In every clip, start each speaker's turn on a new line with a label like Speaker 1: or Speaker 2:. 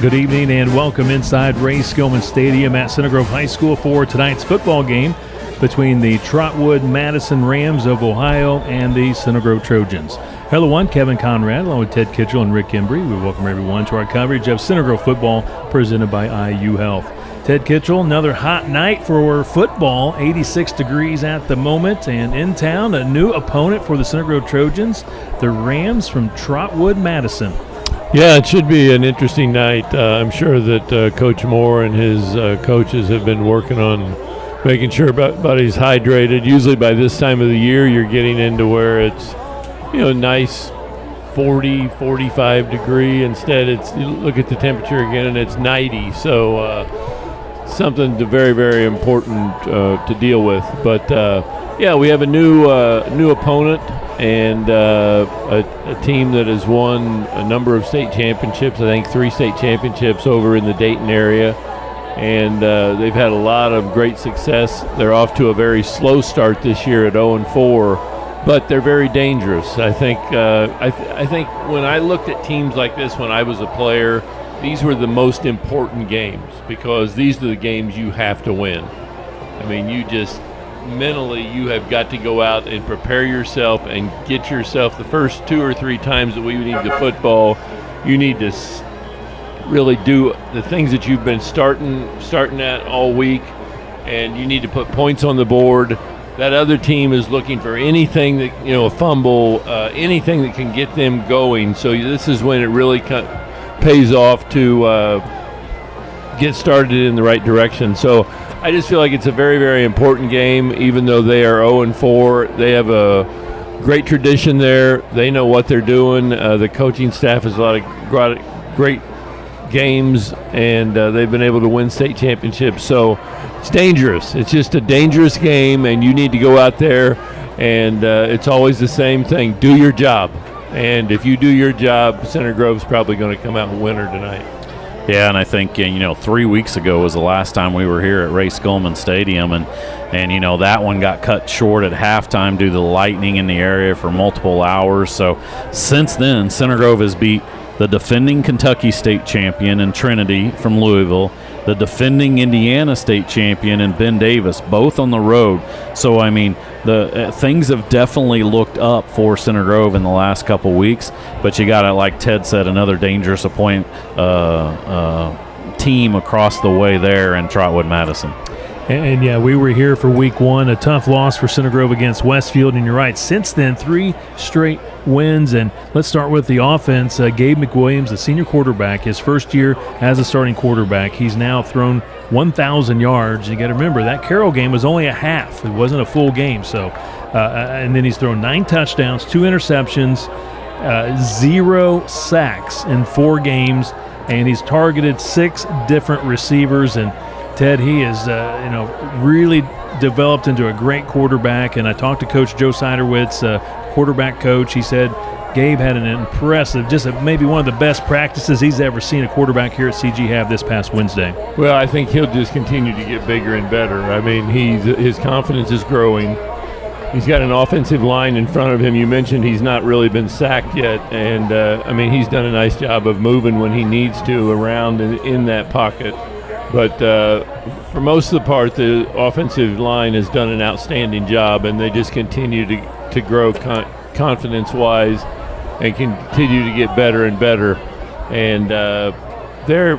Speaker 1: Good evening and welcome inside Ray Skillman Stadium at Center Grove High School for tonight's football game between the Trotwood-Madison Rams of Ohio and the Center Grove Trojans. Hello, one, Kevin Conrad, along with Ted Kitchell and Rick Embry. We welcome everyone to our coverage of Center Grove football presented by IU Health. Ted Kitchell, another hot night for football, 86 degrees at the moment, and in town, a new opponent for the Center Grove Trojans, the Rams from Trotwood-Madison.
Speaker 2: Yeah, it should be an interesting night. I'm sure that Coach Moore and his coaches have been working on making sure everybody's hydrated. Usually by this time of the year, you're getting into where it's, nice 40, 45 degree. Instead, you look at the temperature again, and it's 90. So something very, very important to deal with. But, we have a new opponent. And a team that has won a number of state championships, I think 3 state championships over in the Dayton area. And they've had a lot of great success. They're off to a very slow start this year at 0-4, but they're very dangerous. I think I think when I looked at teams like this when I was a player, these were the most important games because these are the games you have to win. I mean, mentally you have got to go out and prepare yourself and get yourself the first 2 or 3 times that we need the football. You need to really do the things that you've been starting at all week, and you need to put points on the board. That other team is looking for anything that, a fumble, anything that can get them going. So this is when it really pays off to get started in the right direction. So I just feel like it's a very, very important game, even though they are 0-4. They have a great tradition there. They know what they're doing. The coaching staff has a lot of great games, and they've been able to win state championships. So it's dangerous. It's just a dangerous game, and you need to go out there, and it's always the same thing. Do your job. And if you do your job, Center Grove's probably going to come out winner tonight.
Speaker 3: Yeah, and I think, 3 weeks ago was the last time we were here at Ray Skillman Stadium, and that one got cut short at halftime due to the lightning in the area for multiple hours. So since then, Center Grove has beat the defending Kentucky state champion in Trinity from Louisville, the defending Indiana state champion in Ben Davis, both on the road. So, the things have definitely looked up for Center Grove in the last couple weeks, but you got, like Ted said, another dangerous team across the way there in Trotwood-Madison.
Speaker 1: And we were here for week 1, a tough loss for Center Grove against Westfield, and you're right, since then 3 straight wins. And let's start with the offense. Gabe McWilliams, the senior quarterback, his first year as a starting quarterback, he's now thrown 1,000 yards. You got to remember that Carroll game was only a half; it wasn't a full game. So, and then he's thrown 9 touchdowns, 2 interceptions, 0 sacks in 4 games, and he's targeted 6 different receivers. And Ted, he is, really developed into a great quarterback. And I talked to Coach Joe Siderwitz, quarterback coach. He said Gabe had an impressive, maybe one of the best practices he's ever seen a quarterback here at CG have this past Wednesday.
Speaker 2: Well, I think he'll just continue to get bigger and better. I mean, his confidence is growing. He's got an offensive line in front of him. You mentioned he's not really been sacked yet, and he's done a nice job of moving when he needs to around in that pocket. But for most of the part, the offensive line has done an outstanding job, and they just continue to grow confidence-wise and continue to get better and better. And they're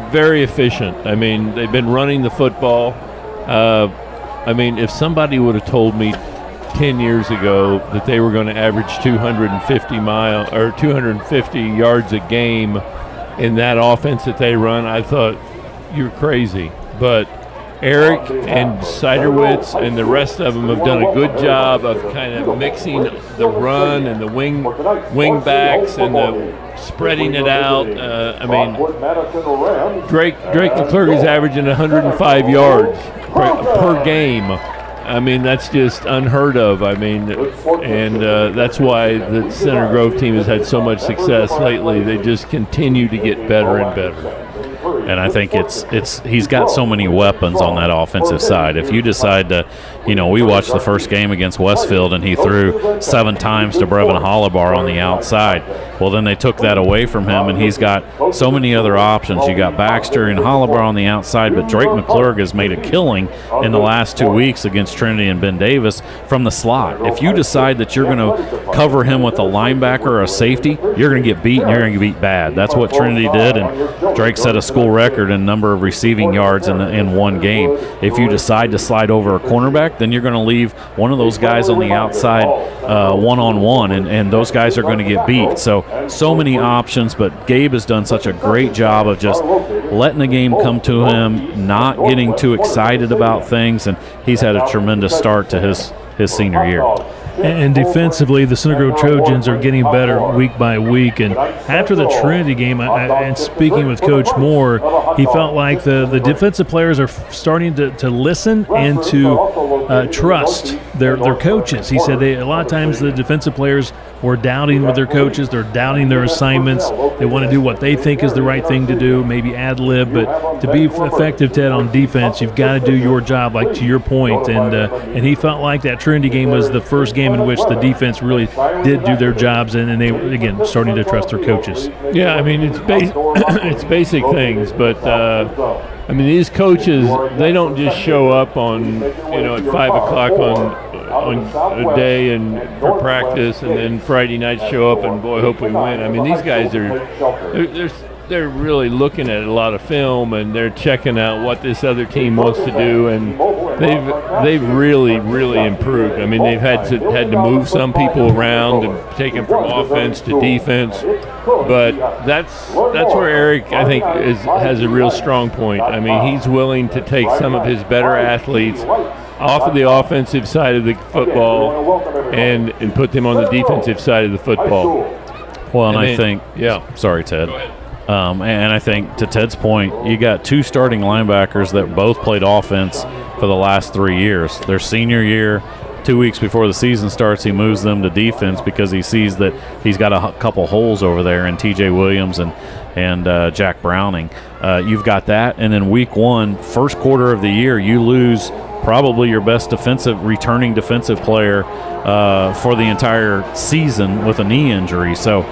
Speaker 2: very efficient. I mean, they've been running the football. If somebody would have told me 10 years ago that they were going to average 250 yards a game in that offense that they run, I thought, you're crazy. But Eric and Siderwitz and the rest of them have done a good job of kind of mixing the run and the wing backs and the spreading it out. Drake LeClerc is averaging 105 yards per game. That's just unheard of. That's why the Center Grove team has had so much success lately. They just continue to get better and better.
Speaker 3: And I think he's got so many weapons on that offensive side. If you decide to, we watched the first game against Westfield and he threw 7 times to Brevin Hollibar on the outside. Well, then they took that away from him, and he's got so many other options. You got Baxter and Hollibar on the outside, but Drake McClurg has made a killing in the last 2 weeks against Trinity and Ben Davis from the slot. If you decide that you're going to cover him with a linebacker or a safety, you're going to get beat, and you're going to get beat bad. That's what Trinity did, and Drake set a school record in number of receiving yards in one game. If you decide to slide over a cornerback, then you're going to leave one of those guys on the outside one-on-one, and those guys are going to get beat. So many options, but Gabe has done such a great job of just letting the game come to him, not getting too excited about things, and he's had a tremendous start to his senior year.
Speaker 1: And defensively, the Center Grove Trojans are getting better week by week. And after the Trinity game, and speaking with Coach Moore, he felt like the defensive players are starting to listen and to trust their coaches. He said a lot of times the defensive players were doubting with their coaches. They're doubting their assignments. They want to do what they think is the right thing to do, maybe ad-lib. But to be effective, Ted, on defense, you've got to do your job, like to your point. And he felt like that Trinity game was the first game in which the defense really did do their jobs, and they were, again, starting to trust their coaches.
Speaker 2: Yeah, I mean, it's basic things, but these coaches, they don't just show up on, at 5 o'clock on a day and for practice, and then Friday night show up and boy, hope we win. I mean, these guys they're really looking at a lot of film, and they're checking out what this other team wants to do, and they've really improved. I mean, they've had to move some people around and take them from offense to defense, but that's where Eric, I think, has a real strong point. I mean, he's willing to take some of his better athletes off of the offensive side of the football and put them on the defensive side of the football.
Speaker 3: Well, and I think, sorry, Ted. And I think, to Ted's point, you got 2 starting linebackers that both played offense for the last 3 years. Their senior year, 2 weeks before the season starts, he moves them to defense because he sees that he's got a couple holes over there in T.J. Williams and Jack Browning. You've got that, and then week 1, first quarter of the year, you lose probably your best returning defensive player for the entire season with a knee injury. So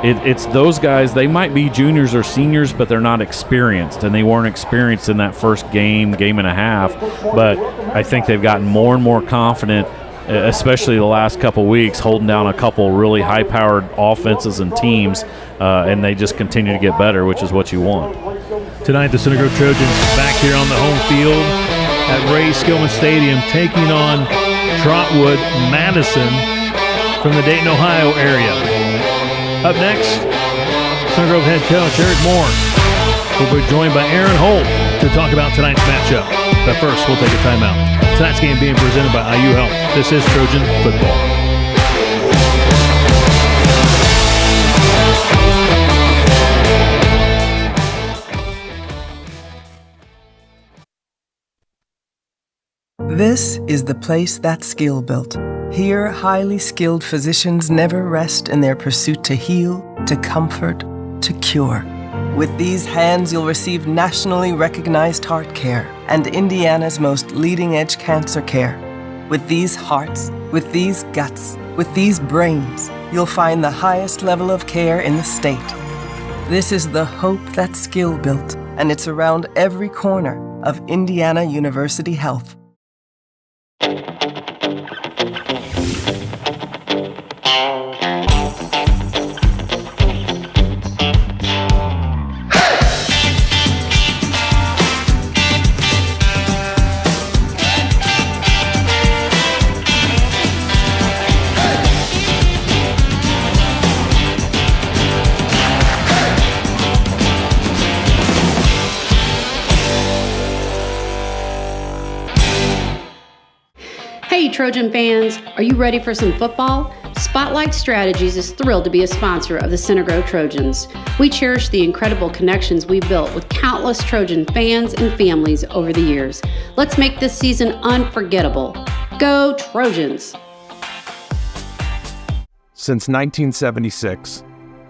Speaker 3: it's those guys. They might be juniors or seniors, but they're not experienced, and they weren't experienced in that first game and a half. But I think they've gotten more and more confident, especially the last couple weeks, holding down a couple really high-powered offenses and teams, and they just continue to get better, which is what you want.
Speaker 1: Tonight, the Center Grove Trojans back here on the home field at Ray Skillman Stadium, taking on Trotwood-Madison from the Dayton, Ohio area. Up next, Center Grove head coach Eric Moore will be joined by Aaron Holt to talk about tonight's matchup. But first, we'll take a timeout. Tonight's game being presented by IU Health. This is Trojan Football.
Speaker 4: This is the place that's skill built. Here, highly skilled physicians never rest in their pursuit to heal, to comfort, to cure. With these hands, you'll receive nationally recognized heart care and Indiana's most leading-edge cancer care. With these hearts, with these guts, with these brains, you'll find the highest level of care in the state. This is the hope that's skill built, and it's around every corner of Indiana University Health.
Speaker 5: Hey Trojan fans, are you ready for some football? Spotlight Strategies is thrilled to be a sponsor of the Center Grove Trojans. We cherish the incredible connections we built with countless Trojan fans and families over the years. Let's make this season unforgettable. Go Trojans!
Speaker 6: Since 1976,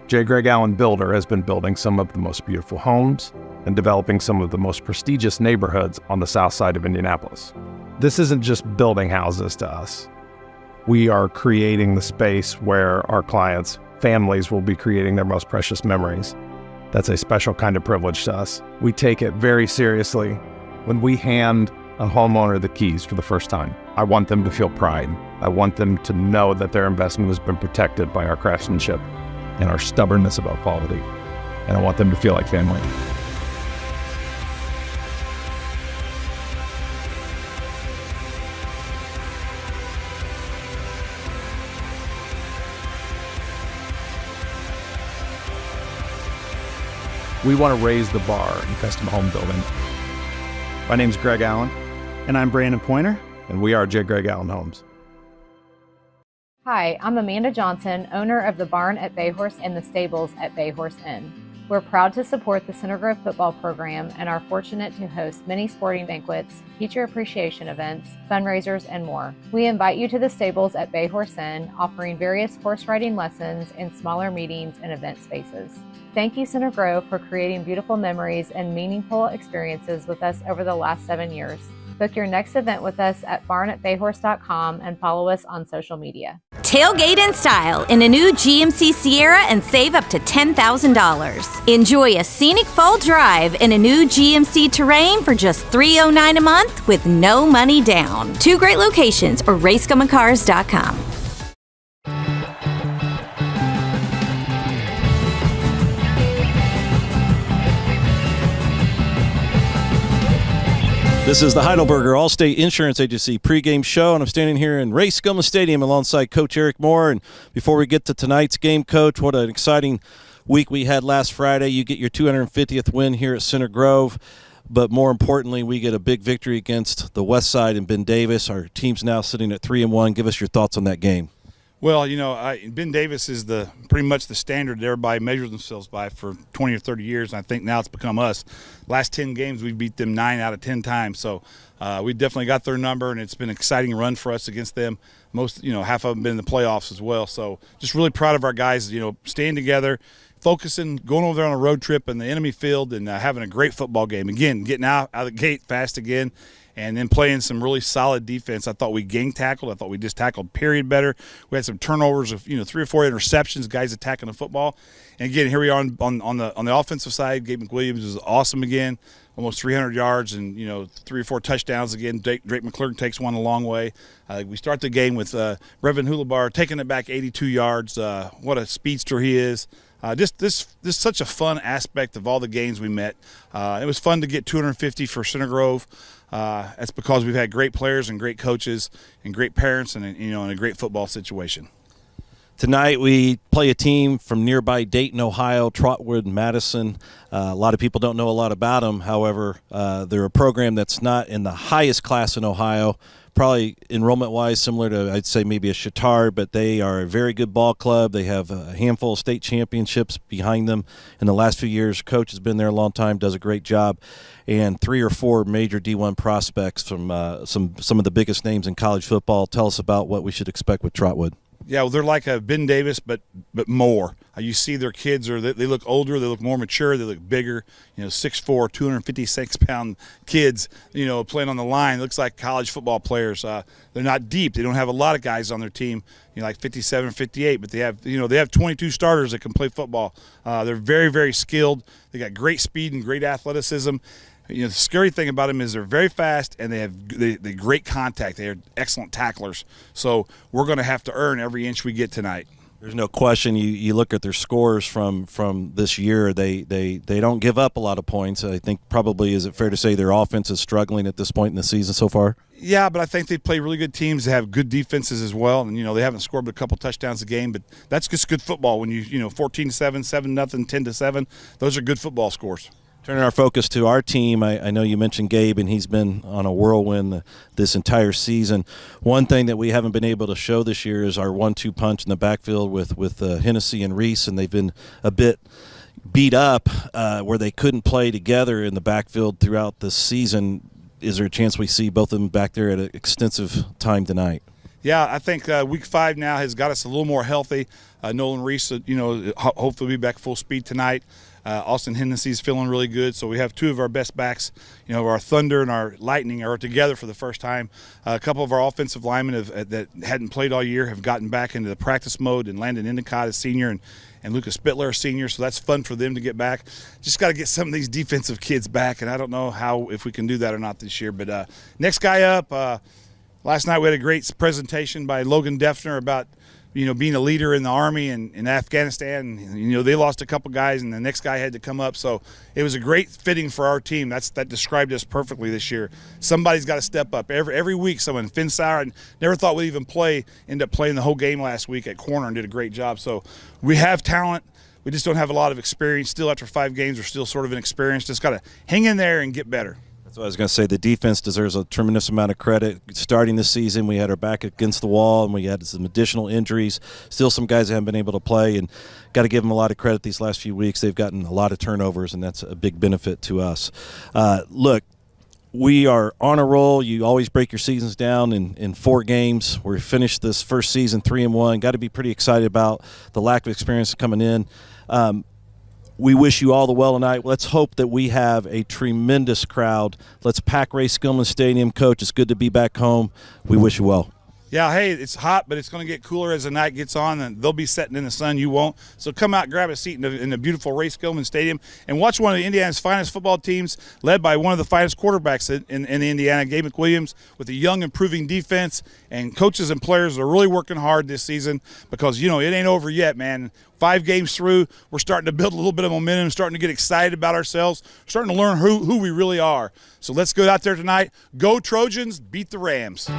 Speaker 6: J. Greg Allen Builder has been building some of the most beautiful homes, and developing some of the most prestigious neighborhoods on the south side of Indianapolis. This isn't just building houses to us. We are creating the space where our clients' families will be creating their most precious memories. That's a special kind of privilege to us. We take it very seriously when we hand a homeowner the keys for the first time. I want them to feel pride. I want them to know that their investment has been protected by our craftsmanship and our stubbornness about quality. And I want them to feel like family. We want to raise the bar in custom home building.
Speaker 7: My name's Greg Allen. And I'm Brandon Pointer.
Speaker 6: And we are J. Greg Allen Homes.
Speaker 8: Hi, I'm Amanda Johnson, owner of the Barn at Bayhorse and the Stables at Bayhorse Inn. We're proud to support the Center Grove football program and are fortunate to host many sporting banquets, teacher appreciation events, fundraisers, and more. We invite you to the stables at Bayhorse Inn, offering various horse riding lessons and smaller meetings and event spaces. Thank you, Center Grove, for creating beautiful memories and meaningful experiences with us over the last 7 years. Book your next event with us at barnatbayhorse.com and follow us on social media.
Speaker 9: Tailgate in style in a new GMC Sierra and save up to $10,000. Enjoy a scenic fall drive in a new GMC Terrain for just $309 a month with no money down. 2 great locations or racegumacars.com.
Speaker 10: This is the Heidelberger Allstate Insurance Agency pregame show, and I'm standing here in Ray Skillman Stadium alongside Coach Eric Moore. And before we get to tonight's game, Coach, what an exciting week we had last Friday. You get your 250th win here at Center Grove, but more importantly, we get a big victory against the West Side and Ben Davis. Our team's now sitting at 3-1. Give us your thoughts on that game.
Speaker 11: Well, Ben Davis is pretty much the standard that everybody measures themselves by for 20 or 30 years, and I think now it's become us. Last 10 games, we beat them 9 out of 10 times, so we definitely got their number, and it's been an exciting run for us against them. Half of them been in the playoffs as well, so just really proud of our guys, staying together, focusing, going over there on a road trip in the enemy field, and having a great football game. Again, getting out of the gate fast again, and then playing some really solid defense. I thought we gang tackled. I thought we just tackled period better. We had some turnovers of 3 or 4 interceptions, guys attacking the football. And again, here we are on the offensive side. Gabe McWilliams is awesome again, almost 300 yards and 3 or 4 touchdowns again. Drake McClurkin takes one a long way. We start the game with Brevin Hulabar taking it back 82 yards. What a speedster he is. This such a fun aspect of all the games we met. It was fun to get 250 for Center Grove. That's because we've had great players and great coaches and great parents and in a great football situation.
Speaker 10: Tonight we play a team from nearby Dayton, Ohio, Trotwood-Madison. A lot of people don't know a lot about them. However, they're a program that's not in the highest class in Ohio, probably enrollment-wise similar to, I'd say, maybe a Chittard, but they are a very good ball club. They have a handful of state championships behind them in the last few years. Coach has been there a long time, does a great job, and 3 or 4 major D1 prospects from some of the biggest names in college football. Tell us about what we should expect with Trotwood.
Speaker 11: Yeah, well, they're like a Ben Davis, but more. You see their kids they look older, they look more mature, they look bigger. 6'4", 256-pound kids, playing on the line. It looks like college football players. They're not deep. They don't have a lot of guys on their team, like 57, 58, but they have 22 starters that can play football. They're very, very skilled. They got great speed and great athleticism. The scary thing about them is they're very fast and they have great contact. They are excellent tacklers. So we're going to have to earn every inch we get tonight.
Speaker 10: There's no question. You look at their scores from this year. They don't give up a lot of points. I think probably, is it fair to say their offense is struggling at this point in the season so far?
Speaker 11: Yeah, but I think they play really good teams. They have good defenses as well, and they haven't scored but a couple touchdowns a game. But that's just good football. When 14-7, 7-0, 10-7, those are good football scores.
Speaker 10: Turning our focus to our team, I know you mentioned Gabe, and he's been on a whirlwind this entire season. One thing that we haven't been able to show this year is our 1-2 punch in the backfield with Hennessy and Reese, and they've been a bit beat up where they couldn't play together in the backfield throughout the season. Is there a chance we see both of them back there at an extensive time tonight?
Speaker 11: Yeah, I think week 5 now has got us a little more healthy. Nolan Reese, hopefully be back full speed tonight. Austin Hennessy's feeling really good. So we have two of our best backs, our Thunder and our Lightning are together for the first time. A couple of our offensive linemen that hadn't played all year have gotten back into the practice mode, and Landon Endicott is senior and Lucas Spittler is senior, so that's fun for them to get back. Just got to get some of these defensive kids back, and I don't know if we can do that or not this year. But next guy up, last night we had a great presentation by Logan Defner about being a leader in the Army and in Afghanistan. They lost a couple guys, and the next guy had to come up. So it was a great fitting for our team. That described us perfectly this year. Somebody's got to step up. Every week someone. Finn Sauer, I never thought we'd even ended up playing the whole game last week at corner and did a great job. So we have talent. We just don't have a lot of experience. Still, after 5 games, we're still sort of inexperienced. Just got to hang in there and get better.
Speaker 10: So I was going to say the defense deserves a tremendous amount of credit. Starting this season, we had our back against the wall, and we had some additional injuries. Still some guys haven't been able to play, and got to give them a lot of credit these last few weeks. They've gotten a lot of turnovers, and that's a big benefit to us. Look, we are on a roll. You always break your seasons down in 4 games. We finished this first season 3-1. Got to be pretty excited about the lack of experience coming in. We wish you all the well tonight. Let's hope that we have a tremendous crowd. Let's pack Ray Skillman Stadium. Coach, it's good to be back home. We wish you well.
Speaker 11: Yeah, hey, it's hot, but it's going to get cooler as the night gets on, and they'll be sitting in the sun. You won't. So come out, grab a seat in the beautiful Ray Skillman Stadium, and watch one of Indiana's finest football teams, led by one of the finest quarterbacks in Indiana, Gabe McWilliams, with a young, improving defense. And coaches and players are really working hard this season because, it ain't over yet, man. 5 games through, we're starting to build a little bit of momentum, starting to get excited about ourselves, starting to learn who we really are. So let's go out there tonight. Go Trojans, beat the Rams.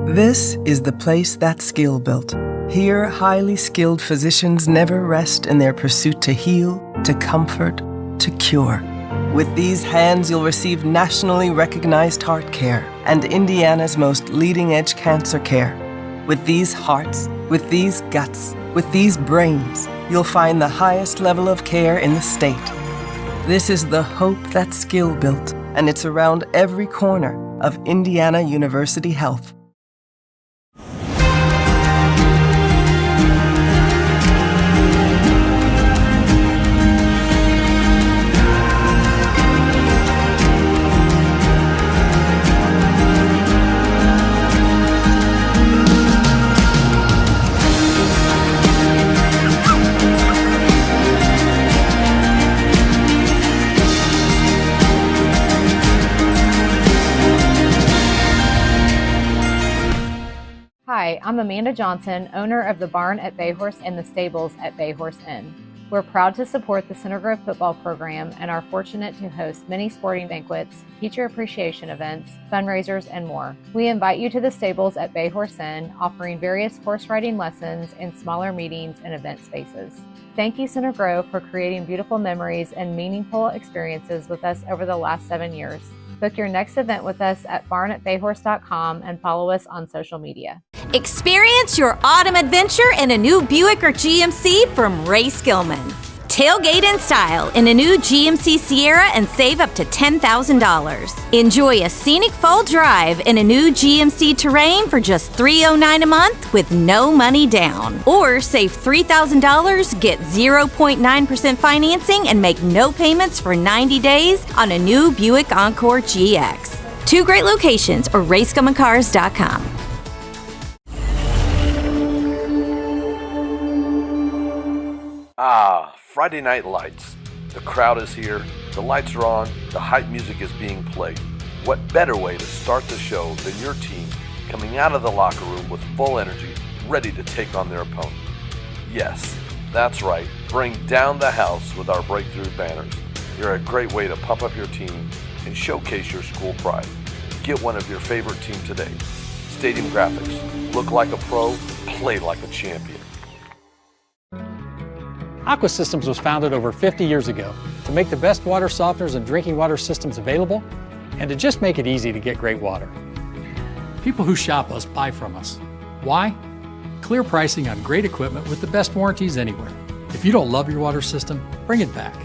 Speaker 4: This is the place that's skill built. Here, highly skilled physicians never rest in their pursuit to heal, to comfort, to cure. With these hands, you'll receive nationally recognized heart care and Indiana's most leading-edge cancer care. With these hearts, with these guts, with these brains, you'll find the highest level of care in the state. This is the hope that's skill built, and it's around every corner of Indiana University Health.
Speaker 8: Hi, I'm Amanda Johnson, owner of the Barn at Bayhorse and the Stables at Bayhorse Inn. We're proud to support the Center Grove football program and are fortunate to host many sporting banquets, teacher appreciation events, fundraisers, and more. We invite you to the stables at Bayhorse Inn, offering various horse riding lessons and smaller meetings and event spaces. Thank you, Center Grove, for creating beautiful memories and meaningful experiences with us over the last 7 years. Book your next event with us at barnatbayhorse.com and follow us on social media.
Speaker 9: Experience your autumn adventure in a new Buick or GMC from Ray Skillman. Tailgate in style in a new GMC Sierra and save up to $10,000. Enjoy a scenic fall drive in a new GMC Terrain for just $309 a month with no money down. Or save $3,000, get 0.9% financing, and make no payments for 90 days on a new Buick Encore GX. 2 great locations or RaySkillmanCars.com.
Speaker 12: Friday Night Lights. The crowd is here, the lights are on, the hype music is being played. What better way to start the show than your team coming out of the locker room with full energy, ready to take on their opponent? Yes, that's right. Bring down the house with our breakthrough banners. They're a great way to pump up your team and showcase your school pride. Get one of your favorite team today. Stadium graphics. Look like a pro, play like a champion.
Speaker 13: Aqua Systems was founded over 50 years ago to make the best water softeners and drinking water systems available and to just make it easy to get great water. People who shop us buy from us. Why? Clear pricing on great equipment with the best warranties anywhere. If you don't love your water system, bring it back.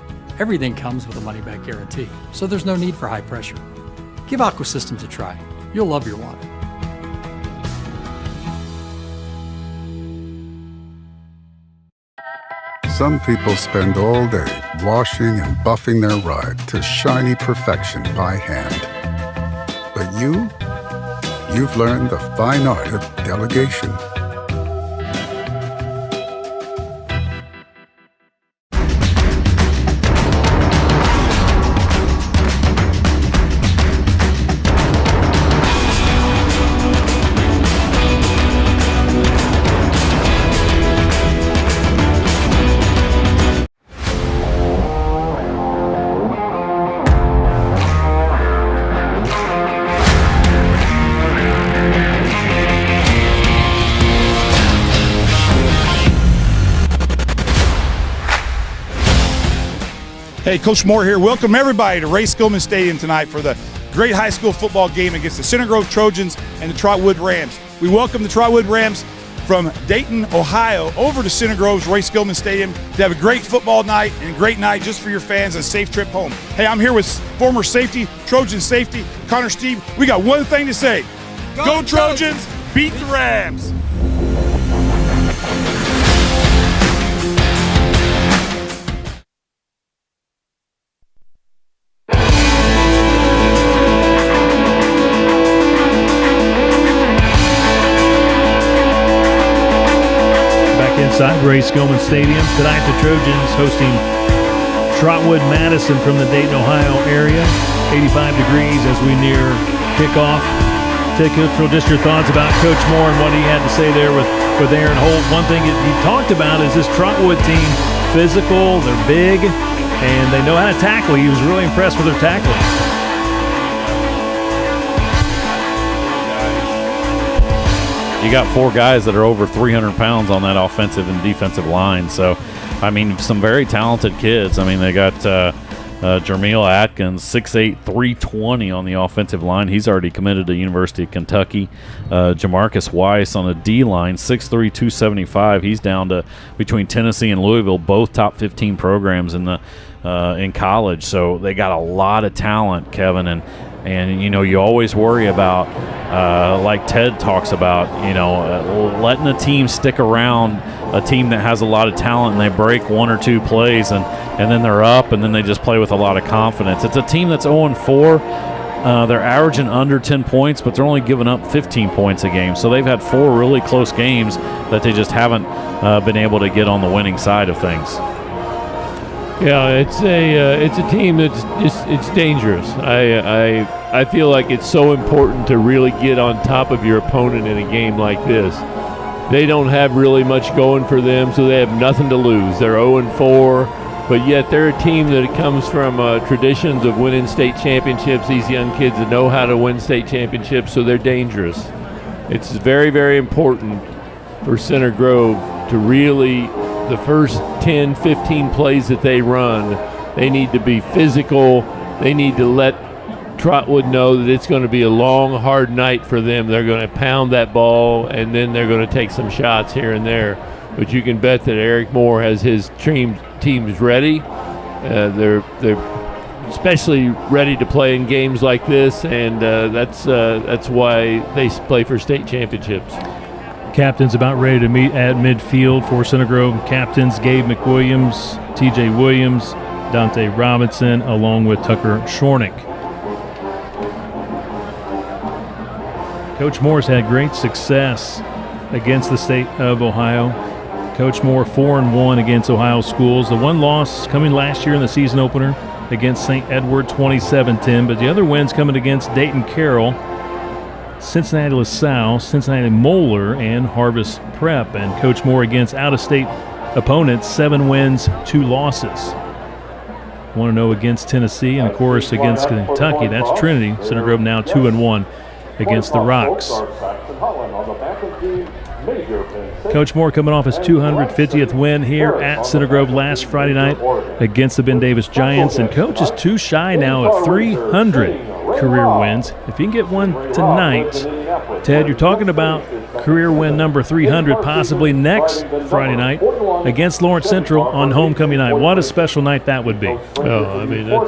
Speaker 13: Everything comes with a money-back guarantee, so there's no need for high pressure. Give Aqua Systems a try. You'll love your water.
Speaker 14: Some people spend all day washing and buffing their ride to shiny perfection by hand. But you've learned the fine art of delegation.
Speaker 11: Hey, Coach Moore here. Welcome everybody to Ray Skillman Stadium tonight for the great high school football game against the Center Grove Trojans and the Trotwood Rams. We welcome the Trotwood Rams from Dayton, Ohio, over to Center Grove's Ray Skillman Stadium to have a great football night and a great night just for your fans and a safe trip home. Hey, I'm here with former safety, Trojan safety, Connor Steve. We got one thing to say. Go Trojans, beat the Rams.
Speaker 1: Inside Ray Skillman Stadium tonight, the Trojans hosting Trotwood-Madison from the Dayton, Ohio area. 85 degrees as we near kickoff. Just your thoughts about Coach Moore and what he had to say there with Aaron Holt. One thing he talked about is this Trotwood team, physical, they're big, and they know how to tackle. He was really impressed with their tackling.
Speaker 3: You got four guys that are over 300 pounds on that offensive and defensive line. So, I mean, some very talented kids. I mean, they got Jermeel Atkins, 6'8", 320 on the offensive line. He's already committed to University of Kentucky. Jamarcus Weiss on the D-line, 6'3", 275. He's down to between Tennessee and Louisville, both top 15 programs in college. So they got a lot of talent, Kevin, and you know, you always worry about, like Ted talks about, letting a team stick around, a team that has a lot of talent, and they break one or two plays, and then they're up, and then they just play with a lot of confidence. It's a team that's 0-4. They're averaging under 10 points, but they're only giving up 15 points a game. So they've had four really close games that they just haven't been able to get on the winning side of things.
Speaker 2: Yeah, it's a team that's it's dangerous. I feel like it's so important to really get on top of your opponent in a game like this. They don't have really much going for them, so they have nothing to lose. They're 0-4, but yet they're a team that comes from traditions of winning state championships. These young kids that know how to win state championships, so they're dangerous. It's very, very important for Center Grove to really, the first 10, 15 plays that they run, they need to be physical. They need to let Trotwood know that it's going to be a long, hard night for them. They're going to pound that ball, and then they're going to take some shots here and there. But you can bet that Eric Moore has his teams ready. They're especially ready to play in games like this, and that's why they play for state championships.
Speaker 1: Captains about ready to meet at midfield for Center Grove. Captains Gabe McWilliams, TJ Williams, Dante Robinson, along with Tucker Shornick. Coach Moore's had great success against the state of Ohio. Coach Moore 4-1 against Ohio schools. The one loss coming last year in the season opener against St. Edward, 27-10, but the other wins coming against Dayton Carroll, Cincinnati LaSalle, Cincinnati Moeller, and Harvest Prep. And Coach Moore against out-of-state opponents, 7 wins, 2 losses. 1-0 against Tennessee, and of course against Kentucky. That's Trinity. Center Grove now 2-1 against the Rocks. Coach Moore coming off his 250th win here at Center Grove last Friday night against the Ben Davis Giants. And Coach is too shy now of 300 career wins. If you can get one tonight, Ted, you're talking about career win number 300 possibly next Friday night against Lawrence Central on homecoming night. What a special night that would be.
Speaker 2: Oh, I mean, you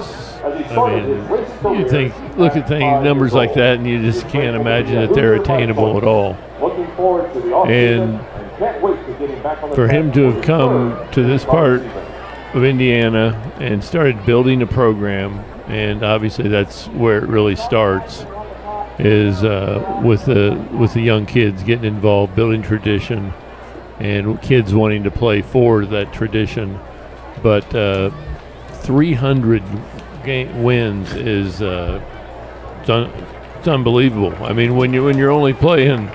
Speaker 2: look at numbers like that, and you just can't imagine that they're attainable at all. And for him to have come to this part of Indiana and started building a program, and obviously that's where it really starts, is with the young kids getting involved, building tradition, and kids wanting to play for that tradition. But 300 wins is it's unbelievable. I mean, when you're only playing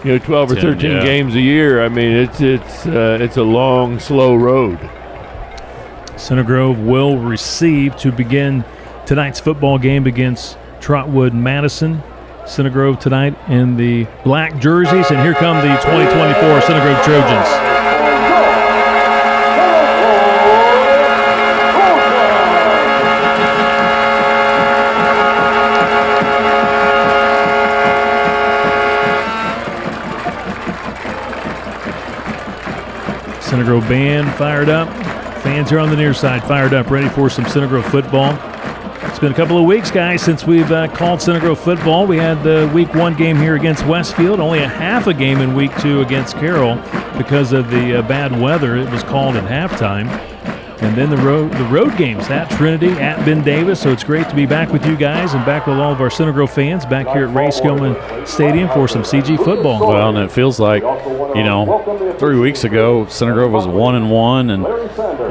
Speaker 2: 12 or 13 games a year, I mean it's a long, slow road.
Speaker 1: Center Grove will receive to begin tonight's football game against Trotwood-Madison. Center Grove tonight in the black jerseys, and here come the 2024 Center Grove Trojans. Center Grove band fired up. Fans here on the near side fired up, ready for some Center Grove football. It's been a couple of weeks, guys, since we've called Center Grove football. We had the Week 1 game here against Westfield, only a half a game in Week 2 against Carroll because of the bad weather. It was called at halftime. And then the road games at Trinity, at Ben Davis. So it's great to be back with you guys and back with all of our Center Grove fans back here at Ray Skillman Stadium for some CG football.
Speaker 3: Well, and it feels like, 3 weeks ago, Center Grove was 1-1,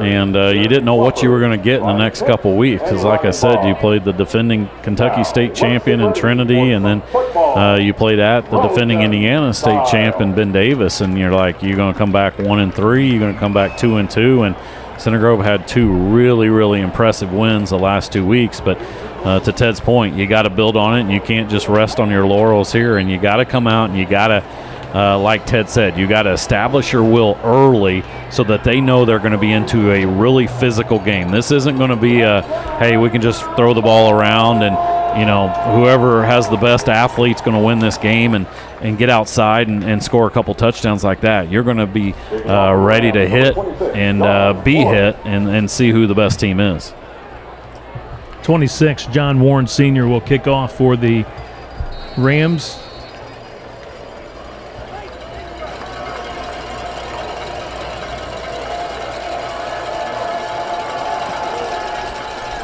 Speaker 3: and you didn't know what you were going to get in the next couple of weeks because, like I said, you played the defending Kentucky State champion in Trinity, and then you played at the defending Indiana State champion Ben Davis, and you're like, you're going to come back 1-3, you're going to come back 2-2, and Center Grove had two really, really impressive wins the last 2 weeks, but to Ted's point, you got to build on it, and you can't just rest on your laurels here, and you got to come out and you got to, like Ted said, you got to establish your will early so that they know they're going to be into a really physical game. This isn't going to be a, hey, we can just throw the ball around and, whoever has the best athlete's going to win this game and get outside and score a couple touchdowns like that. You're going to be ready to hit and be hit and see who the best team is.
Speaker 1: 26, John Warren Sr. will kick off for the Rams.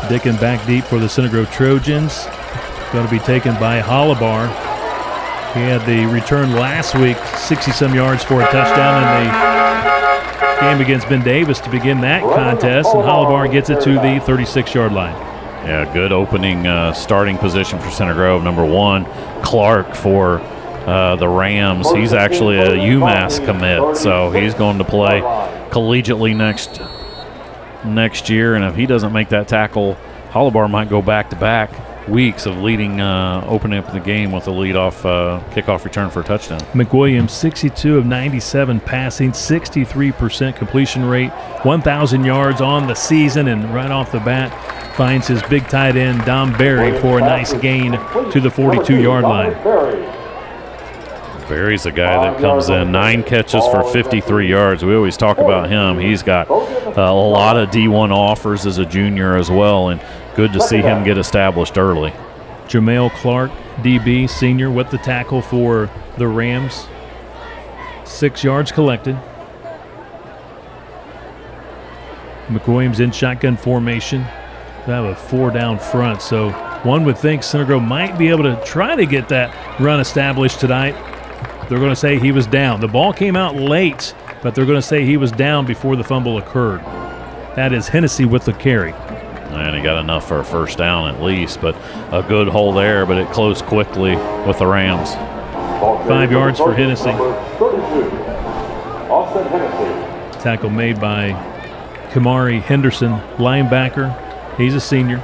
Speaker 1: Dickin back deep for the Center Grove Trojans. Going to be taken by Hollibar. He had the return last week, 60-some yards for a touchdown in the game against Ben Davis to begin that contest, and Hollibar gets it to the 36-yard line.
Speaker 3: Yeah, good opening starting position for Center Grove. Number 1, Clark for the Rams. He's actually a UMass commit, so he's going to play collegiately next year, and if he doesn't make that tackle, Hollibar might go back-to-back weeks of opening up the game with a lead-off kickoff return for a touchdown.
Speaker 1: McWilliams, 62 of 97 passing, 63% completion rate, 1,000 yards on the season, and right off the bat finds his big tight end, Dom Berry, for a nice gain to the 42-yard line.
Speaker 3: Berry's a guy that comes in 9 catches for 53 yards. We always talk about him. He's got a lot of D1 offers as a junior as well, and good to see him get established early.
Speaker 1: Jamel Clark, DB, senior, with the tackle for the Rams. 6 yards collected. McWilliams in shotgun formation. They have a 4 down front, so one would think Center Grove might be able to try to get that run established tonight. They're going to say he was down. The ball came out late, but they're going to say he was down before the fumble occurred. That is Hennessy with the carry.
Speaker 3: And he got enough for a first down at least, but a good hole there, but it closed quickly with the Rams.
Speaker 1: 5 yards for Hennessy. Tackle made by Kamari Henderson, linebacker. He's a senior.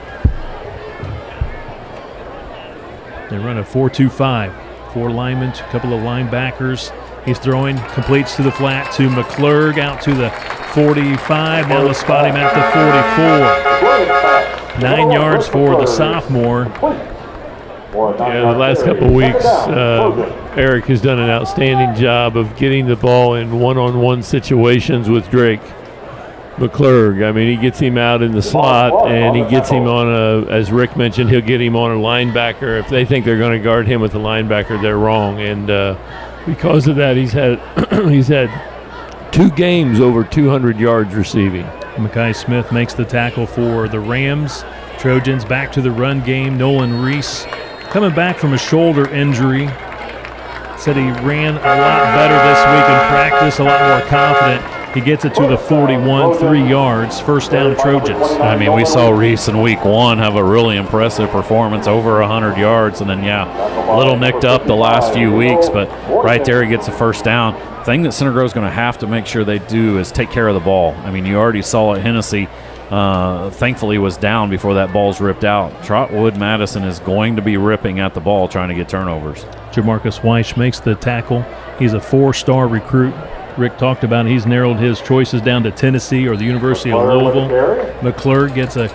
Speaker 1: They run a 4-2-5. 4 linemen, a couple of linebackers. He's throwing, completes to the flat to McClurg, out to the 45. Now they'll spot him at the 44. 9 yards for the sophomore.
Speaker 2: Yeah, the last couple of weeks, Eric has done an outstanding job of getting the ball in one-on-one situations with Drake McClurg. I mean, he gets him out in the slot, and he gets him on as Rick mentioned, he'll get him on a linebacker. If they think they're going to guard him with a linebacker, they're wrong. And because of that, he's had he's had 2 games over 200 yards receiving.
Speaker 1: Mekhi Smith makes the tackle for the Rams. Trojans back to the run game. Nolan Reese coming back from a shoulder injury. Said he ran a lot better this week in practice, a lot more confident. He gets it to the 41, 3 yards, first down Trojans.
Speaker 3: I mean, we saw Reese in week 1 have a really impressive performance, over 100 yards, and then, a little nicked up the last few weeks, but right there he gets a first down. Thing that Center Grove's going to have to make sure they do is take care of the ball. I mean, you already saw it. Hennessy, thankfully, was down before that ball's ripped out. Trotwood-Madison is going to be ripping at the ball, trying to get turnovers.
Speaker 1: Jamarcus Weiss makes the tackle. He's a 4-star recruit. Rick talked about it. He's narrowed his choices down to Tennessee or the University of Louisville. McClurg gets a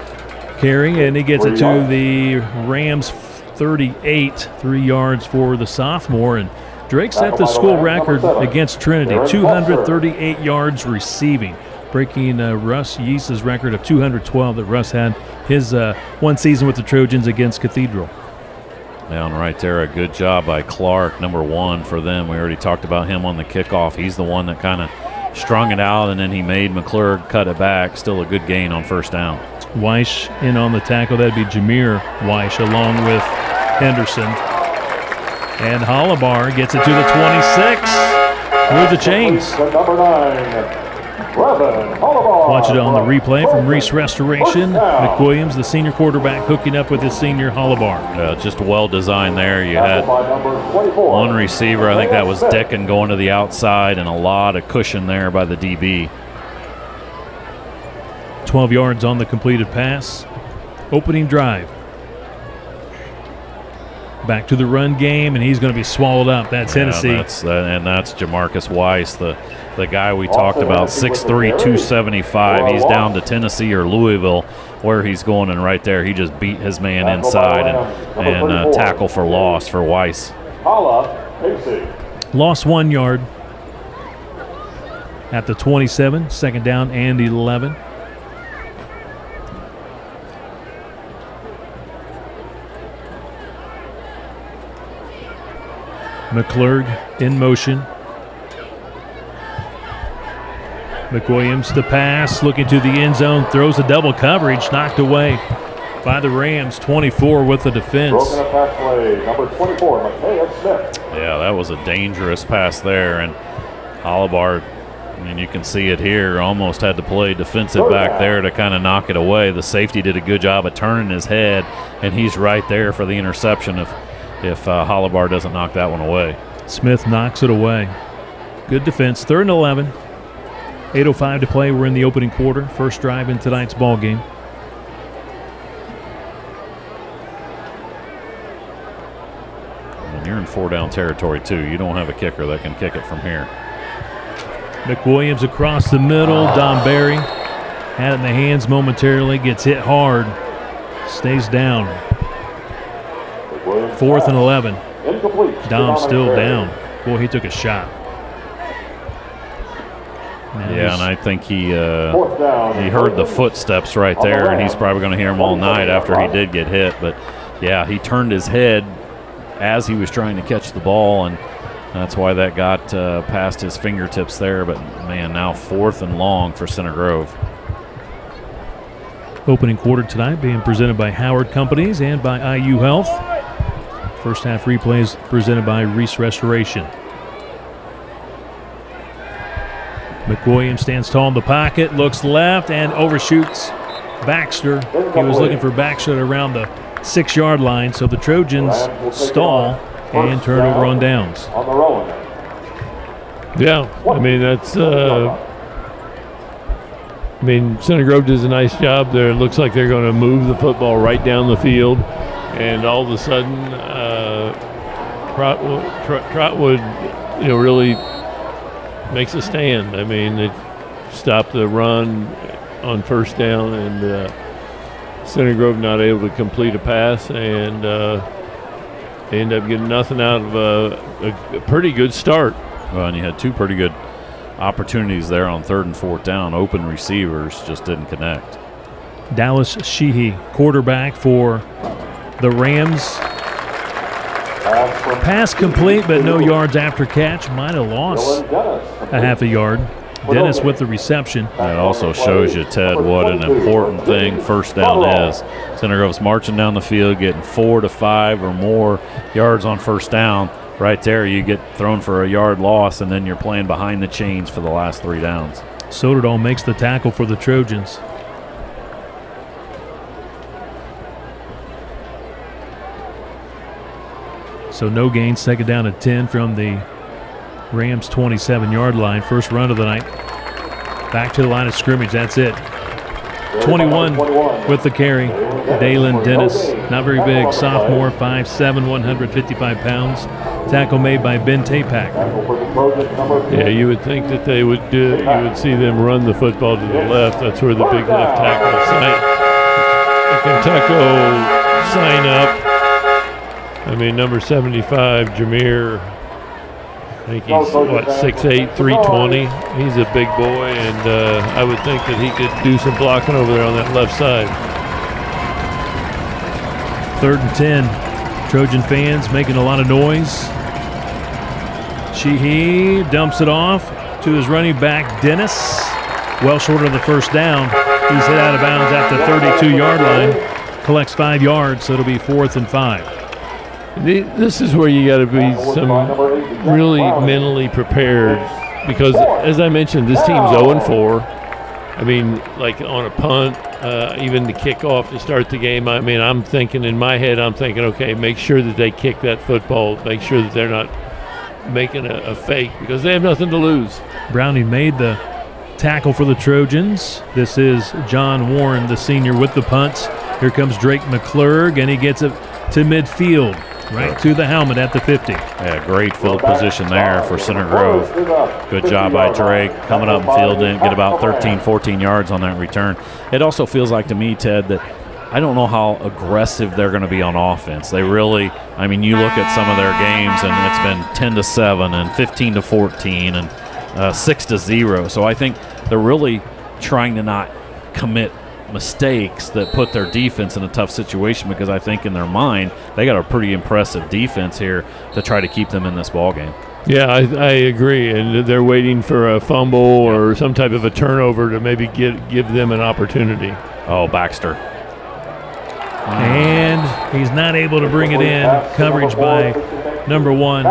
Speaker 1: carry, and he gets it to the Rams 38, 3 yards for the sophomore. And Drake set the school record against Trinity, 238 yards receiving, breaking Russ Yeast's record of 212 that Russ had his one season with the Trojans against Cathedral.
Speaker 3: Down right there, a good job by Clark, number 1 for them. We already talked about him on the kickoff. He's the one that kind of strung it out, and then he made McClurg cut it back. Still a good gain on first down.
Speaker 1: Weiss in on the tackle. That'd be Jameer Weiss along with Henderson. And Holibar gets it to the 26. Move the chains.
Speaker 15: Number 9.
Speaker 1: Watch it on the replay from Reese Restoration. McWilliams, the senior quarterback, hooking up with his senior Holibar.
Speaker 3: Just well designed there. You had one receiver, I think that was Decken, going to the outside, and a lot of cushion there by the DB.
Speaker 1: 12 yards on the completed pass. Opening drive. Back to the run game, and he's going to be swallowed up. That's Hennessy.
Speaker 3: That's Jamarcus Weiss, the guy we talked about, 6'3", 275. He's down to Tennessee or Louisville where he's going, and right there he just beat his man inside and tackle for loss for Weiss.
Speaker 1: Lost 1 yard at the 27, second down and 11. McClurg in motion. McWilliams to pass, looking to the end zone, throws a double coverage, knocked away by the Rams. 24 with the defense.
Speaker 15: Number 24, Smith.
Speaker 3: Yeah, that was a dangerous pass there, and Holibar, and you can see it here, almost had to play defensive back there to kind of knock it away. The safety did a good job of turning his head, and he's right there for the interception if Holibar doesn't knock that one away.
Speaker 1: Smith knocks it away. Good defense. 3rd and 11. 8:05 to play. We're in the opening quarter. First drive in tonight's ball game.
Speaker 3: And you're in 4-down territory too. You don't have a kicker that can kick it from here.
Speaker 1: McWilliams across the middle. Dom Barry had it in the hands momentarily. Gets hit hard. Stays down. 4th and 11. Dom still down. Boy, he took a shot.
Speaker 3: Yeah, and I think he heard the footsteps right there, and he's probably going to hear them all night after he did get hit. But, yeah, he turned his head as he was trying to catch the ball, and that's why that got past his fingertips there. But, man, now 4th and long for Center Grove.
Speaker 1: Opening quarter tonight being presented by Howard Companies and by IU Health. First half replays presented by Reese Restoration. McWilliams stands tall in the pocket, looks left, and overshoots Baxter. He was looking for Baxter around the 6-yard line, so the Trojans stall and turnover on downs.
Speaker 2: Yeah, I mean, that's Center Grove does a nice job there. It looks like they're going to move the football right down the field, and all of a sudden Trotwood really makes a stand. I mean, they stopped the run on first down, and Center Grove not able to complete a pass, and They end up getting nothing out of a pretty good start.
Speaker 3: Well, and you had two pretty good opportunities there on 3rd and 4th down. Open receivers just didn't connect.
Speaker 1: Dallas Sheehy, quarterback for the Rams. Pass complete, but no yards after catch. Might have lost a half a yard. Dennis with the reception.
Speaker 3: That also shows you, Ted, what an important thing first down is. Center Grove's marching down the field, getting 4 to 5 or more yards on first down. Right there, you get thrown for a yard loss, and then you're playing behind the chains for the last 3 downs.
Speaker 1: Soderdahl makes the tackle for the Trojans. So no gain, 2nd down and 10 from the Rams 27-yard line. First run of the night. Back to the line of scrimmage. That's it. 21 with the carry. Dalen Dennis, not very big. Sophomore, 5'7", 155 pounds. Tackle made by Ben Tapak.
Speaker 2: Yeah, you would think that they would you would see them run the football to the left. That's where the big left tackle sign up. I mean, number 75, Jameer, I think he's, 6'8", 320. He's a big boy, and I would think that he could do some blocking over there on that left side.
Speaker 1: 3rd and 10. Trojan fans making a lot of noise. Sheehy dumps it off to his running back, Dennis. Well short of the first down. He's hit out of bounds at the 32-yard line. Collects 5 yards, so it'll be 4th and 5.
Speaker 2: This is where you got to be really mentally prepared, because, as I mentioned, this team's 0-4. I mean, like on a punt, even to kick off to start the game. I mean, I'm thinking in my head, okay, make sure that they kick that football. Make sure that they're not making a fake, because they have nothing to lose.
Speaker 1: Browning made the tackle for the Trojans. This is John Warren, the senior, with the punts. Here comes Drake McClurg, and he gets it to midfield. Right to the helmet at the 50.
Speaker 3: Yeah, great field position there for Center Grove. Good job by Drake coming up and fielding it, get about 13, 14 yards on that return. It also feels like to me, Ted, that I don't know how aggressive they're going to be on offense. They really, I mean, you look at some of their games and it's been 10-7 and 15-14 and 6-0. So I think they're really trying to not commit mistakes that put their defense in a tough situation, because I think in their mind they got a pretty impressive defense here to try to keep them in this ball game.
Speaker 2: Yeah, I agree, and they're waiting for a fumble or some type of a turnover to maybe give them an opportunity.
Speaker 3: Oh, Baxter.
Speaker 1: And he's not able to bring it in. Coverage by number 1,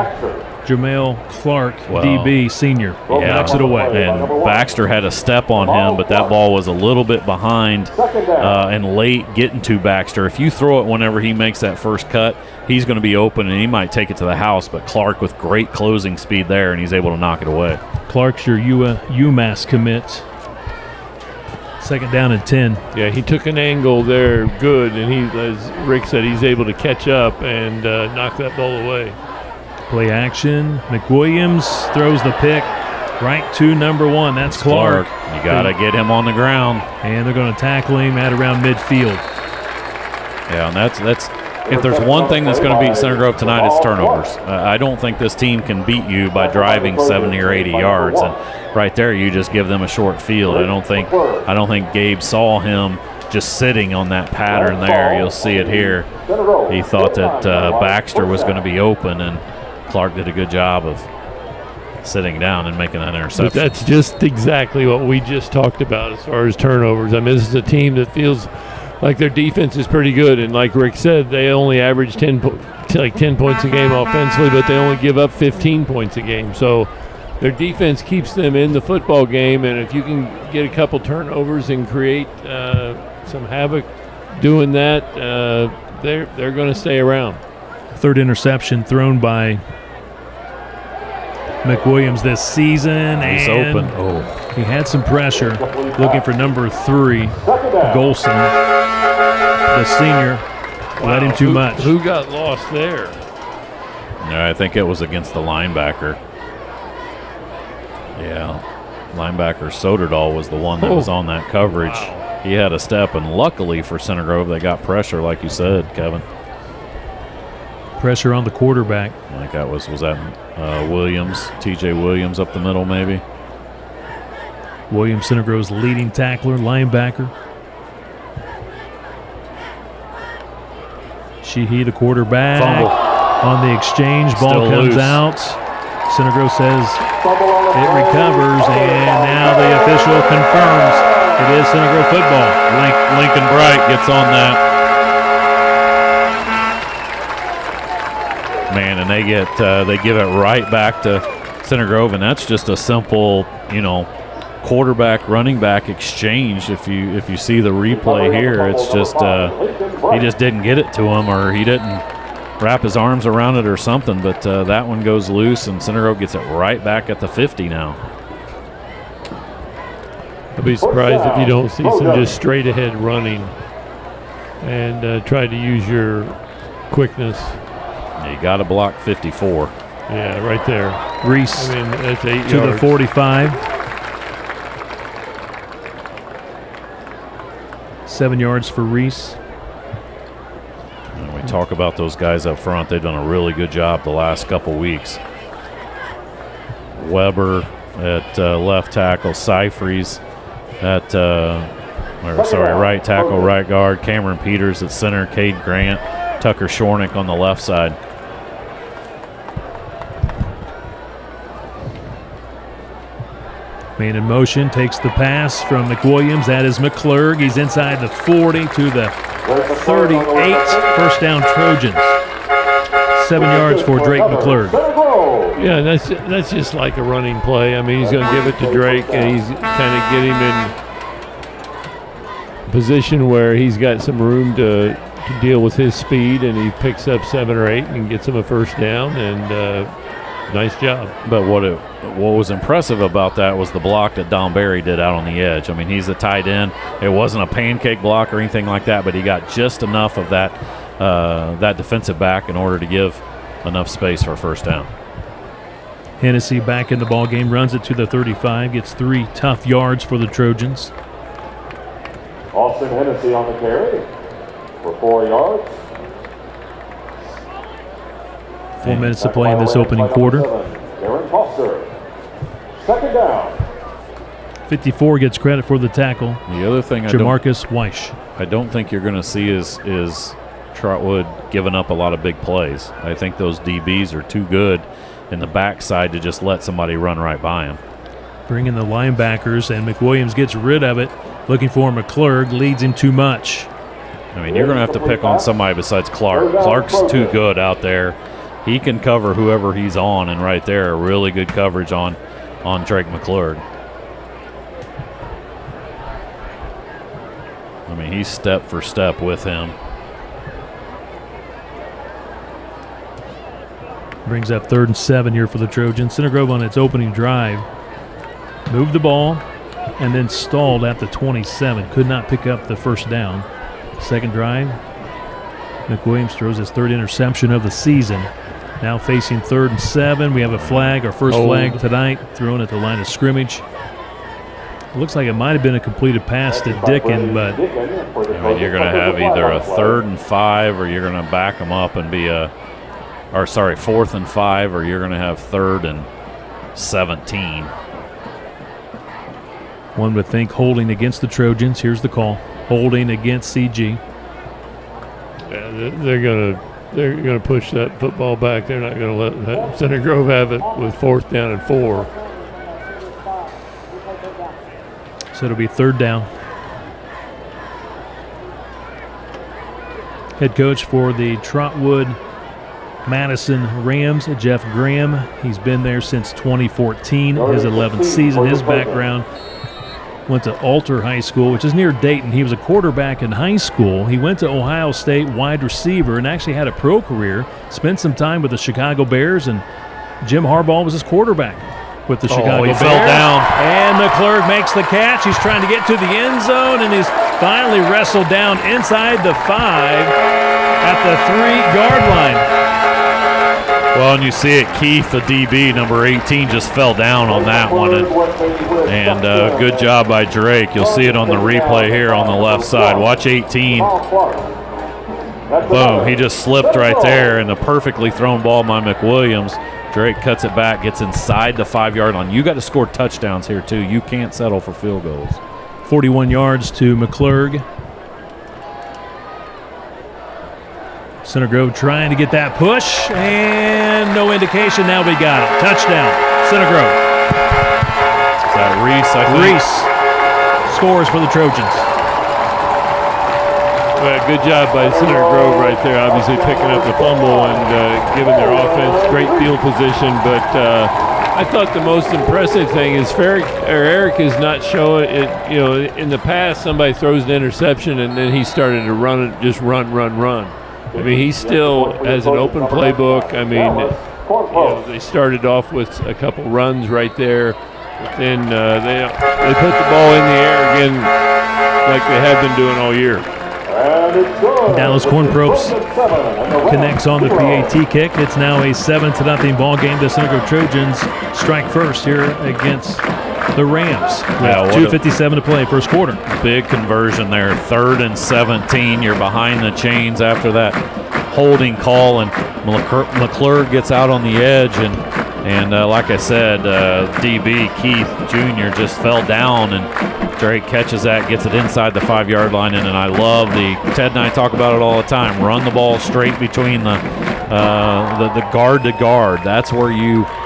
Speaker 1: Jamel Clark, DB, senior. Knocks it away.
Speaker 3: And Baxter had a step on him, but that ball was a little bit behind and late getting to Baxter. If you throw it whenever he makes that first cut, he's going to be open and he might take it to the house, but Clark with great closing speed there, and he's able to knock it away.
Speaker 1: Clark's your UMass commit. 2nd down and 10.
Speaker 2: Yeah, he took an angle there good, and he, as Rick said, he's able to catch up and knock that ball away.
Speaker 1: Play action. McWilliams throws the pick right to number 1. That's Clark.
Speaker 3: You got to get him on the ground.
Speaker 1: And they're going to tackle him at around midfield.
Speaker 3: Yeah, and that's if there's one thing that's going to beat Center Grove tonight, it's turnovers. I don't think this team can beat you by driving 70 or 80 yards. And right there, you just give them a short field. I don't think Gabe saw him just sitting on that pattern there. You'll see it here. He thought that Baxter was going to be open, and Clark did a good job of sitting down and making that interception.
Speaker 2: But that's just exactly what we just talked about as far as turnovers. I mean, this is a team that feels like their defense is pretty good, and like Rick said, they only average 10 points a game offensively, but they only give up 15 points a game. So their defense keeps them in the football game, and if you can get a couple turnovers and create some havoc doing that, they're going to stay around.
Speaker 1: 3rd interception thrown by McWilliams this season.
Speaker 3: He's
Speaker 1: and
Speaker 3: open. Oh,
Speaker 1: he had some pressure looking for number 3, Golson. The senior led him too much.
Speaker 2: Who got lost there?
Speaker 3: No, I think it was against the linebacker. Yeah, linebacker Soderdahl was the one that was on that coverage. Wow. He had a step, and luckily for Center Grove, they got pressure, like you said, Kevin.
Speaker 1: pressure on the quarterback.
Speaker 3: I think that was that Williams, T.J. Williams up the middle maybe.
Speaker 1: Williams, Center Grove's leading tackler, linebacker. Sheehy, the quarterback.
Speaker 3: Fumble.
Speaker 1: On the exchange, ball
Speaker 3: Still
Speaker 1: comes
Speaker 3: loose.
Speaker 1: out. Center Grove says it recovers, and now the official confirms it is Center Grove football.
Speaker 3: Lincoln Bright gets on that. Man, and they give it right back to Center Grove, and that's just a simple, quarterback running back exchange. If you see the replay here, it's just he just didn't get it to him, or he didn't wrap his arms around it or something, but that one goes loose, and Center Grove gets it right back at the 50 now.
Speaker 2: I'll be surprised if you don't see some just straight ahead running and try to use your quickness.
Speaker 3: You got to block 54.
Speaker 2: Yeah, right there.
Speaker 1: Reese
Speaker 2: that's 8
Speaker 1: to
Speaker 2: yards.
Speaker 1: the 45. 7 yards for Reese.
Speaker 3: And we talk about those guys up front. They've done a really good job the last couple weeks. Weber at left tackle, Seifries at right tackle, right guard, Cameron Peters at center, Cade Grant, Tucker Shornick on the left side.
Speaker 1: Man in motion, takes the pass from McWilliams. That is McClurg. He's inside the 40 to the 38. First down, Trojans. 7 yards for Drake McClurg.
Speaker 2: Yeah, that's just like a running play. I mean, he's going to give it to Drake, and he's kind of get him in position where he's got some room to deal with his speed, and he picks up 7 or 8 and gets him a first down, and nice job.
Speaker 3: But what was impressive about that was the block that Don Barry did out on the edge. I mean, he's a tight end. It wasn't a pancake block or anything like that, but he got just enough of that defensive back in order to give enough space for a first down.
Speaker 1: Hennessy back in the ball game, runs it to the 35, gets 3 tough yards for the Trojans.
Speaker 15: Austin Hennessy on the carry for 4 yards.
Speaker 1: 4 minutes to play in this opening quarter.
Speaker 15: Aaron Foster. Second down.
Speaker 1: 54 gets credit for the tackle.
Speaker 3: The other thing
Speaker 1: Jamarcus Weish.
Speaker 3: I don't think you're going to see is Trotwood giving up a lot of big plays. I think those DBs are too good in the backside to just let somebody run right by him.
Speaker 1: Bring in the linebackers, and McWilliams gets rid of it. Looking for McClurg, leads him too much.
Speaker 3: I mean, you're going to have to pick on somebody besides Clark. Clark's too good out there. He can cover whoever he's on, and right there, really good coverage on Drake McClurg. I mean, he's step for step with him.
Speaker 1: Brings up 3rd and 7 here for the Trojans. Center Grove on its opening drive moved the ball and then stalled at the 27. Could not pick up the first down. Second drive, McWilliams throws his 3rd interception of the season. Now facing 3rd and 7. We have a flag, our first flag tonight, thrown at the line of scrimmage. It looks like it might have been a completed pass to Dickin, but
Speaker 3: I mean, you're going to have either a 3rd and 5, or you're going to back them up and be 4th and 5, or you're going to have 3rd and 17.
Speaker 1: One would think holding against the Trojans. Here's the call. Holding against CG.
Speaker 2: Yeah, they're gonna push that football back. They're not gonna let Center Grove have it with 4th down and 4.
Speaker 1: So it'll be 3rd down. Head coach for the Trotwood-Madison Rams, Jeff Graham. He's been there since 2014, his 11th season. His background: went to Alter High School, which is near Dayton. He was a quarterback in high school. He went to Ohio State, wide receiver, and actually had a pro career. Spent some time with the Chicago Bears, and Jim Harbaugh was his quarterback with the Chicago Bears.
Speaker 3: Fell down.
Speaker 1: And McClurg makes the catch. He's trying to get to the end zone, and he's finally wrestled down inside the 5 at the 3-yard line.
Speaker 3: Well, and you see it, Keith, the DB, number 18, just fell down on that one. And good job by Drake. You'll see it on the replay here on the left side. Watch 18. Boom, he just slipped right there, and a perfectly thrown ball by McWilliams. Drake cuts it back, gets inside the 5-yard line. You got to score touchdowns here, too. You can't settle for field goals.
Speaker 1: 41 yards to McClurg. Center Grove trying to get that push, and no indication. Now we got it. Touchdown, Center Grove.
Speaker 3: Is that Reese, I think?
Speaker 1: Reese scores for the Trojans.
Speaker 2: Well, good job by Center Grove right there, obviously picking up the fumble and giving their offense great field position. But I thought the most impressive thing is Eric is not showing it. You know, in the past, somebody throws an interception and then he started to run it, just run. I mean, he still has an open playbook. I mean, they started off with a couple runs right there, but then they put the ball in the air again like they have been doing all year.
Speaker 1: Dallas Corn Probes connects on the PAT kick. It's now a 7-0 ball game. The Center Grove Trojans strike first here against the Rams.
Speaker 3: Yeah,
Speaker 1: 2:57 to play, first quarter.
Speaker 3: Big conversion there. 3rd and 17. You're behind the chains after that holding call, and McClure gets out on the edge, and like I said, DB Keith Jr. just fell down, and Drake catches that, gets it inside the 5-yard line, and I love Ted and I talk about it all the time. Run the ball straight between the guard to guard. That's where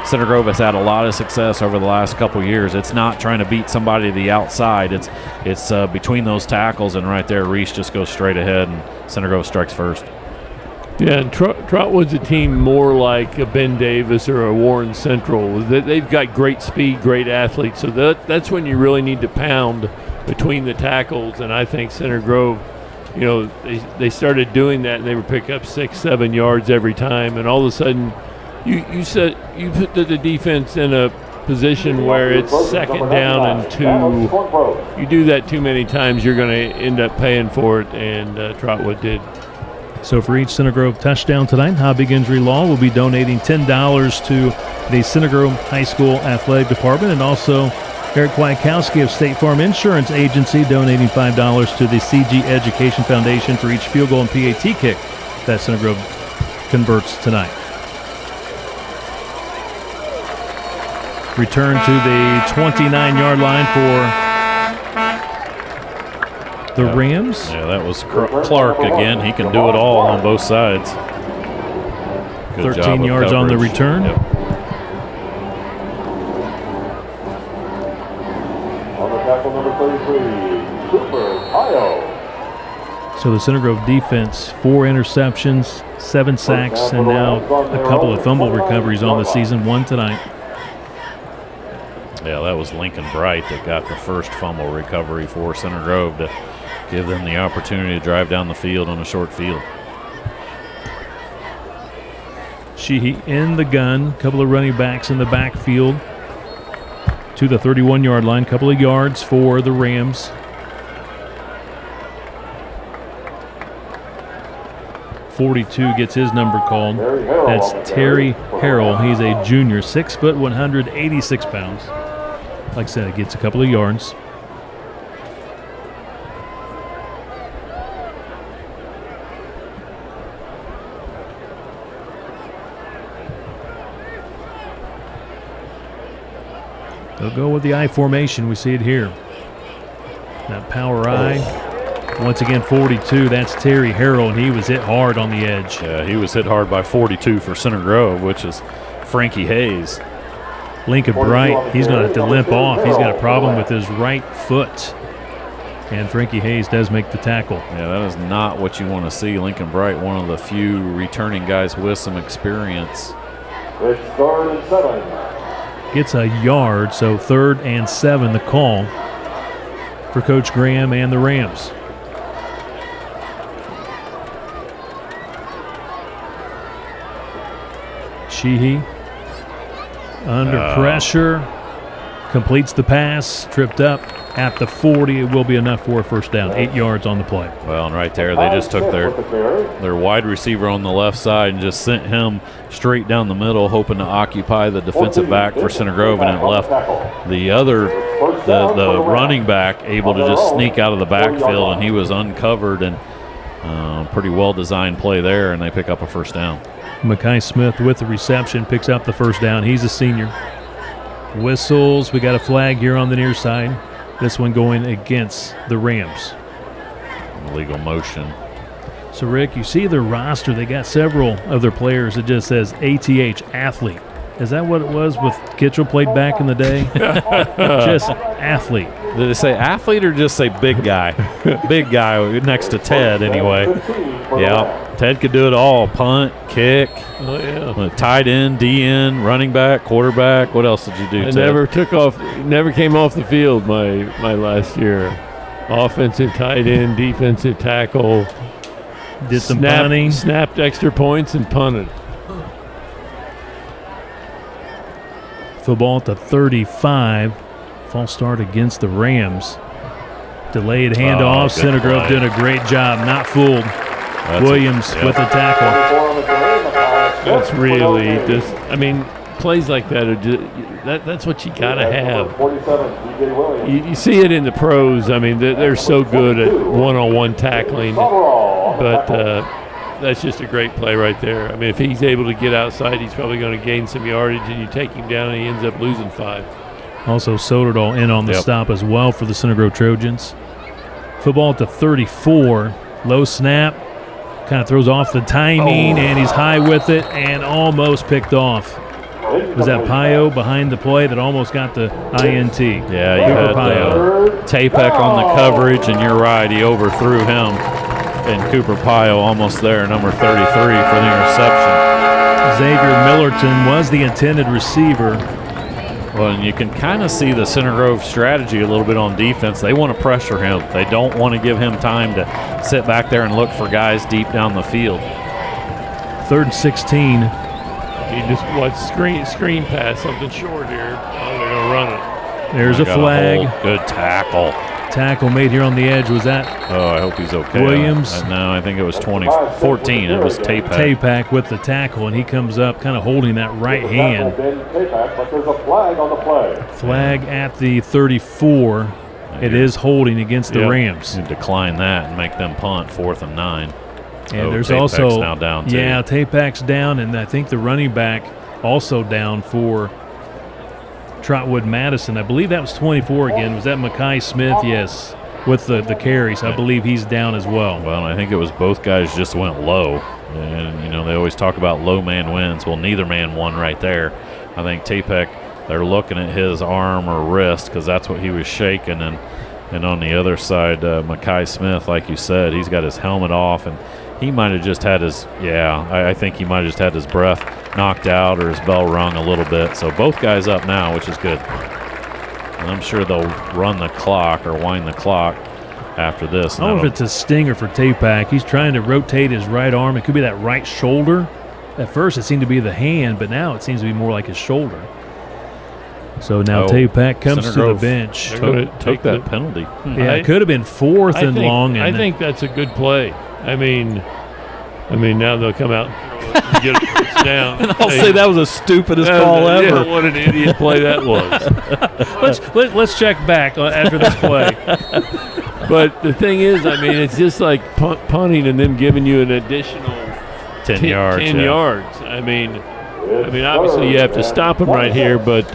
Speaker 3: Center Grove has had a lot of success over the last couple years. It's not trying to beat somebody to the outside. It's between those tackles, and right there, Reese just goes straight ahead, and Center Grove strikes first.
Speaker 2: Yeah, and Trotwood's a team more like a Ben Davis or a Warren Central. They've got great speed, great athletes, so that's when you really need to pound between the tackles. And I think Center Grove, you know, they started doing that, and they would pick up 6-7 yards every time. And all of a sudden, you put the defense in a position where it's 2nd down and 2. You do that too many times, you're going to end up paying for it, and Trotwood did.
Speaker 1: So for each Center Grove touchdown tonight, Hobby Injury Law will be donating $10 to the Center Grove High School Athletic Department, and also Eric Kwiatkowski of State Farm Insurance Agency donating $5 to the CG Education Foundation for each field goal and PAT kick that Center Grove converts tonight. Return to the 29-yard line for the Rams.
Speaker 3: Yeah, that was Clark again. He can do it all on both sides. Good
Speaker 1: 13 yards on the return.
Speaker 3: Yep.
Speaker 15: On the tackle, number 33, Cooper Ayo.
Speaker 1: So the Center Grove defense, 4 interceptions, 7 sacks, and now a couple of fumble recoveries on the season, 1 tonight.
Speaker 3: Yeah, that was Lincoln Bright that got the first fumble recovery for Center Grove to give them the opportunity to drive down the field on a short field.
Speaker 1: Sheehy in the gun, a couple of running backs in the backfield to the 31-yard line, couple of yards for the Rams. .42 gets his number called. That's Terry Harrell. He's a junior, 6 foot, 186 pounds. Like I said, it gets a couple of yards. They'll go with the I formation. We see it here. That power I. Once again, 42. That's Terry Harrell, and he was hit hard on the edge.
Speaker 3: Yeah, he was hit hard by 42 for Center Grove, which is Frankie Hayes.
Speaker 1: Lincoln Bright, he's going to have to limp off. He's got a problem with his right foot. And Frankie Hayes does make the tackle.
Speaker 3: Yeah, that is not what you want to see. Lincoln Bright, one of the few returning guys with some experience.
Speaker 15: It's 3rd and 7.
Speaker 1: Gets a yard, so 3rd and 7 the call for Coach Graham and the Rams. Sheehy under pressure, completes the pass, tripped up at the 40. It will be enough for a first down, 8 yards on the play.
Speaker 3: Well, and right there, they just took their wide receiver on the left side and just sent him straight down the middle, hoping to occupy the defensive back for Center Grove, and it left the running back able to just sneak out of the backfield, and he was uncovered. And Pretty well-designed play there, and they pick up a first down.
Speaker 1: Mekhi Smith with the reception picks up the first down. He's a senior. Whistles. We got a flag here on the near side. This one going against the Rams.
Speaker 3: Illegal motion.
Speaker 1: So, Rick, you see their roster. They got several of their players. It just says ATH, athlete. Is that what it was with Kitchell played back in the day? Just athlete.
Speaker 3: Did it say athlete or just say big guy? Big guy next to Ted, anyway. Yeah, Ted could do it all. Punt, kick, tight end, DN, running back, quarterback. What else did you do, Ted?
Speaker 2: Never came off the field my last year. Offensive tight end, defensive tackle.
Speaker 1: Did some punting.
Speaker 2: Snapped extra points and punted.
Speaker 1: Football at the 35. False start against the Rams. Delayed handoff. Centergrove doing a great job. Not fooled. Williams with the tackle.
Speaker 2: That's really just, plays like that are just, that's what you got to have. You see it in the pros. They're so good at one-on-one tackling. But that's just a great play right there. If he's able to get outside, he's probably going to gain some yardage, and you take him down, and he ends up losing 5.
Speaker 1: Also, Soderdahl in on the stop as well for the Center Grove Trojans. Football at the 34. Low snap. Kind of throws off the timing, and he's high with it and almost picked off. Was that Pio behind the play that almost got the INT?
Speaker 3: Yeah, you had Tapek on the coverage, and you're right, he overthrew him. And Cooper Pio almost there, number 33 for the interception.
Speaker 1: Xavier Millerton was the intended receiver.
Speaker 3: Well, and you can kind of see the Center Grove strategy a little bit on defense. They want to pressure him. They don't want to give him time to sit back there and look for guys deep down the field.
Speaker 1: 3rd and 16.
Speaker 2: You just watch screen pass, something short here. Oh, they're going to run it.
Speaker 1: There's a flag.
Speaker 3: Good tackle.
Speaker 1: Tackle made here on the edge. Was that?
Speaker 3: Oh, I hope he's okay.
Speaker 1: Williams?
Speaker 3: No, I think it was 2014. It was Tapek.
Speaker 1: Tapek with the tackle, and he comes up kind of holding that right hand. Flag at the 34. It is holding against the Rams.
Speaker 3: You decline that and make them punt 4th and 9.
Speaker 1: And there's
Speaker 3: Tapek's
Speaker 1: also
Speaker 3: now down too.
Speaker 1: Yeah, Tapek's down, and I think the running back also down for Trotwood-Madison. I believe that was 24 again. Was that Mekhi Smith? Yes, with the carries. I believe he's down as well.
Speaker 3: Well, I think it was both guys just went low. And, they always talk about low man wins. Well, neither man won right there. I think Tapek, they're looking at his arm or wrist because that's what he was shaking. And on the other side, Mekhi Smith, like you said, he's got his helmet off, and he might have just had his, I think he might have just had his breath knocked out or his bell rung a little bit. So both guys up now, which is good. And I'm sure they'll run the clock or wind the clock after this.
Speaker 1: I don't know if it's a stinger for Tapek. He's trying to rotate his right arm. It could be that right shoulder. At first it seemed to be the hand, but now it seems to be more like his shoulder. So now Tapek comes to the bench.
Speaker 3: Took that penalty.
Speaker 1: Yeah, it could have been 4th and long.
Speaker 2: I think that's a good play. I mean, now they'll come out and get it first down.
Speaker 3: And I'll say that was the stupidest call ever.
Speaker 2: Yeah, what an idiot play that was.
Speaker 1: let's check back after this play.
Speaker 2: But the thing is, it's just like punting and then giving you an additional
Speaker 3: 10 yards.
Speaker 2: 10 yards. Obviously you have to stop him right here, but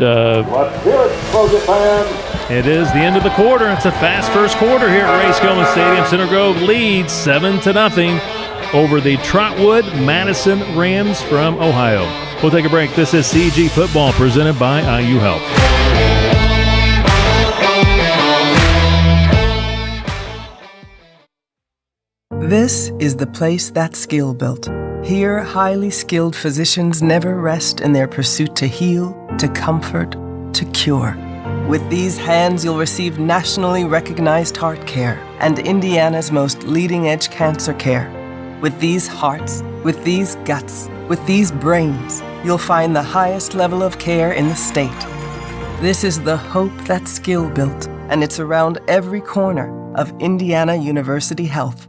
Speaker 1: it is the end of the quarter. It's a fast first quarter here at Ray Skillman Stadium. Center Grove leads 7-0 over the Trotwood-Madison Rams from Ohio. We'll take a break. This is CG Football presented by IU Health.
Speaker 4: This is the place that's skill built. Here, highly skilled physicians never rest in their pursuit to heal, to comfort, to cure. With these hands, you'll receive nationally recognized heart care and Indiana's most leading-edge cancer care. With these hearts, with these guts, with these brains, you'll find the highest level of care in the state. This is the hope that's skill built, and it's around every corner of Indiana University Health.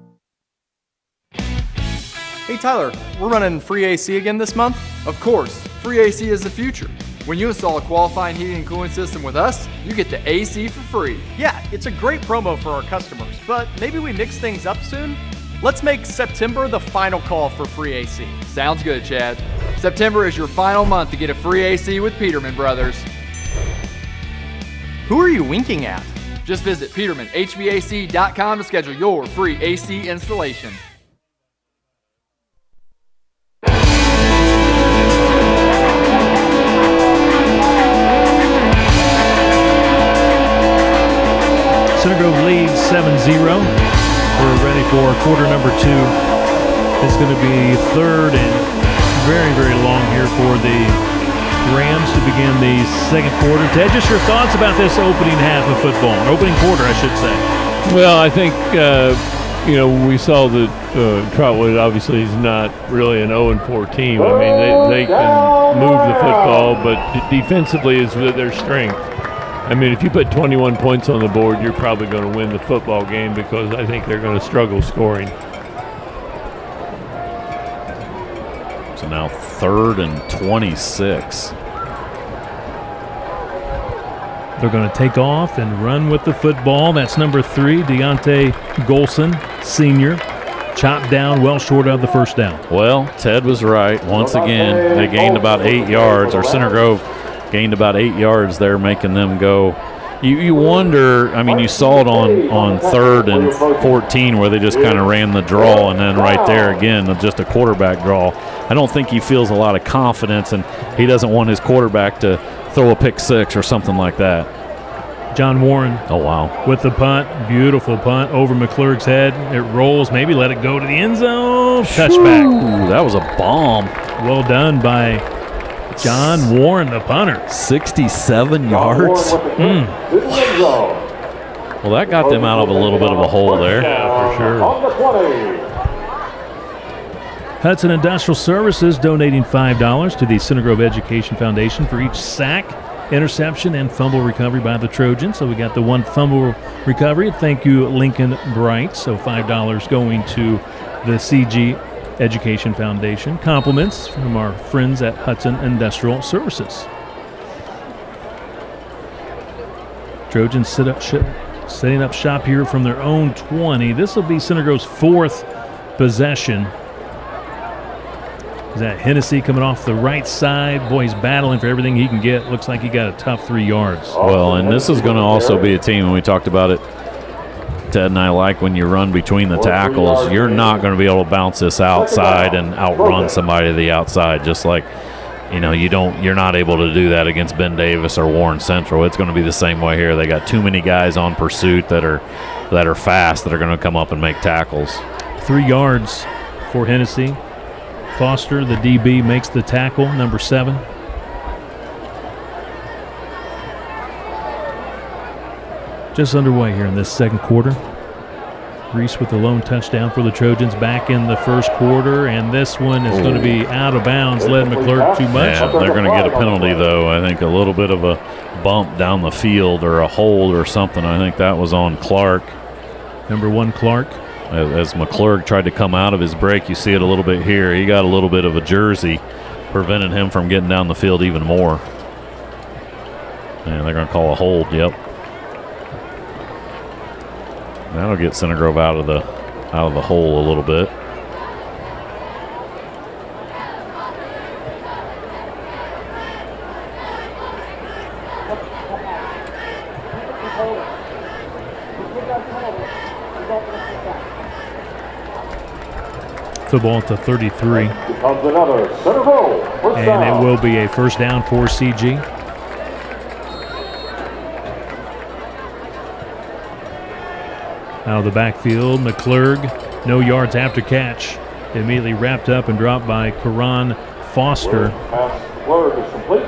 Speaker 16: Hey Tyler, we're running free AC again this month? Of course, free AC is the future. When you install a qualifying heating and cooling system with us, you get the AC for free.
Speaker 17: Yeah, it's a great promo for our customers, but maybe we mix things up soon?
Speaker 16: Let's make September the final call for free AC. Sounds good, Chad. September is your final month to get a free AC with Peterman Brothers. Who are you winking at? Just visit PetermanHVAC.com to schedule your free AC installation.
Speaker 1: Center Grove leads 7-0. We're ready for quarter number 2. It's going to be third and very, very long here for the Rams to begin the second quarter. Ted, just your thoughts about this opening half of football, opening quarter, I should say.
Speaker 2: Well, I think, we saw that Trotwood obviously is not really an 0-4 team. I mean, they can move the football, but defensively is their strength. I mean, if you put 21 points on the board, you're probably going to win the football game because I think they're going to struggle scoring.
Speaker 3: So now 3rd and 26.
Speaker 1: They're going to take off and run with the football. That's number 3, Deontay Golson, senior. Chopped down well short of the first down.
Speaker 3: Well, Ted was right. Once again, they gained about 8 yards, or Center Grove gained about 8 yards there, making them go. You wonder, I mean, you saw it on 3rd and 14 where they just kind of ran the draw, and then right there again, just a quarterback draw. I don't think he feels a lot of confidence, and he doesn't want his quarterback to throw a pick 6 or something like that.
Speaker 1: John Warren.
Speaker 3: Oh, wow.
Speaker 1: With the punt. Beautiful punt over McClurg's head. It rolls. Maybe let it go to the end zone. Touchback.
Speaker 3: Ooh, that was a bomb.
Speaker 1: Well done by John Warren, the punter.
Speaker 3: 67 yards. Well, that got them out of a little bit of a hole there.
Speaker 2: Yeah, for sure.
Speaker 1: Hudson Industrial Services donating $5 to the Center Grove Education Foundation for each sack, interception, and fumble recovery by the Trojans. So we got the one fumble recovery. Thank you, Lincoln Bright. So $5 going to the CG Education Foundation. Compliments from our friends at Hudson Industrial Services. Trojans setting up shop here from their own 20. This will be Center Grove's 4th possession. Is that Hennessy coming off the right side? Boy, he's battling for everything he can get. Looks like he got a tough 3 yards.
Speaker 3: Well, and this is going to also be a team, and we talked about it, Ted and I, like when you run between the tackles, you're not going to be able to bounce this outside and outrun somebody to the outside, just like, you're not able to do that against Ben Davis or Warren Central. It's going to be the same way here. They got too many guys on pursuit that are fast that are going to come up and make tackles.
Speaker 1: 3 yards for Hennessy. Foster, the DB, makes the tackle, number 7. Just underway here in this second quarter. Reese with the lone touchdown for the Trojans back in the first quarter, and this one is going to be out of bounds, led McClurg too much.
Speaker 3: Yeah, they're going to get a penalty, though. I think a little bit of a bump down the field or a hold or something. I think that was on Clark.
Speaker 1: Number 1, Clark.
Speaker 3: As McClurg tried to come out of his break, you see it a little bit here. He got a little bit of a jersey, preventing him from getting down the field even more. And they're going to call a hold, yep. That'll get Center Grove out of the hole a little bit.
Speaker 1: Football to 33.
Speaker 15: Becomes another Center Grove first
Speaker 1: and
Speaker 15: down.
Speaker 1: It will be a first down for CG. Out of the backfield, McClurg, no yards after catch. Immediately wrapped up and dropped by Karan Foster.
Speaker 15: Word is complete.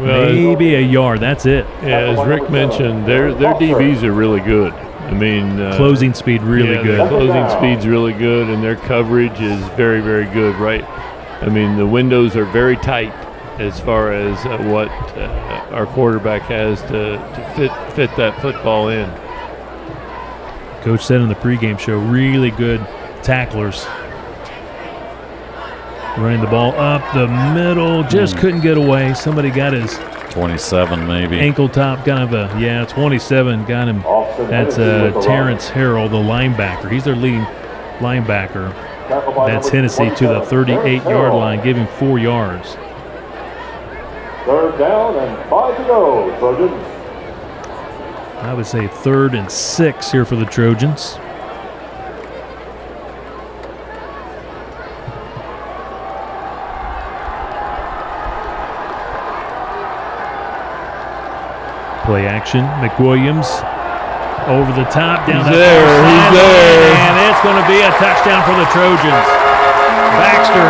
Speaker 1: Maybe a yard, that's it.
Speaker 2: Yeah, as Rick mentioned, their DBs are really good. I mean,
Speaker 1: closing speed really good.
Speaker 2: Their closing speed's really good, and their coverage is very, very good, right? I mean, the windows are very tight as far as what our quarterback has to fit that football in.
Speaker 1: Coach said in the pregame show, really good tacklers. Running the ball up the middle, just couldn't get away. Somebody got his
Speaker 3: 27 maybe.
Speaker 1: Ankle top, kind of a, 27, got him. That's Terrence Harrell, the linebacker. He's their leading linebacker. That's Hennessy to the 38-yard line, giving 4 yards.
Speaker 15: 3rd down and 5 to go, Trojans.
Speaker 1: I would say 3rd and 6 here for the Trojans. Play action. McWilliams over the top. Down
Speaker 2: He's there.
Speaker 1: And it's going to be a touchdown for the Trojans. Baxter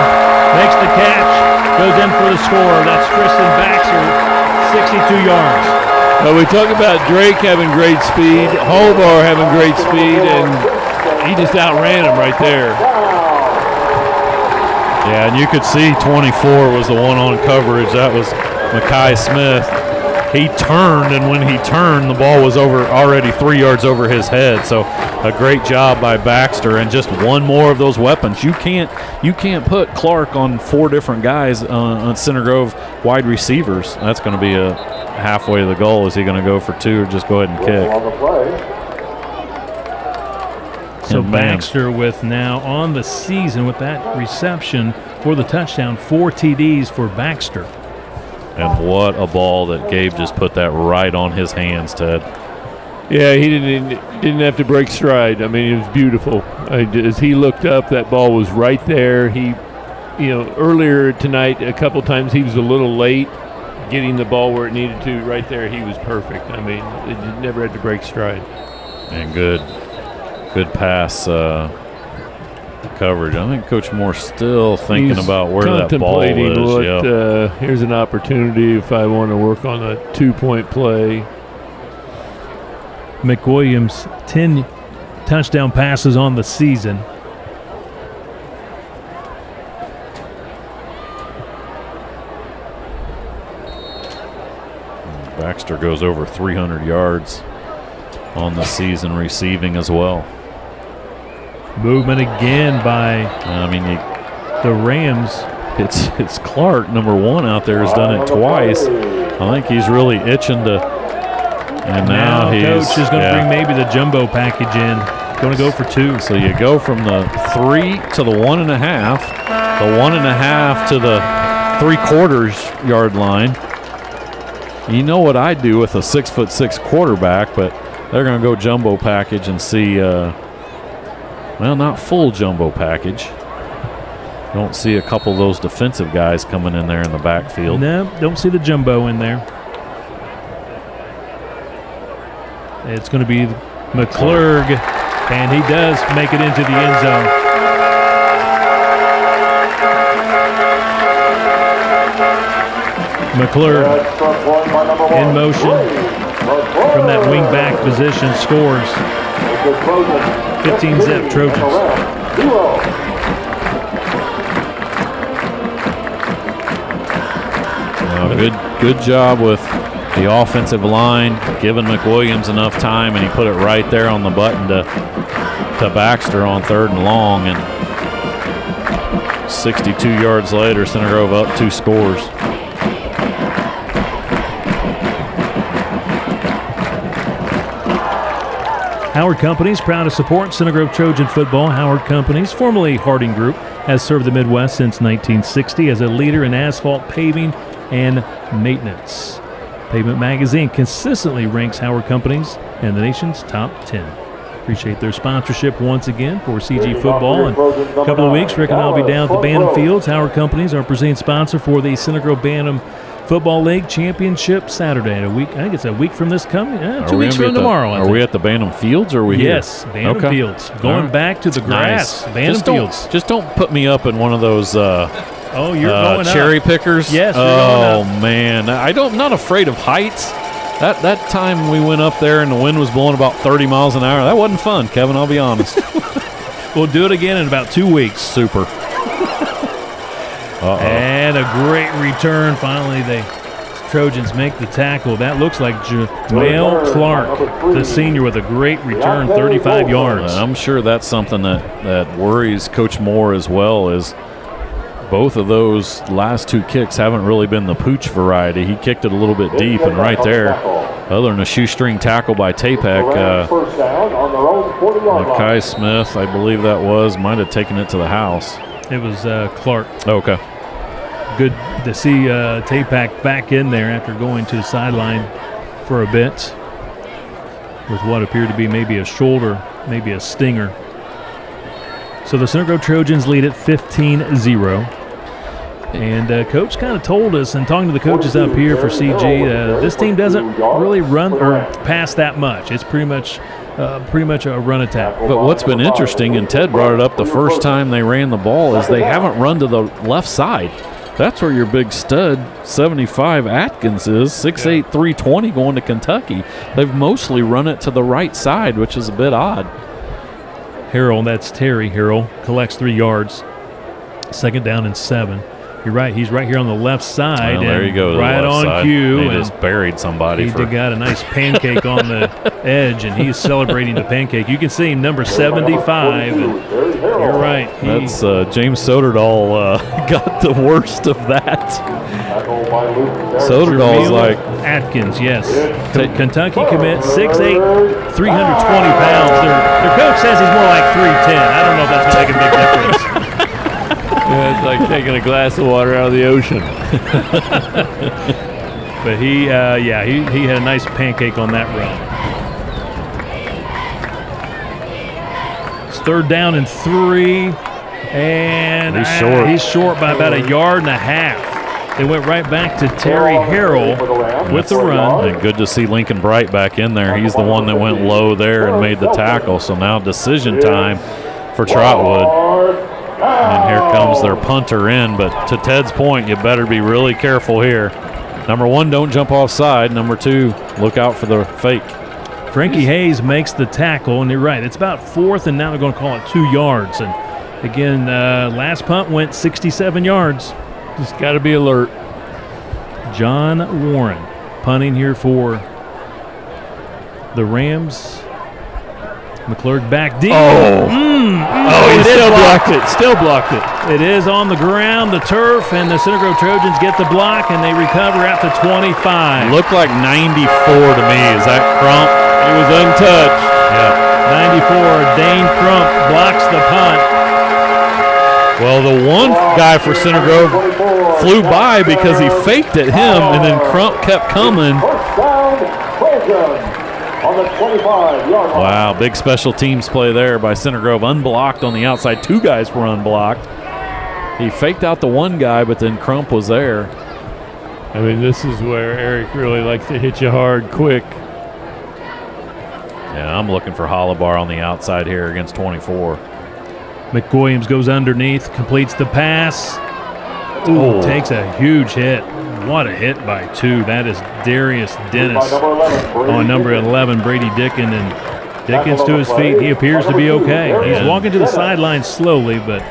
Speaker 1: makes the catch. Goes in for the score. That's Tristan Baxter, 62 yards.
Speaker 2: We talk about Drake having great speed, Holbar having great speed, and he just outran him right there.
Speaker 3: Yeah, and you could see 24 was the one on coverage. That was Mekhi Smith. He turned, and when he turned, the ball was already 3 yards over his head. So a great job by Baxter, and just one more of those weapons. You can't put Clark on 4 different guys on Center Grove wide receivers. That's going to be a halfway to the goal. Is he going to go for 2 or just go ahead and kick?
Speaker 1: So Baxter with now on the season with that reception for the touchdown, 4 TDs for Baxter.
Speaker 3: And what a ball that Gabe just put that right on his hands, Ted.
Speaker 2: Yeah, he didn't have to break stride. I mean, it was beautiful. As he looked up, that ball was right there. He, earlier tonight, a couple times he was a little late getting the ball where it needed to. Right there, he was perfect. I mean, it never had to break stride.
Speaker 3: And good pass coverage. I think Coach Moore's still thinking about where that ball is.
Speaker 2: Here's an opportunity if I want to work on a 2-point play.
Speaker 1: McWilliams, 10 touchdown passes on the season.
Speaker 3: Baxter goes over 300 yards on the season receiving as well.
Speaker 1: Movement again by the Rams.
Speaker 3: It's Clark, number 1 out there, has done it twice. I think he's really itching to. And now
Speaker 1: Coach is going to bring maybe the jumbo package in. Going to go for 2.
Speaker 3: So you go from the 3 to the 1.5, the 1.5 to the 3/4 yard line. You know what I do with a 6'6" quarterback, but they're going to go jumbo package and see. Well, not full jumbo package. Don't see a couple of those defensive guys coming in there in the backfield.
Speaker 1: No, don't see the jumbo in there. It's going to be McClurg, and he does make it into the end zone. McClurg in motion from that wing back position scores. 15-zip Trojans.
Speaker 3: Good job with the offensive line, giving McWilliams enough time, and he put it right there on the button to Baxter on 3rd and long. And 62 yards later, Center Grove up 2 scores.
Speaker 1: Howard Companies, proud to support Center Grove Trojan football. Howard Companies, formerly Harding Group, has served the Midwest since 1960 as a leader in asphalt paving and maintenance. Pavement Magazine consistently ranks Howard Companies in the nation's top 10. Appreciate their sponsorship once again for CG football. In a couple of weeks, Rick and I will be down at the Bantam Fields. Howard Companies, our presenting sponsor for the Center Grove Bantam Football League Championship Saturday. I think it's a week from this coming. 2 weeks from tomorrow.
Speaker 3: Are we at the Bantam Fields or are we here?
Speaker 1: Yes, Bantam Fields. Going back to the grass.
Speaker 3: Nice.
Speaker 1: Bantam Fields.
Speaker 3: Just don't put me up in one of those
Speaker 1: you're going
Speaker 3: cherry
Speaker 1: up.
Speaker 3: pickers.
Speaker 1: Yes, you're going up.
Speaker 3: Man, I'm not afraid of heights. That time we went up there and the wind was blowing about 30 miles an hour. That wasn't fun, Kevin, I'll be honest.
Speaker 1: We'll do it again in about 2 weeks.
Speaker 3: Super.
Speaker 1: And a great return. Finally, the Trojans make the tackle. That looks like Jamel Clark, the senior, with a great return, 35 yards.
Speaker 3: I'm sure that's something that worries Coach Moore as well, is both of those last 2 kicks haven't really been the pooch variety. He kicked it a little bit deep, and right there, Other than a shoestring tackle by Tapek,
Speaker 15: First down on their own 40-yard line.
Speaker 3: Mackay Smith, I believe that was, might have taken it to the house.
Speaker 1: It was Clark.
Speaker 3: Okay.
Speaker 1: Good to see Tapek back in there after going to the sideline for a bit with what appeared to be maybe a shoulder, maybe a stinger. So the Center Grove Trojans lead at 15-0. And Coach kind of told us, and talking to the coaches up here for CG, this team doesn't really run or pass that much. It's pretty much a run attack.
Speaker 3: But what's been interesting, and Ted brought it up the first time they ran the ball, is they haven't run to the left side. That's where your big stud, 75 Atkins is, 6'8", 320 going to Kentucky. They've mostly run it to the right side, which is a bit odd.
Speaker 1: Harrell, that's Terry Harrell, collects 3 yards. 2nd down and 7. You're right. He's right here on the left side.
Speaker 3: Well, there you go.
Speaker 1: Right on
Speaker 3: side.
Speaker 1: cue.
Speaker 3: He just buried somebody.
Speaker 1: He got a nice pancake on the edge, and he's celebrating the pancake. You can see him, number 75. And you're right.
Speaker 3: That's James Soderdahl got the worst of that. Soderdahl's like
Speaker 1: Atkins, yes. Kentucky commit, 6'8", 320 pounds. Their coach says he's more like 310. I don't know if that's going to make a big difference.
Speaker 2: Yeah, it's like taking a glass of water out of the ocean.
Speaker 1: But he had a nice pancake on that run. It's 3rd down and 3, and he's short by about 1.5 yards. They went right back to Terry Harrell with the run.
Speaker 3: And good to see Lincoln Bright back in there. He's the one that went low there and made the tackle. So now decision time for Trotwood. And here comes their punter in. But to Ted's point, you better be really careful here. Number 1, don't jump offside. Number 2, look out for the fake.
Speaker 1: Frankie Hayes makes the tackle, and you're right. It's about 4th, and now they're going to call it 2 yards. And again, last punt went 67 yards.
Speaker 2: Just got to be alert.
Speaker 1: John Warren punting here for the Rams. McClurg back deep.
Speaker 2: He still blocked it.
Speaker 1: It is on the ground, the turf, and the Center Grove Trojans get the block, and they recover out to 25.
Speaker 3: Looked like 94 to me. Is that Crump?
Speaker 2: He was untouched.
Speaker 1: Yeah. 94, Dane Crump blocks the punt.
Speaker 3: Well, the one guy for Center Grove flew by because he faked at him, and then Crump kept coming.
Speaker 15: On the 25-yard line.
Speaker 3: Wow, big special teams play there by Center Grove. Unblocked on the outside. 2 guys were unblocked. He faked out the one guy, but then Crump was there.
Speaker 2: I mean, this is where Eric really likes to hit you hard quick.
Speaker 3: Yeah, I'm looking for Hollibar on the outside here against 24.
Speaker 1: McWilliams goes underneath, completes the pass. Takes a huge hit. What a hit by 2. That is Darius Dennis on number 11, Brady Dickens. And Dickens to his feet. He appears to be okay. He's walking to the sideline slowly, but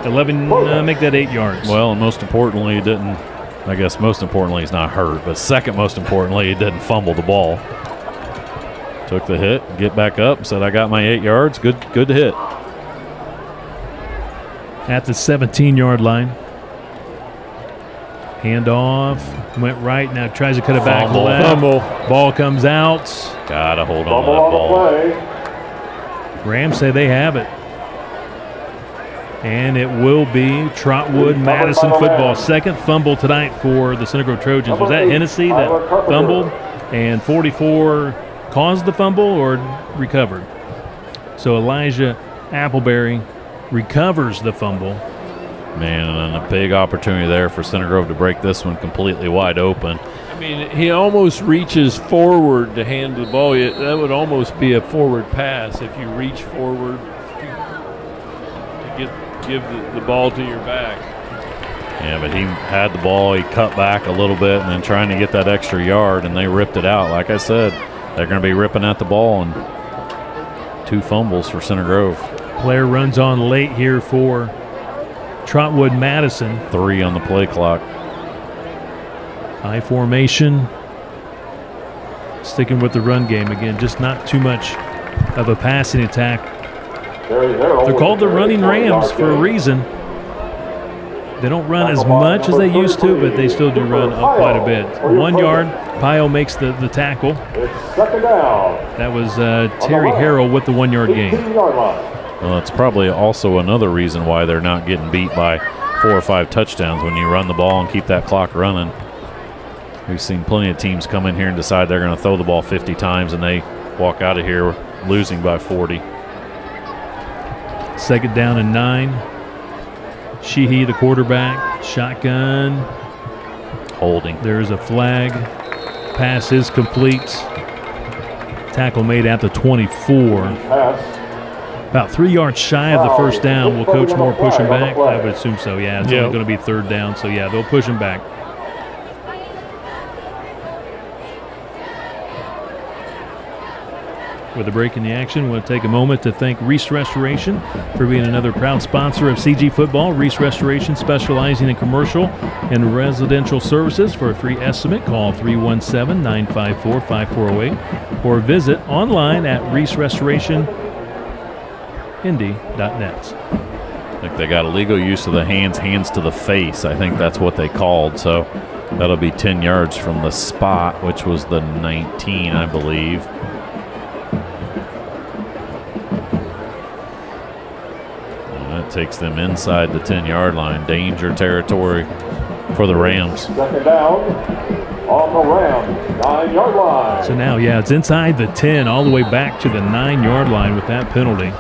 Speaker 1: 11 make that 8 yards.
Speaker 3: Well, and most importantly, he didn't. I guess most importantly, he's not hurt. But second most importantly, he didn't fumble the ball. Took the hit, get back up, said, "I got my 8 yards. Good to hit."
Speaker 1: At the 17-yard line. Handoff, went right, now tries to cut it back left.
Speaker 2: Fumble.
Speaker 1: Ball comes out.
Speaker 3: Gotta hold on to that ball.
Speaker 1: Rams say they have it. And it will be Trotwood-Madison football. 2nd fumble tonight for the Center Grove Trojans. Was that Hennessy that fumbled? And 44 caused the fumble or recovered? So Elijah Appleberry recovers the fumble.
Speaker 3: Man, and a big opportunity there for Center Grove to break this one completely wide open.
Speaker 2: I mean, he almost reaches forward to hand the ball. That would almost be a forward pass if you reach forward to give the ball to your back.
Speaker 3: Yeah, but he had the ball. He cut back a little bit and then trying to get that extra yard, and they ripped it out. Like I said, they're going to be ripping at the ball, and 2 fumbles for Center Grove.
Speaker 1: Player runs on late here for Trotwood-Madison.
Speaker 3: 3 on the play clock.
Speaker 1: High formation. Sticking with the run game again. Just not too much of a passing attack. They're called the running Rams for a reason. They don't run as much as they used to, but they still do run up quite a bit. 1 yard, Pio makes the tackle.
Speaker 15: It's second down.
Speaker 1: That was Terry Harrell with the 1 yard gain.
Speaker 3: Well, it's probably also another reason why they're not getting beat by 4 or 5 touchdowns when you run the ball and keep that clock running. We've seen plenty of teams come in here and decide they're going to throw the ball 50 times, and they walk out of here losing by 40.
Speaker 1: Second down and 9. Sheehy, the quarterback, shotgun.
Speaker 3: Holding.
Speaker 1: There's a flag. Pass is complete. Tackle made at the 24. About 3 yards shy of the first down. Will Coach Moore push him back? I would assume so, yeah. It's only going to be third down, so yeah, they'll push him back. With a break in the action, we'll take a moment to thank Reese Restoration for being another proud sponsor of CG Football. Reese Restoration, specializing in commercial and residential services. For a free estimate, call 317-954-5408 or visit online at restorationindy.net.
Speaker 3: I think they got illegal use of the hands to the face. I think that's what they called. So that'll be 10 yards from the spot, which was the 19, I believe. Takes them inside the 10-yard line. Danger territory for the Rams.
Speaker 15: Second down on the Rams 9-yard line.
Speaker 1: So now, yeah, it's inside the 10 all the way back to the 9-yard line with that penalty.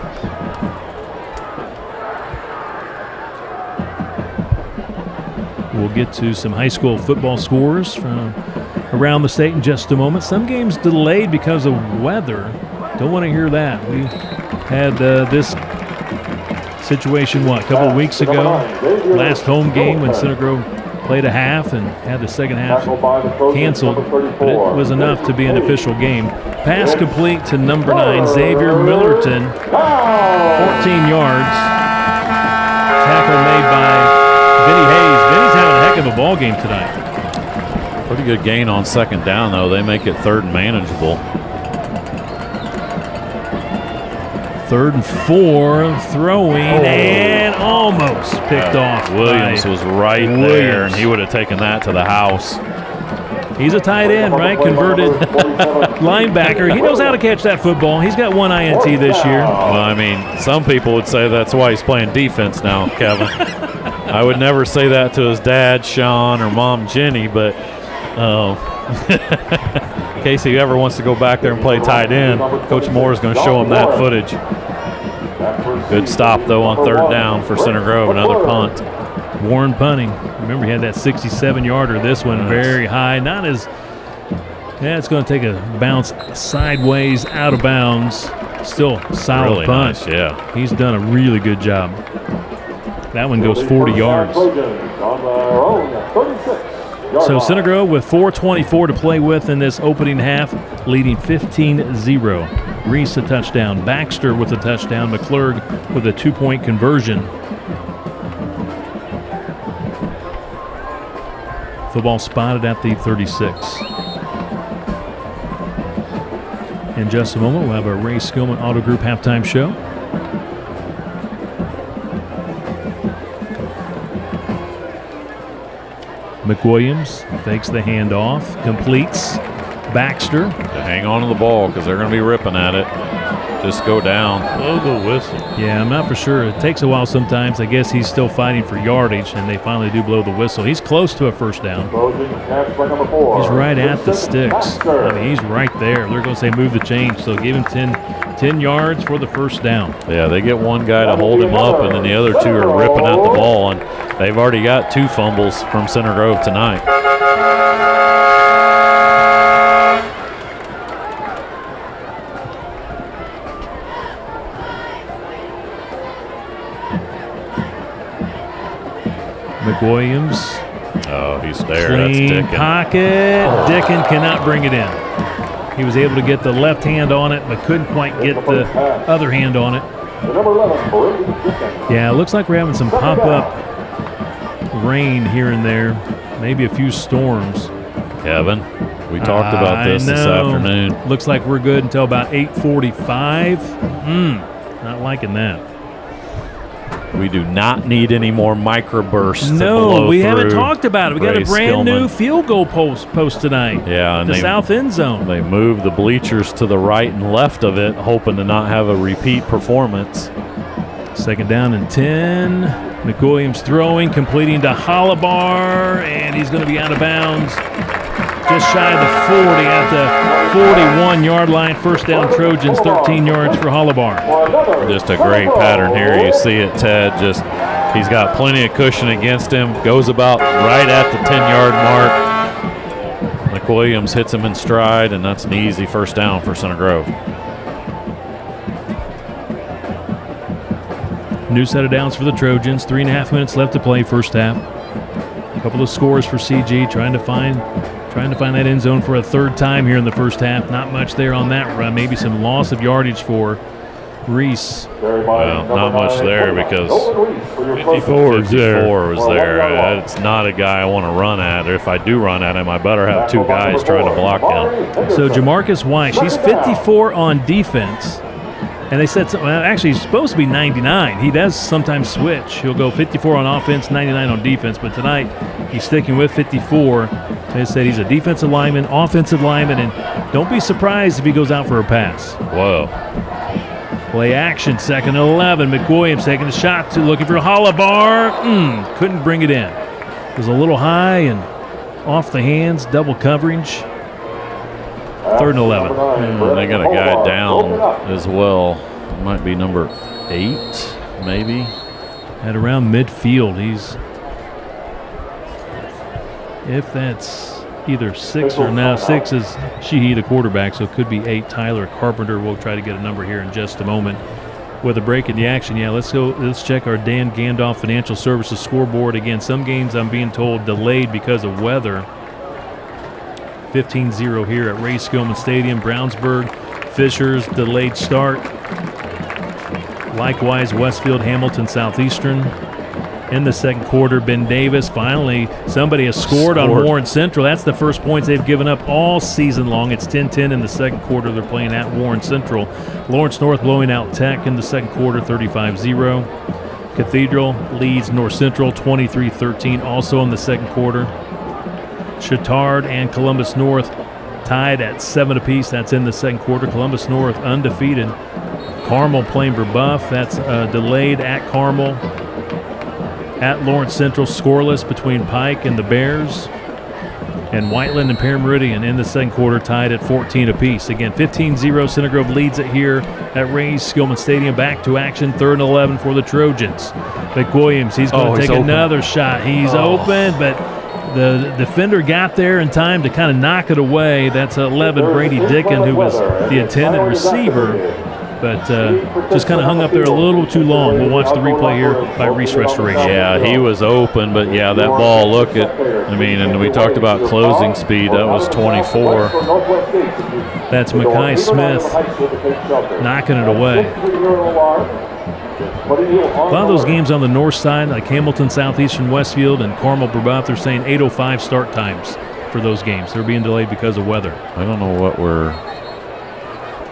Speaker 1: We'll get to some high school football scores from around the state in just a moment. Some games delayed because of weather. Don't want to hear that. We had this situation, a couple of weeks ago, last home game when Center Grove played a half and had the second half canceled, but it was enough to be an official game. Pass complete to number 9, Xavier Millerton, 14 yards. Tackle made by Vinny Hayes. Vinny's having a heck of a ball game tonight.
Speaker 3: Pretty good gain on second down, though. They make it third and manageable.
Speaker 1: 3rd and 4, throwing and almost picked off.
Speaker 3: Williams was right there, and he would have taken that to the house.
Speaker 1: He's a tight end, right? Converted linebacker. He knows how to catch that football. He's got 1 INT this year.
Speaker 3: Well, I mean, some people would say that's why he's playing defense now, Kevin. I would never say that to his dad, Sean, or mom, Jenny, but in case he ever wants to go back there and play tight end, Coach Moore is going to show him that footage. Good stop, though, on 3rd down for Center Grove. Another punt.
Speaker 1: Warren punting. Remember, he had that 67-yarder. This one very high. Not as – yeah, it's going to take a bounce sideways out of bounds. Still solid
Speaker 3: really
Speaker 1: punt.
Speaker 3: Nice, yeah.
Speaker 1: He's done a really good job. That one goes 40 yards. So Center Grove with 4:24 to play with in this opening half, leading 15-0. Reese a touchdown. Baxter with a touchdown. McClurg with a 2-point conversion. Football spotted at the 36. In just a moment, we'll have a Ray Skillman Auto Group halftime show. McWilliams fakes the handoff, completes. Baxter.
Speaker 3: To hang on to the ball because they're going to be ripping at it. Just go down.
Speaker 2: Blow the whistle.
Speaker 1: Yeah, I'm not for sure. It takes a while sometimes. I guess he's still fighting for yardage, and they finally do blow the whistle. He's close to a first down. He's right at the sticks. I mean, he's right there. They're going to say move the chains, so give him 10 yards for the first down.
Speaker 3: Yeah, they get one guy to hold him up, and then the other 2 are ripping at the ball, and they've already got 2 fumbles from Center Grove tonight.
Speaker 1: McWilliams.
Speaker 3: Oh, he's there.
Speaker 1: Clean
Speaker 3: That's Dickin.
Speaker 1: pocket. Dickin cannot bring it in. He was able to get the left hand on it, but couldn't quite get the other hand on it. Yeah, it looks like we're having some pop-up rain here and there. Maybe a few storms.
Speaker 3: Kevin, we talked about this afternoon.
Speaker 1: Looks like we're good until about 8:45. Not liking that.
Speaker 3: We do not need any more microbursts.
Speaker 1: No, we haven't talked about it. We got a brand new field goal post tonight.
Speaker 3: Yeah, and
Speaker 1: the south end zone.
Speaker 3: They moved the bleachers to the right and left of it, hoping to not have a repeat performance.
Speaker 1: 2nd down and 10. McWilliams throwing, completing to Holibar, and he's going to be out of bounds. Just shy of the 40 at the 41-yard line. 1st down Trojans, 13 yards for Holibar.
Speaker 3: Just a great pattern here. You see it, Ted. Just he's got plenty of cushion against him. Goes about right at the 10-yard mark. McWilliams hits him in stride, and that's an easy 1st down for Center Grove.
Speaker 1: New set of downs for the Trojans. 3.5 minutes left to play, 1st half. A couple of scores for CG, trying to find that end zone for a 3rd time here in the 1st half. Not much there on that run. Maybe some loss of yardage for Reese.
Speaker 3: Well, not much there because
Speaker 2: 54 was
Speaker 3: there. It's not a guy I want to run at. Or if I do run at him, I better have 2 guys trying to block him.
Speaker 1: So Jamarcus White, she's 54 on defense. And they said, actually, he's supposed to be 99. He does sometimes switch. He'll go 54 on offense, 99 on defense. But tonight, he's sticking with 54. They said he's a defensive lineman, offensive lineman, and don't be surprised if he goes out for a pass.
Speaker 3: Whoa.
Speaker 1: Play action, 2nd and 11. McWilliams taking the shot, looking for Holibar. Couldn't bring it in. It was a little high and off the hands, double coverage. 3rd and 11.
Speaker 3: They got a guy down as well. Might be number 8, maybe.
Speaker 1: At around midfield, if that's either 6 or now 6 is Sheehy, the quarterback, so it could be 8. Tyler Carpenter. We'll try to get a number here in just a moment. With a break in the action, let's check our Dan Gandolf Financial Services scoreboard. Again, some games I'm being told delayed because of weather. 15-0 here at Ray Skillman Stadium. Brownsburg, Fishers, delayed start. Likewise, Westfield, Hamilton, Southeastern. In the 2nd quarter, Ben Davis, finally, somebody has scored on Warren Central. That's the first points they've given up all season long. It's 10-10 in the 2nd quarter. They're playing at Warren Central. Lawrence North blowing out Tech in the 2nd quarter, 35-0. Cathedral leads North Central, 23-13, also in the 2nd quarter. Chittard and Columbus North tied at 7 apiece. That's in the 2nd quarter. Columbus North undefeated. Carmel playing Brebeuf. That's delayed at Carmel. At Lawrence Central, scoreless between Pike and the Bears. And Whiteland and Parameridian in the 2nd quarter tied at 14 apiece. Again, 15-0. Center Grove leads it here at Ray Skillman Stadium. Back to action, 3rd and 11 for the Trojans. McWilliams, he's going to take another shot. He's open, but the defender got there in time to kind of knock it away. That's 11, Brady Dickin, who was the intended receiver, but just kind of hung up there a little too long. We'll watch the replay here by Reese Restoration.
Speaker 3: Yeah, he was open, but yeah, that ball, and we talked about closing speed. That was 24.
Speaker 1: That's Mackay Smith knocking it away. A lot of those games on the north side, like Hamilton, Southeastern, Westfield, and Carmel, Brebeuf, they're saying 8:05 start times for those games. They're being delayed because of weather.
Speaker 3: I don't know what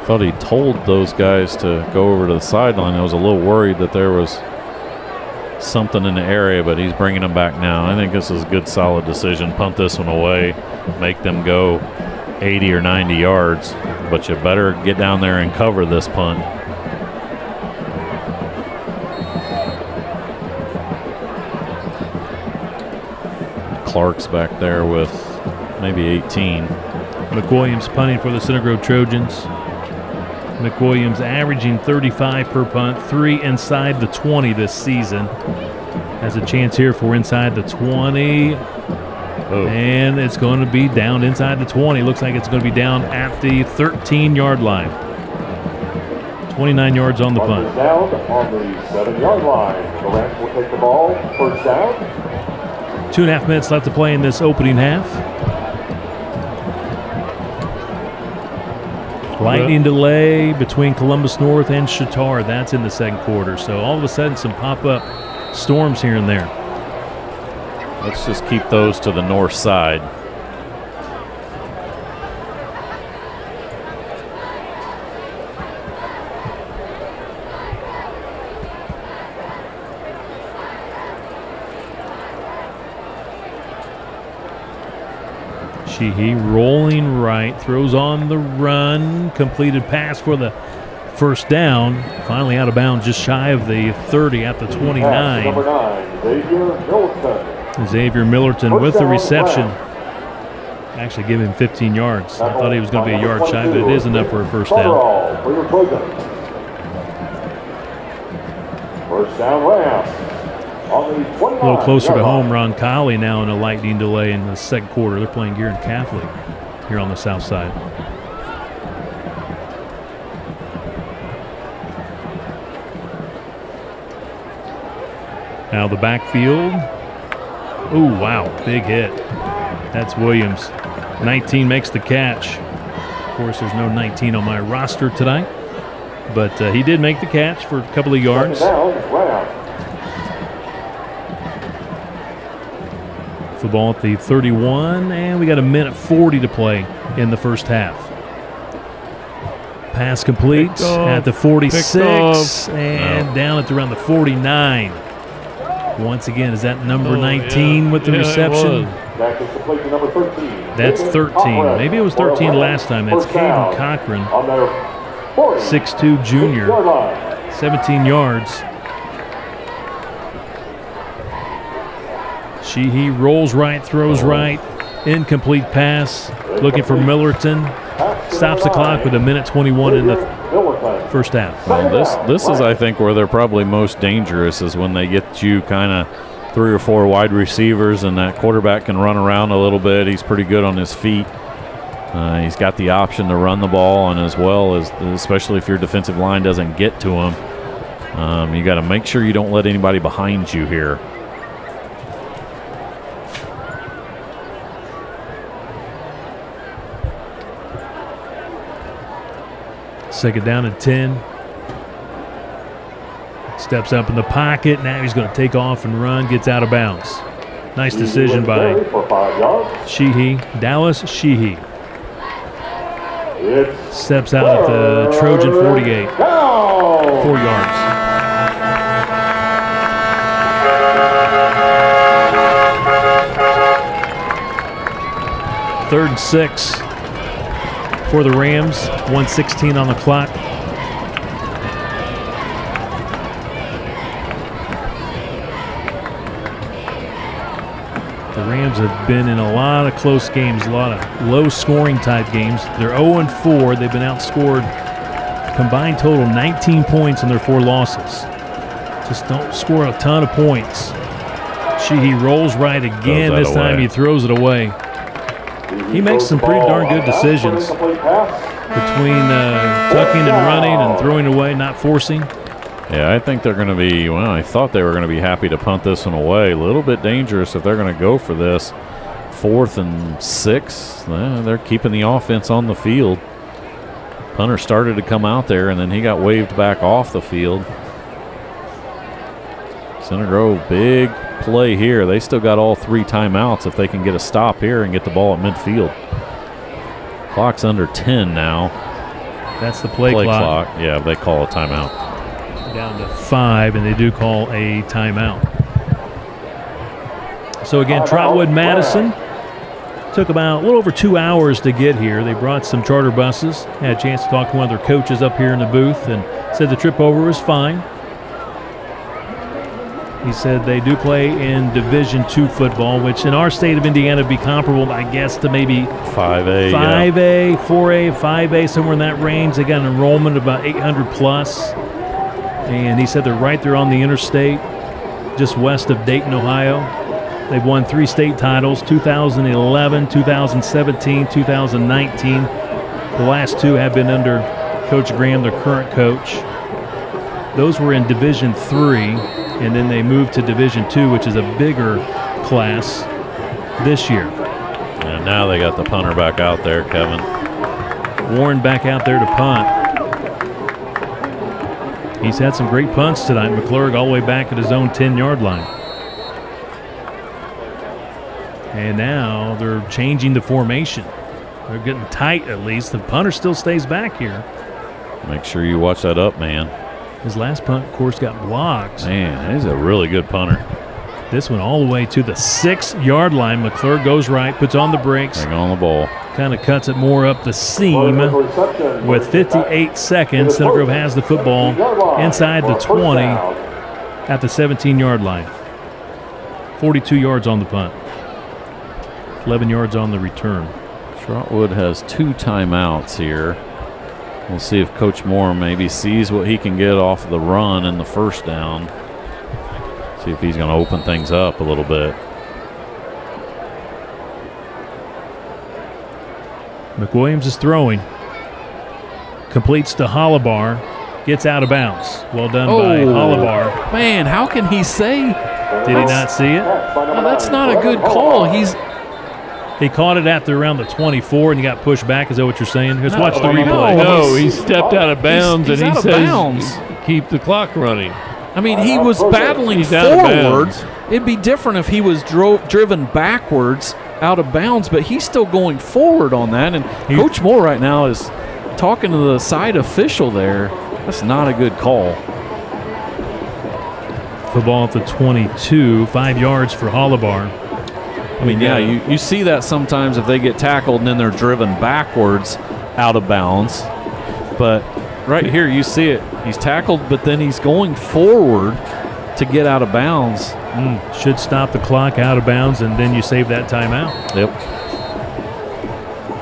Speaker 3: thought he told those guys to go over to the sideline. I was a little worried that there was something in the area, but he's bringing them back now. I think this is a good, solid decision. Punt this one away, make them go 80 or 90 yards, but you better get down there and cover this punt. Clark's back there with maybe 18.
Speaker 1: McWilliams punting for the Center Grove Trojans. McWilliams averaging 35 per punt, 3 inside the 20 this season. Has a chance here for inside the 20. And it's going to be down inside the 20. Looks like it's going to be down at the 13-yard line. 29 yards on the punt.
Speaker 15: Down on the 7-yard line. The Rams will take the ball. 1st down.
Speaker 1: 2.5 minutes left to play in this opening half. Lightning delay between Columbus North and Chittard. That's in the 2nd quarter. So all of a sudden some pop-up storms here and there.
Speaker 3: Let's just keep those to the north side.
Speaker 1: Sheehy rolling right, throws on the run, completed pass for the first down. Finally out of bounds, just shy of the 30 at the 29.
Speaker 15: Number 9, Xavier Millerton.
Speaker 1: Xavier Millerton with the reception. Actually give him 15 yards. I thought he was going to be a yard shy, but it is enough for a first down.
Speaker 15: For your Trojans. First down Rams. On the 29.
Speaker 1: A little closer to home, Ron Colley now in a lightning delay in the second quarter. They're playing Gearin Catholic here on the south side. Now the backfield. Ooh, wow, big hit. That's Williams. 19 makes the catch. Of course, there's no 19 on my roster tonight, but he did make the catch for a couple of yards. Football at the 31, and we got a minute 40 to play in the first half. Pass complete at the 46, and down at around the 49. Once again, is that number 19 with the reception?
Speaker 15: Number 13.
Speaker 1: That's 13. Maybe it was 13 last time. That's Caden Cochran, 6'2 junior, 17 yards. Sheehy rolls right, throws right, incomplete pass, looking for Millerton. Stops the clock with a minute 21 in the first half.
Speaker 3: Well, this is, I think, where they're probably most dangerous is when they get you kind of 3 or 4 wide receivers and that quarterback can run around a little bit. He's pretty good on his feet. He's got the option to run the ball, and as well as, especially if your defensive line doesn't get to him, you got to make sure you don't let anybody behind you here.
Speaker 1: Second down and 10. Steps up in the pocket. Now he's going to take off and run. Gets out of bounds. Nice decision by Sheehy. Dallas Sheehy. Steps out at the Trojan 48. 4 yards. Third and 6 for the Rams. 1:16 on the clock. The Rams have been in a lot of close games, a lot of low-scoring type games. They're 0-4. They've been outscored combined total 19 points in their 4 losses. Just don't score a ton of points. He rolls right again. This time he throws it away. He makes some pretty darn good decisions between tucking and running and throwing away, not forcing.
Speaker 3: Yeah, I think they're going to be, well, I thought they were going to be happy to punt this one away. A little bit dangerous if they're going to go for this. 4th and 6. They're keeping the offense on the field. Punter started to come out there, and then he got waved back off the field. Center Grove, big play here. They still got all 3 timeouts if they can get a stop here and get the ball at midfield. Clock's under 10 now.
Speaker 1: That's the play clock.
Speaker 3: Yeah, they call a timeout.
Speaker 1: Down to 5, and they do call a timeout. So again, Trotwood-Madison took about a little over 2 hours to get here. They brought some charter buses. Had a chance to talk to one of their coaches up here in the booth and said the trip over was fine. He said they do play in Division II football, which in our state of Indiana would be comparable, I guess, to maybe
Speaker 3: 5A,
Speaker 1: 4A, 5A, somewhere in that range. They got an enrollment of about 800 plus. And he said they're right there on the interstate, just west of Dayton, Ohio. They've won 3 state titles, 2011, 2017, 2019. The last 2 have been under Coach Graham, their current coach. Those were in Division III. And then they moved to Division II, which is a bigger class this year.
Speaker 3: And now they got the punter back out there, Kevin.
Speaker 1: Warren back out there to punt. He's had some great punts tonight. McClurg all the way back at his own 10-yard line. And now they're changing the formation. They're getting tight at least. The punter still stays back here.
Speaker 3: Make sure you watch that up, man.
Speaker 1: His last punt, of course, got blocked.
Speaker 3: Man, he's a really good punter.
Speaker 1: This one all the way to the 6-yard line. McClure goes right, puts on the brakes.
Speaker 3: Hang on the ball.
Speaker 1: Kind of cuts it more up the seam. With 58 seconds, Center Grove has the football inside the 20 at the 17-yard line. 42 yards on the punt. 11 yards on the return.
Speaker 3: Trotwood has 2 timeouts here. We'll see if Coach Moore maybe sees what he can get off the run in the first down. See if he's going to open things up a little bit.
Speaker 1: McWilliams is throwing. Completes to Hollibar. Gets out of bounds. Well done by Hollibar.
Speaker 17: Man, how can he say?
Speaker 1: Did he not see it?
Speaker 17: No, that's not a good call.
Speaker 1: He caught it at around the 24 and he got pushed back. Is that what you're saying? Let's watch the replay.
Speaker 2: No, he stepped out of bounds
Speaker 17: he's
Speaker 2: and he
Speaker 17: out of
Speaker 2: says
Speaker 17: bounds.
Speaker 2: Keep the clock running.
Speaker 17: I mean, he was battling forward. It'd be different if he was driven backwards out of bounds, but he's still going forward on that. And Coach Moore right now is talking to the side official there. That's not a good call.
Speaker 1: Football at the 22, 5 yards for Hollibar.
Speaker 17: I mean, yeah, you see that sometimes if they get tackled and then they're driven backwards out of bounds. But right here, you see it. He's tackled, but then he's going forward to get out of bounds.
Speaker 1: Should stop the clock out of bounds, and then you save that timeout.
Speaker 3: Yep.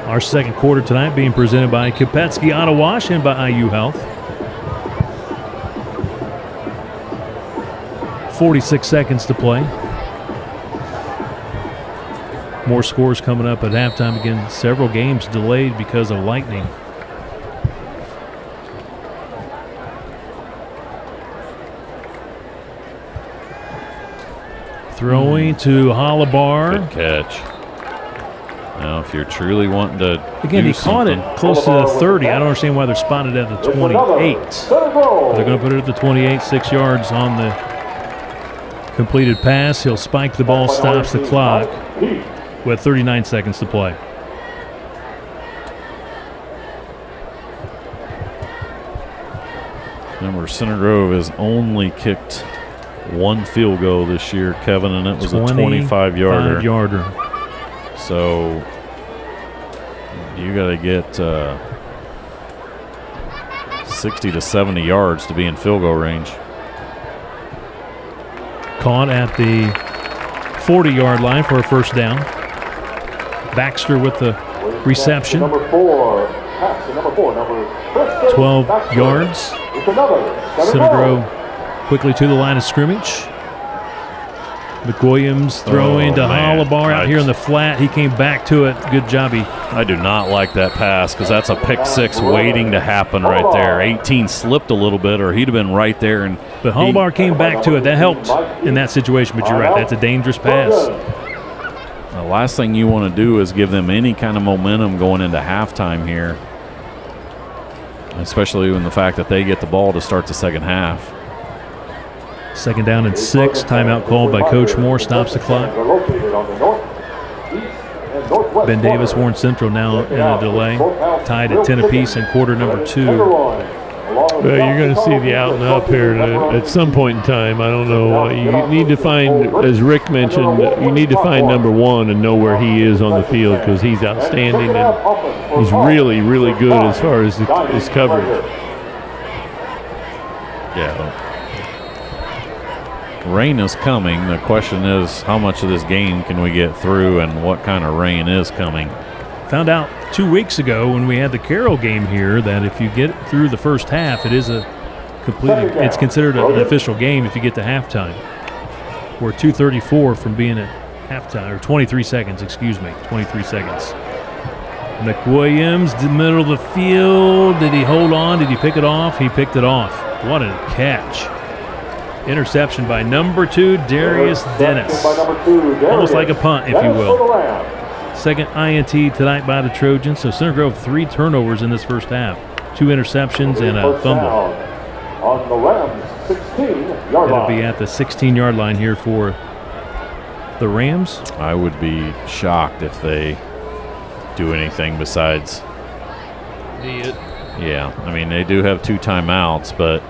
Speaker 1: Our second quarter tonight being presented by Kopetsky Auto Wash and by IU Health. 46 seconds to play. More scores coming up at halftime. Again, several games delayed because of lightning. Throwing to Hollibar.
Speaker 3: Good catch. Now, if you're truly wanting to
Speaker 1: Again, he caught it close to the 30. I don't understand why they're spotted at the 28. But they're going to put it at the 28, 6 yards on the completed pass. He'll spike the ball, stops the clock with 39 seconds to play.
Speaker 3: Remember, Center Grove has only kicked one field goal this year, Kevin, and it was a 25-yarder. So you got to get 60 to 70 yards to be in field goal range.
Speaker 1: Caught at the 40-yard line for a first down. Baxter with the reception. 12 yards. Center Grove quickly to the line of scrimmage. McWilliams throwing to Hollibar out here in the flat. He came back to it. Good job.
Speaker 3: I do not like that pass because that's a pick six waiting to happen right there. 18 slipped a little bit, or he'd have been right there.
Speaker 1: But Hollibar came back to it. That helped in that situation, but you're right. That's a dangerous pass.
Speaker 3: The last thing you want to do is give them any kind of momentum going into halftime here, especially in the fact that they get the ball to start the second half.
Speaker 1: Second down and 6. Timeout called by Coach Moore. Stops the clock. Ben Davis, Warren Central now in a delay. Tied at 10 apiece in quarter number 2.
Speaker 2: Well, you're going to see the out and up here at some point in time. I don't know. You need to find, as Rick mentioned, you need to find number 1 and know where he is on the field because he's outstanding and he's really, really good as far as his coverage.
Speaker 3: Yeah. Rain is coming. The question is, how much of this game can we get through and what kind of rain is coming?
Speaker 1: Found out 2 weeks ago when we had the Carroll game here that if you get through the first half, it's considered an official game if you get to halftime. We're 2:34 from being at halftime, or 23 seconds, 23 seconds. McWilliams, the middle of the field. Did he hold on? Did he pick it off? He picked it off. What a catch. Interception by number 2, Darius Dennis. Almost like a punt, if you will. Second INT tonight by the Trojans. So Center Grove 3 turnovers in this first half. 2 interceptions and a fumble.
Speaker 15: On the Rams, 16-yard
Speaker 1: It'll be at the 16-yard line here for the Rams.
Speaker 3: I would be shocked if they do anything besides. Yeah, I mean, they do have 2 timeouts, but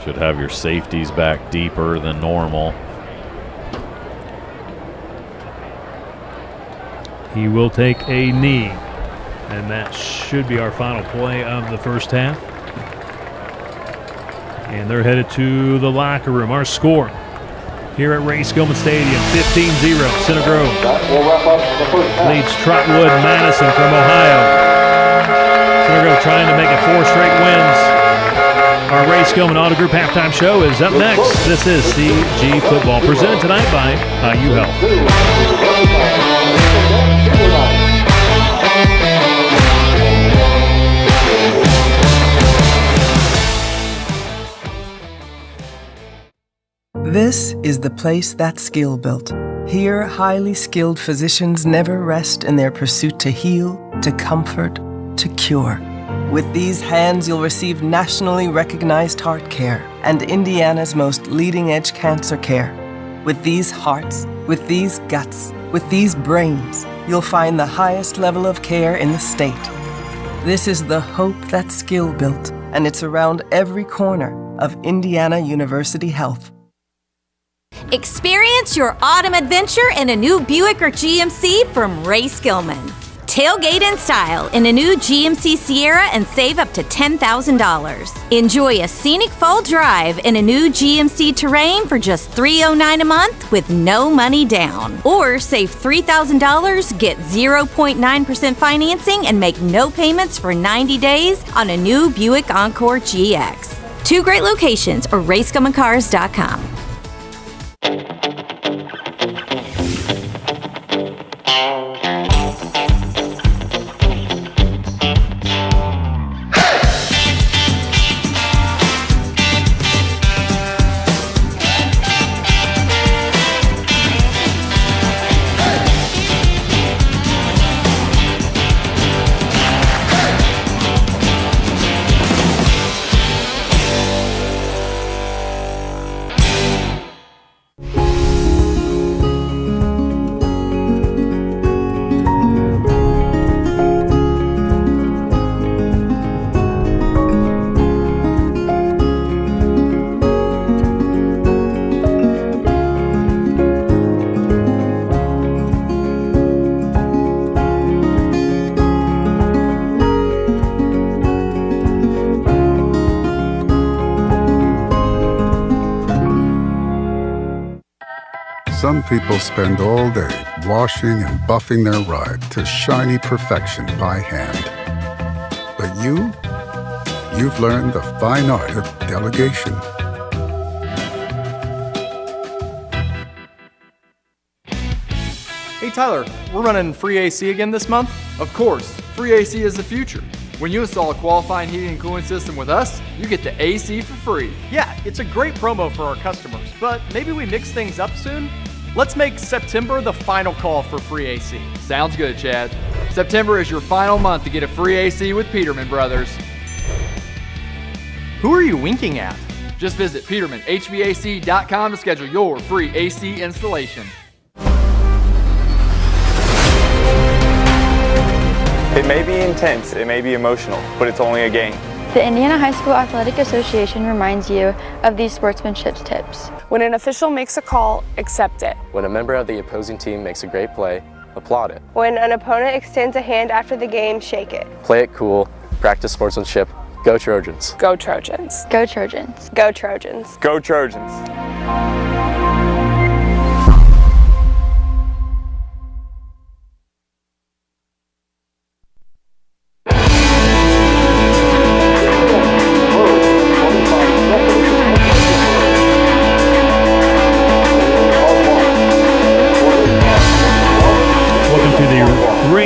Speaker 3: Should have your safeties back deeper than normal.
Speaker 1: He will take a knee, and that should be our final play of the first half. And they're headed to the locker room. Our score here at Ray Skillman Stadium, 15-0. Center Grove leads Trotwood-Madison from Ohio. Center Grove trying to make it 4 straight wins. Our Ray Skillman Auto Group halftime show is up next. This is CG Football, presented tonight by IU Health.
Speaker 4: This is the place that's skill built. Here, highly skilled physicians never rest in their pursuit to heal, to comfort, to cure. With these hands, you'll receive nationally recognized heart care and Indiana's most leading-edge cancer care. With these hearts, with these guts, with these brains, you'll find the highest level of care in the state. This is the hope that's skill built, and it's around every corner of Indiana University Health.
Speaker 9: Experience your autumn adventure in a new Buick or GMC from Ray Skillman. Tailgate in style in a new GMC Sierra and save up to $10,000. Enjoy a scenic fall drive in a new GMC Terrain for just $309 a month with no money down. Or save $3,000, get 0.9% financing, and make no payments for 90 days on a new Buick Encore GX. 2 great locations or RaySkillmanCars.com.
Speaker 14: Some people spend all day washing and buffing their ride to shiny perfection by hand. But you've learned the fine art of delegation.
Speaker 16: Hey Tyler, we're running free AC again this month? Of course, free AC is the future. When you install a qualifying heating and cooling system with us, you get the AC for free.
Speaker 18: Yeah, it's a great promo for our customers, but maybe we mix things up soon? Let's make September the final call for free AC.
Speaker 16: Sounds good, Chad. September is your final month to get a free AC with Peterman Brothers.
Speaker 18: Who are you winking at?
Speaker 16: Just visit PetermanHVAC.com to schedule your free AC installation.
Speaker 19: It may be intense, it may be emotional, but it's only a game.
Speaker 20: The Indiana High School Athletic Association reminds you of these sportsmanship tips.
Speaker 21: When an official makes a call, accept it.
Speaker 22: When a member of the opposing team makes a great play, applaud it.
Speaker 21: When an opponent extends a hand after the game, shake it.
Speaker 22: Play it cool, practice sportsmanship. Go Trojans.
Speaker 21: Go Trojans.
Speaker 20: Go Trojans.
Speaker 21: Go Trojans.
Speaker 19: Go Trojans.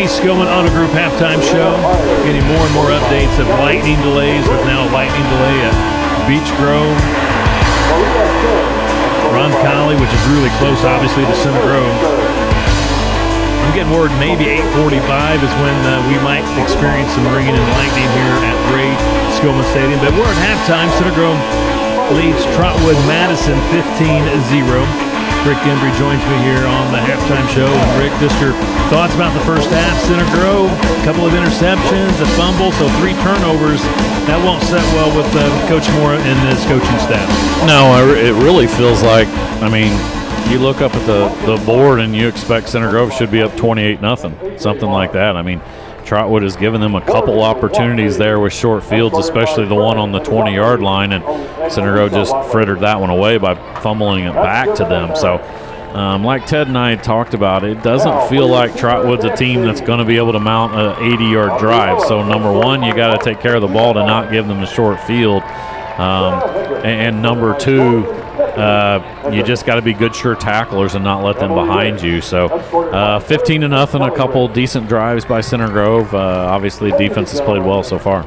Speaker 1: Skillman Auto Group halftime show. Getting more and more updates of lightning delays. With now a lightning delay at Beach Grove, Roncalli, which is really close, obviously, to Center Grove. I'm getting word maybe 8:45 is when we might experience some ringing and lightning here at Ray Skillman Stadium. But we're at halftime. Center Grove leads Trotwood-Madison 15-0. Rick Embry joins me here on the halftime show. And Rick, just your thoughts about the first half. Center Grove, a couple of interceptions, a fumble, so 3 turnovers. That won't set well with Coach Moore and his coaching staff.
Speaker 3: No, it really feels like, I mean, you look up at the board and you expect Center Grove should be up 28-0, something like that. I mean, Trotwood has given them a couple opportunities there with short fields, especially the one on the 20-yard line, and Center Grove just frittered that one away by fumbling it back to them. So, like Ted and I talked about, it doesn't feel like Trotwood's a team that's going to be able to mount an 80-yard drive. So, number one, you got to take care of the ball to not give them the short field. And number two, you just got to be good, sure tacklers and not let them behind you. So 15-0, a couple decent drives by Center Grove. Obviously, defense has played well so far.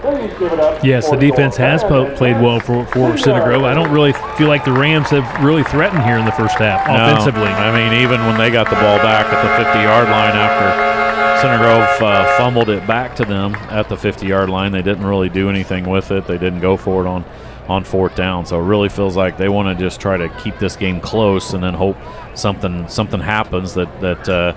Speaker 1: Yes, the defense has played well for Center Grove. I don't really feel like the Rams have really threatened here in the first half offensively.
Speaker 3: I mean, even when they got the ball back at the 50-yard line after Center Grove fumbled it back to them at the 50-yard line, they didn't really do anything with it. They didn't go for it on 4th down. So it really feels like they want to just try to keep this game close and then hope something happens that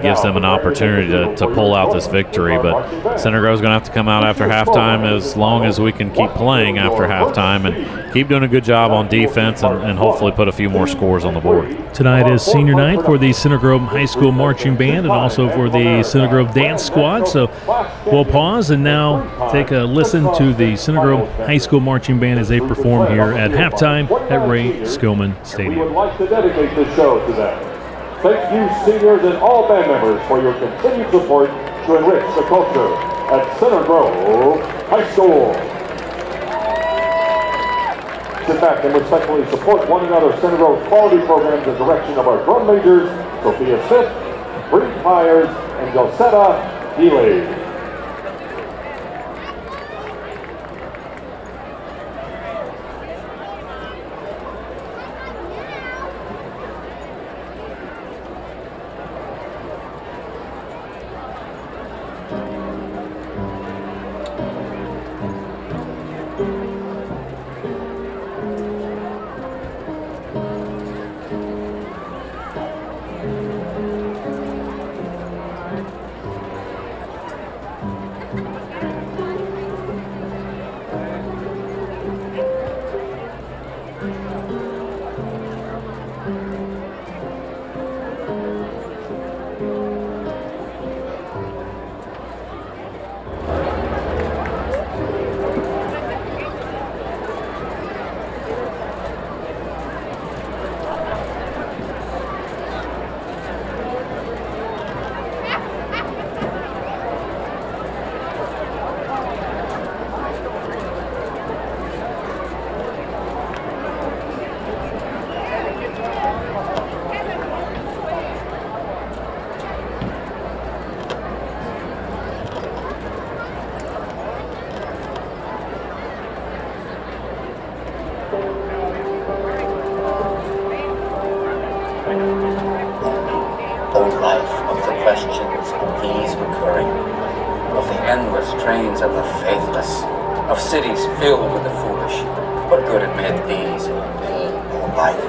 Speaker 3: gives them an opportunity to pull out this victory. But Center Grove's going to have to come out after halftime as long as we can keep playing after halftime and keep doing a good job on defense and hopefully put a few more scores on the board.
Speaker 1: Tonight is senior night for the Center Grove High School Marching Band and also for the Center Grove Dance Squad. So we'll pause and now take a listen to the Center Grove High School Marching Band as they perform here at halftime at Ray Skillman Stadium.
Speaker 15: We would like to dedicate this show to them. Thank you, seniors and all band members, for your continued support to enrich the culture at Center Grove High School. Sit back and respectfully support one another. Center Grove's quality programs and direction of our drum majors, Sophia Smith, Bree Myers, and Josetta Healy.
Speaker 5: Cities filled with the foolish. What good amid these or life?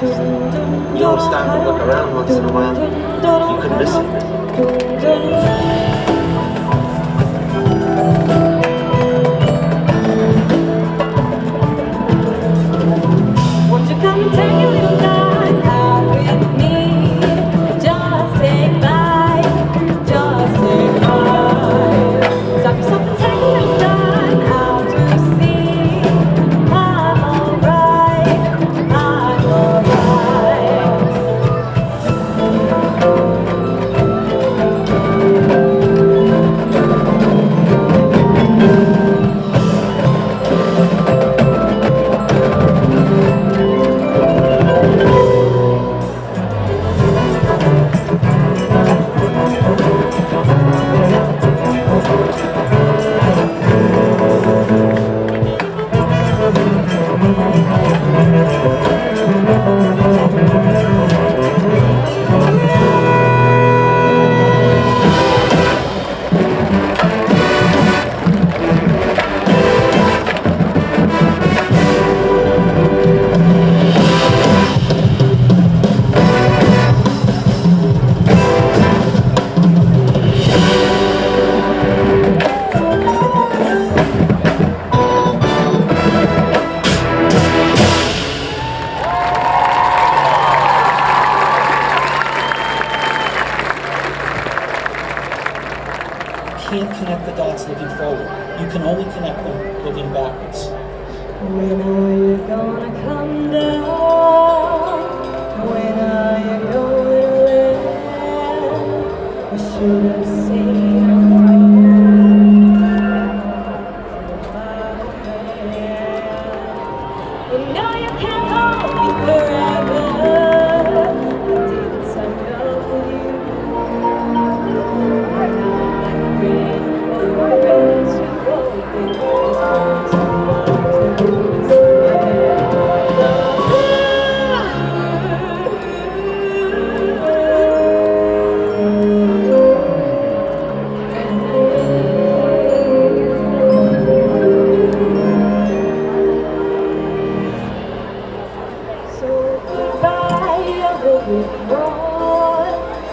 Speaker 6: rest. You don't stop and look around once in a while. You could miss it.
Speaker 7: Won't you come and take a little time out with me? Just take 5, just take 5. Stop yourself and take a little time out to see. I'm alright, I'm alright.
Speaker 23: Can't connect the dots looking forward. You can only connect them looking backwards.
Speaker 7: When are you gonna come down? When are you going to land? I should have seen but now you can't hold me forever. I did sign up with you.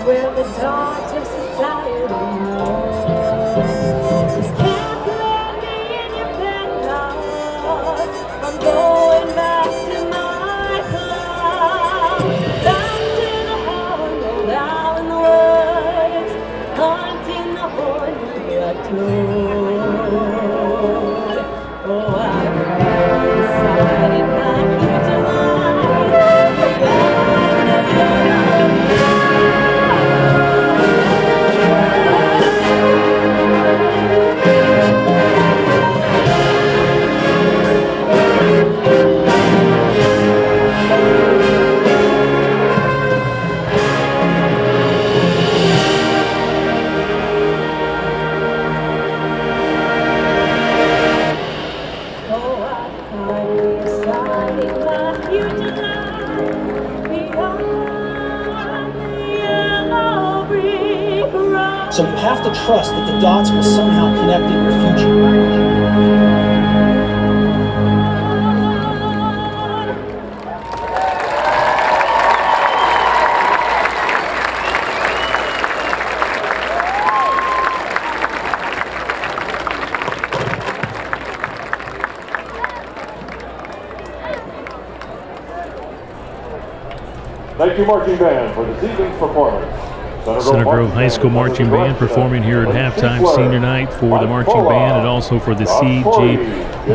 Speaker 7: Where the dogs of society can't let me in your penthouse. I'm going back to my club, back to the horn, out in the woods, hunting the horn we adored. Oh, I've decided my future
Speaker 23: So you have to trust that the dots will somehow connect in your future.
Speaker 15: Thank you, marching band, for this evening's performance.
Speaker 1: Center Grove High School Marching Band performing here at halftime senior night for the marching band and also for the CG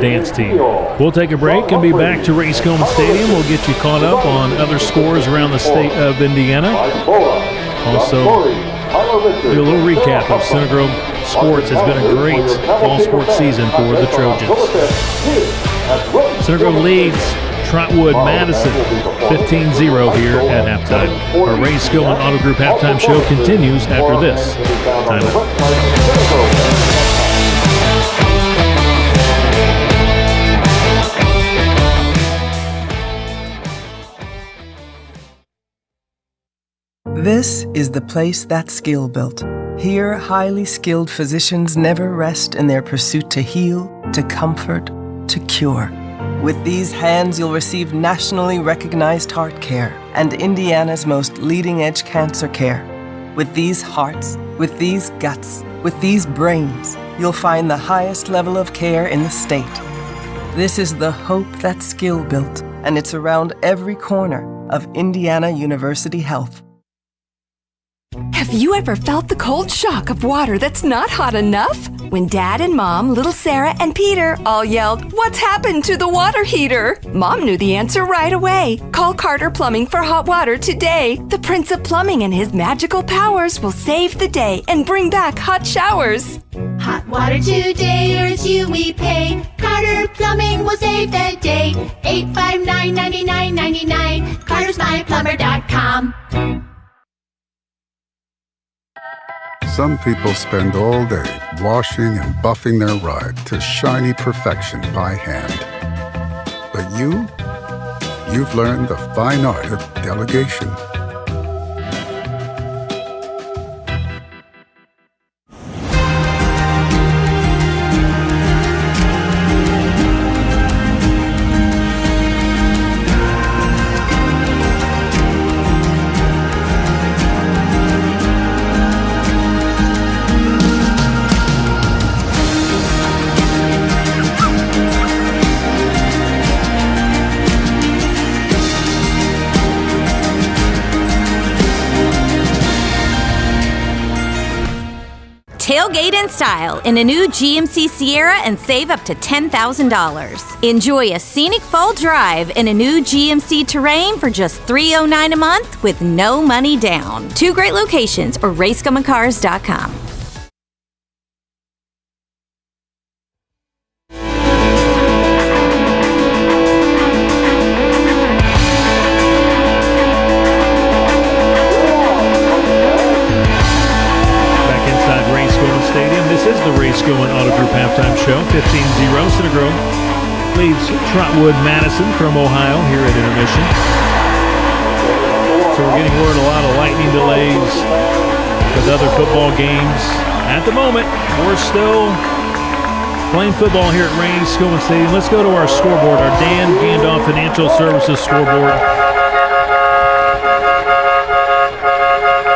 Speaker 1: dance team. We'll take a break and be back to Ray Skillman Stadium. We'll get you caught up on other scores around the state of Indiana. Also, do a little recap of Center Grove sports. It's been a great fall sports season for the Trojans. Center Grove leads Trotwood-Madison 15-0 here at halftime. Our Ray Skillman Auto Group halftime show continues after this timeout.
Speaker 4: This is the place that's skill built. Here, highly skilled physicians never rest in their pursuit to heal, to comfort, to cure. With these hands, you'll receive nationally recognized heart care and Indiana's most leading-edge cancer care. With these hearts, with these guts, with these brains, you'll find the highest level of care in the state. This is the hope that skill built, and it's around every corner of Indiana University Health.
Speaker 8: Have you ever felt the cold shock of water that's not hot enough? When Dad and Mom, little Sarah and Peter all yelled, "What's happened to the water heater?" Mom knew the answer right away. Call Carter Plumbing for hot water today. The Prince of Plumbing and his magical powers will save the day and bring back hot showers.
Speaker 10: Hot water today, or it's you we pay. Carter Plumbing will save the day. 859-9999. CartersMyPlumber.com.
Speaker 14: Some people spend all day washing and buffing their ride to shiny perfection by hand. But you've learned the fine art of delegation.
Speaker 9: Tailgate in style in a new GMC Sierra and save up to $10,000. Enjoy a scenic fall drive in a new GMC Terrain for just $309 a month with no money down. 2 great locations or racegumandcars.com.
Speaker 1: Going Auto Group halftime show, 15-0. Center Grove leads Trotwood-Madison from Ohio here at intermission. So we're getting word a lot of lightning delays with other football games. At the moment, we're still playing football here at Raines Schoolman Stadium. Let's go to our scoreboard, our Dan Gandolf Financial Services scoreboard.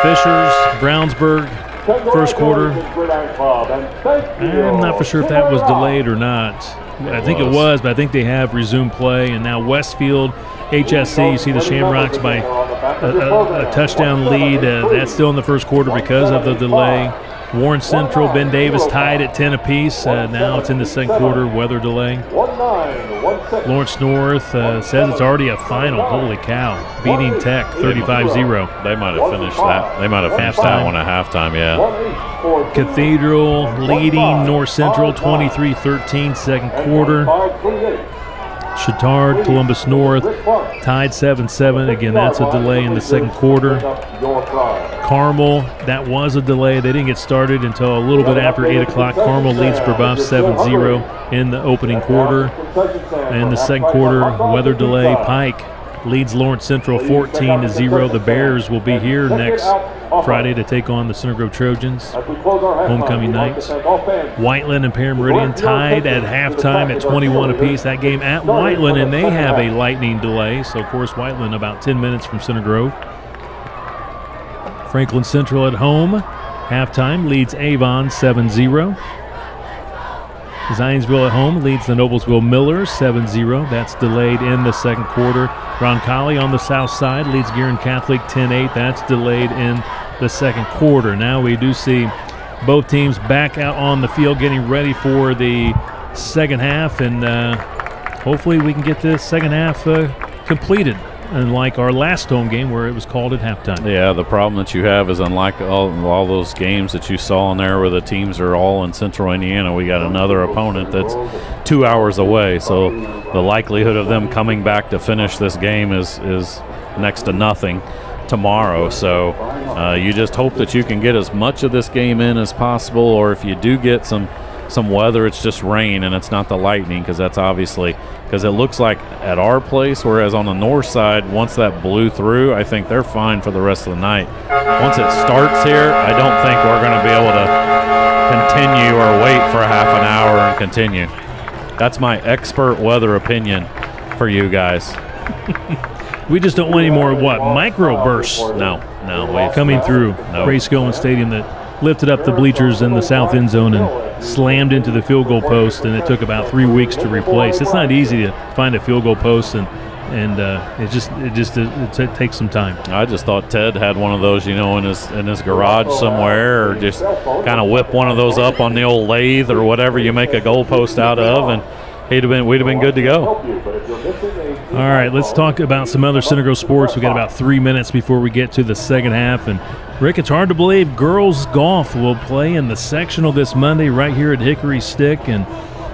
Speaker 1: Fishers, Brownsburg, first quarter. I'm not for sure if that was delayed or not. I think it was, but I think they have resumed play. And now Westfield, HSC, you see the Shamrocks by a touchdown lead. That's still in the first quarter because of the delay. Warren Central, Ben Davis tied at 10 apiece. Now it's in the second quarter, weather delay. Lawrence North says it's already a final. Holy cow. Beating Tech 35-0.
Speaker 3: They might have finished that. They might have finished that one at halftime, yeah.
Speaker 1: Cathedral leading North Central 23-13, second quarter. Chittard, Columbus North, tied 7-7. Again, that's a delay in the second quarter. Carmel, that was a delay. They didn't get started until a little bit after 8 o'clock. Carmel leads Brebeuf 7-0 in the opening quarter. In the second quarter, weather delay. Pike leads Lawrence Central 14-0. The Bears will be here next Friday to take on the Center Grove Trojans, homecoming nights. Whiteland and Perry Meridian tied at halftime at 21 apiece. That game at Whiteland, and they have a lightning delay. So, of course, Whiteland about 10 minutes from Center Grove. Franklin Central at home, halftime leads Avon 7-0. Zionsville at home leads the Noblesville Millers 7-0. That's delayed in the second quarter. Roncalli on the south side leads Guerin Catholic 10-8. That's delayed in the second quarter. Now we do see both teams back out on the field getting ready for the second half, and hopefully we can get this second half completed. Unlike our last home game where it was called at halftime.
Speaker 3: Yeah, the problem that you have is unlike all those games that you saw in there where the teams are all in central Indiana, we got another opponent that's 2 hours away. So the likelihood of them coming back to finish this game is next to nothing tomorrow. So you just hope that you can get as much of this game in as possible, or if you do get some weather, it's just rain and it's not the lightning, because that's obviously – because it looks like at our place, whereas on the north side, once that blew through, I think they're fine for the rest of the night. Once it starts here, I don't think we're going to be able to continue or wait for half an hour and continue. That's my expert weather opinion for you guys.
Speaker 1: We just don't want any more, microbursts?
Speaker 3: No.
Speaker 1: Coming through Ray Skillman Stadium that lifted up the bleachers in the south end zone and slammed into the field goal post, and it took about 3 weeks to replace. It's not easy to find a field goal post, and it takes some time.
Speaker 3: I just thought Ted had one of those, in his garage somewhere, or just kind of whip one of those up on the old lathe or whatever you make a goal post out of, and we'd have been good to go.
Speaker 1: All right, let's talk about some other Center Grove sports. We got about 3 minutes before we get to the second half. And Rick, it's hard to believe girls golf will play in the sectional this Monday right here at Hickory Stick, and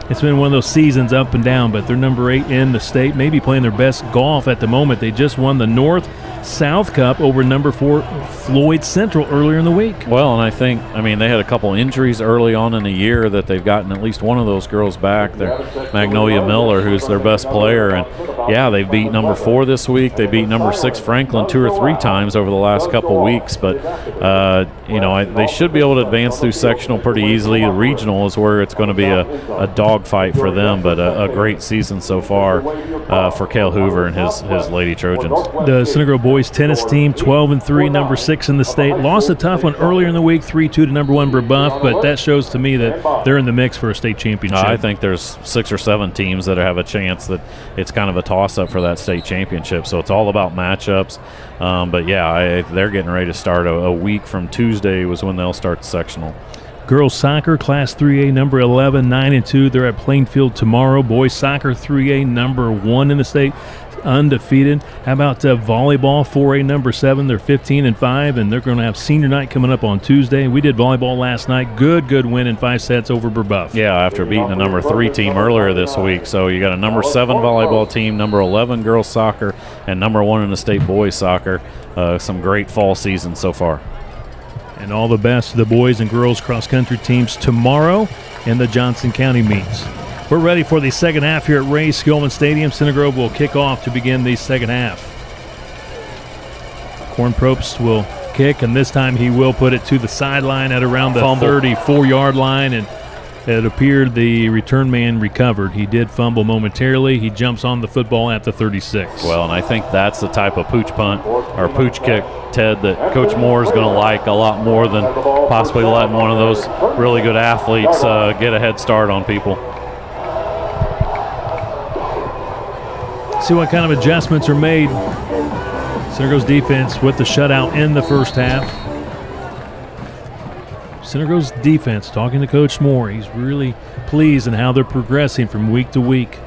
Speaker 1: it's been one of those seasons up and down, but they're number 8 in the state, maybe playing their best golf at the moment. They just won the North-South Cup over number 4 Floyd Central earlier in the week.
Speaker 3: Well, and they had a couple injuries early on in the year that they've gotten at least one of those girls back. They're Magnolia Miller, who's their best player, and they beat number 4 this week. They beat number 6 Franklin 2 or 3 times over the last couple weeks, but they should be able to advance through sectional pretty easily. The regional is where it's going to be a dogfight for them, but a great season so far for Cale Hoover and his Lady Trojans.
Speaker 1: The Center Grove boys tennis team 12-3, number 6 in the state, lost a tough one earlier in the week, 3-2 to number 1 Brebeuf, but that shows to me that they're in the mix for a state championship.
Speaker 3: I think there's 6 or 7 teams that have a chance that it's kind of a toss-up for that state championship, so it's all about matchups. They're getting ready to start a week from Tuesday was when they'll start the sectional.
Speaker 1: Girls soccer, Class 3A, number 11, 9-2. They're at Plainfield tomorrow. Boys soccer, 3A, number 1 in the state, undefeated. How about volleyball, 4A, number 7. They're 15-5, and they're going to have senior night coming up on Tuesday. We did volleyball last night. Good win in 5 sets over Brebeuf.
Speaker 3: Yeah, after beating a number 3 team earlier this week. So you got a number 7 volleyball team, number 11 girls soccer, and number 1 in the state boys soccer. Some great fall season so far.
Speaker 1: And all the best to the boys and girls cross-country teams tomorrow in the Johnson County meets. We're ready for the second half here at Ray Skillman Stadium. Center Grove will kick off to begin the second half. Corn Probst will kick, and this time he will put it to the sideline at around the 34-yard line, and it appeared the return man recovered. He did fumble momentarily. He jumps on the football at the 36.
Speaker 3: Well, and I think that's the type of pooch punt or pooch kick, Ted, that Coach Moore is going to like a lot more than possibly letting one of those really good athletes get a head start on people.
Speaker 1: See what kind of adjustments are made. Center Grove's defense with the shutout in the first half. Center Grove's defense, talking to Coach Moore, he's really pleased in how they're progressing from week to week.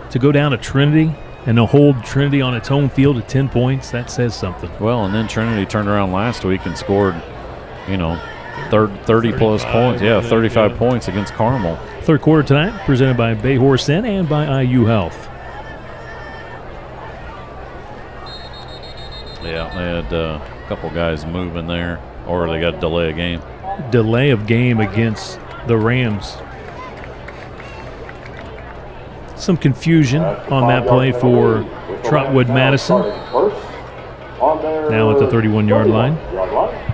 Speaker 1: To go down to Trinity and to hold Trinity on its home field at 10 points, that says something.
Speaker 3: Well, and then Trinity turned around last week and scored, 30-plus points. Yeah, 35 points against Carmel.
Speaker 1: Third quarter tonight presented by Bay Horse Inn and by IU Health.
Speaker 3: Yeah, they had a couple guys moving there, or they got to delay a game.
Speaker 1: Delay of game against the Rams. Some confusion on that play for Trotwood-Madison. Now at the 31-yard line.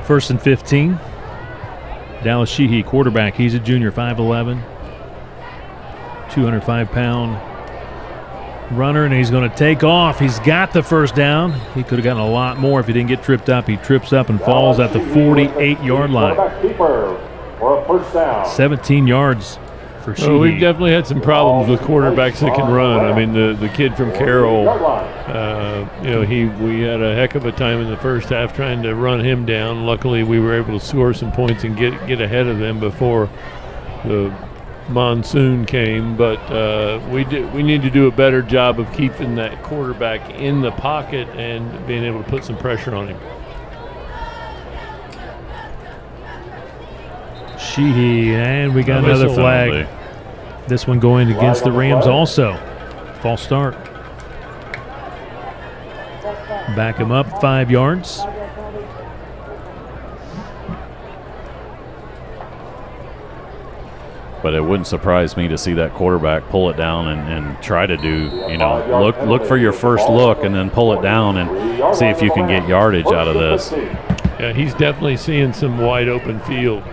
Speaker 1: 1st and 15. Dallas Sheehy, quarterback. He's a junior, 5'11", 205-pound runner, and he's going to take off. He's got the first down. He could have gotten a lot more if he didn't get tripped up. He trips up and falls at the 48-yard line. 17 yards for Sheehy.
Speaker 2: Well, we've definitely had some problems with quarterbacks that can run. I mean, the kid from Carroll, we had a heck of a time in the first half trying to run him down. Luckily, we were able to score some points and get ahead of them before the monsoon came, but we need to do a better job of keeping that quarterback in the pocket and being able to put some pressure on him.
Speaker 1: Sheehy, and we got another flag. This one going against the Rams also. False start. Back him up 5 yards.
Speaker 3: But it wouldn't surprise me to see that quarterback pull it down and try to do, look for your first look and then pull it down and see if you can get yardage out of this.
Speaker 2: Yeah, he's definitely seeing some wide open field.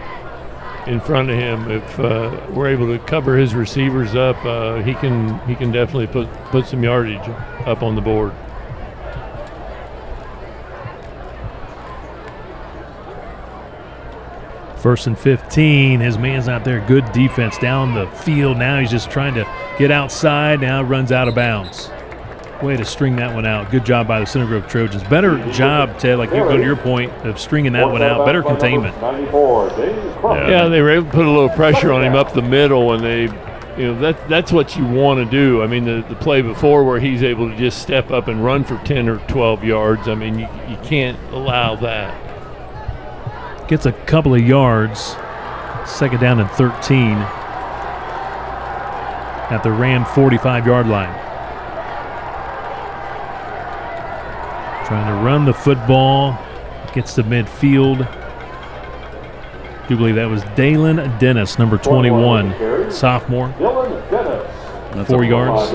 Speaker 2: in front of him. If we're able to cover his receivers up, he can definitely put some yardage up on the board.
Speaker 1: First and 15. His man's out there. Good defense down the field. Now he's just trying to get outside. Now runs out of bounds. Way to string that one out. Good job by the Center Grove Trojans. Better job, Ted, like you go to your point of stringing that one out. Better containment.
Speaker 2: Yeah, they were able to put a little pressure on him up the middle, and that's what you want to do. I mean, the play before where he's able to just step up and run for 10 or 12 yards, I mean, you can't allow that.
Speaker 1: Gets a couple of yards. Second down and 13 at the Ram 45-yard line. Trying to run the football. Gets to midfield. I do believe that was Dalen Dennis, number 21, sophomore.
Speaker 15: That's
Speaker 1: 4 yards.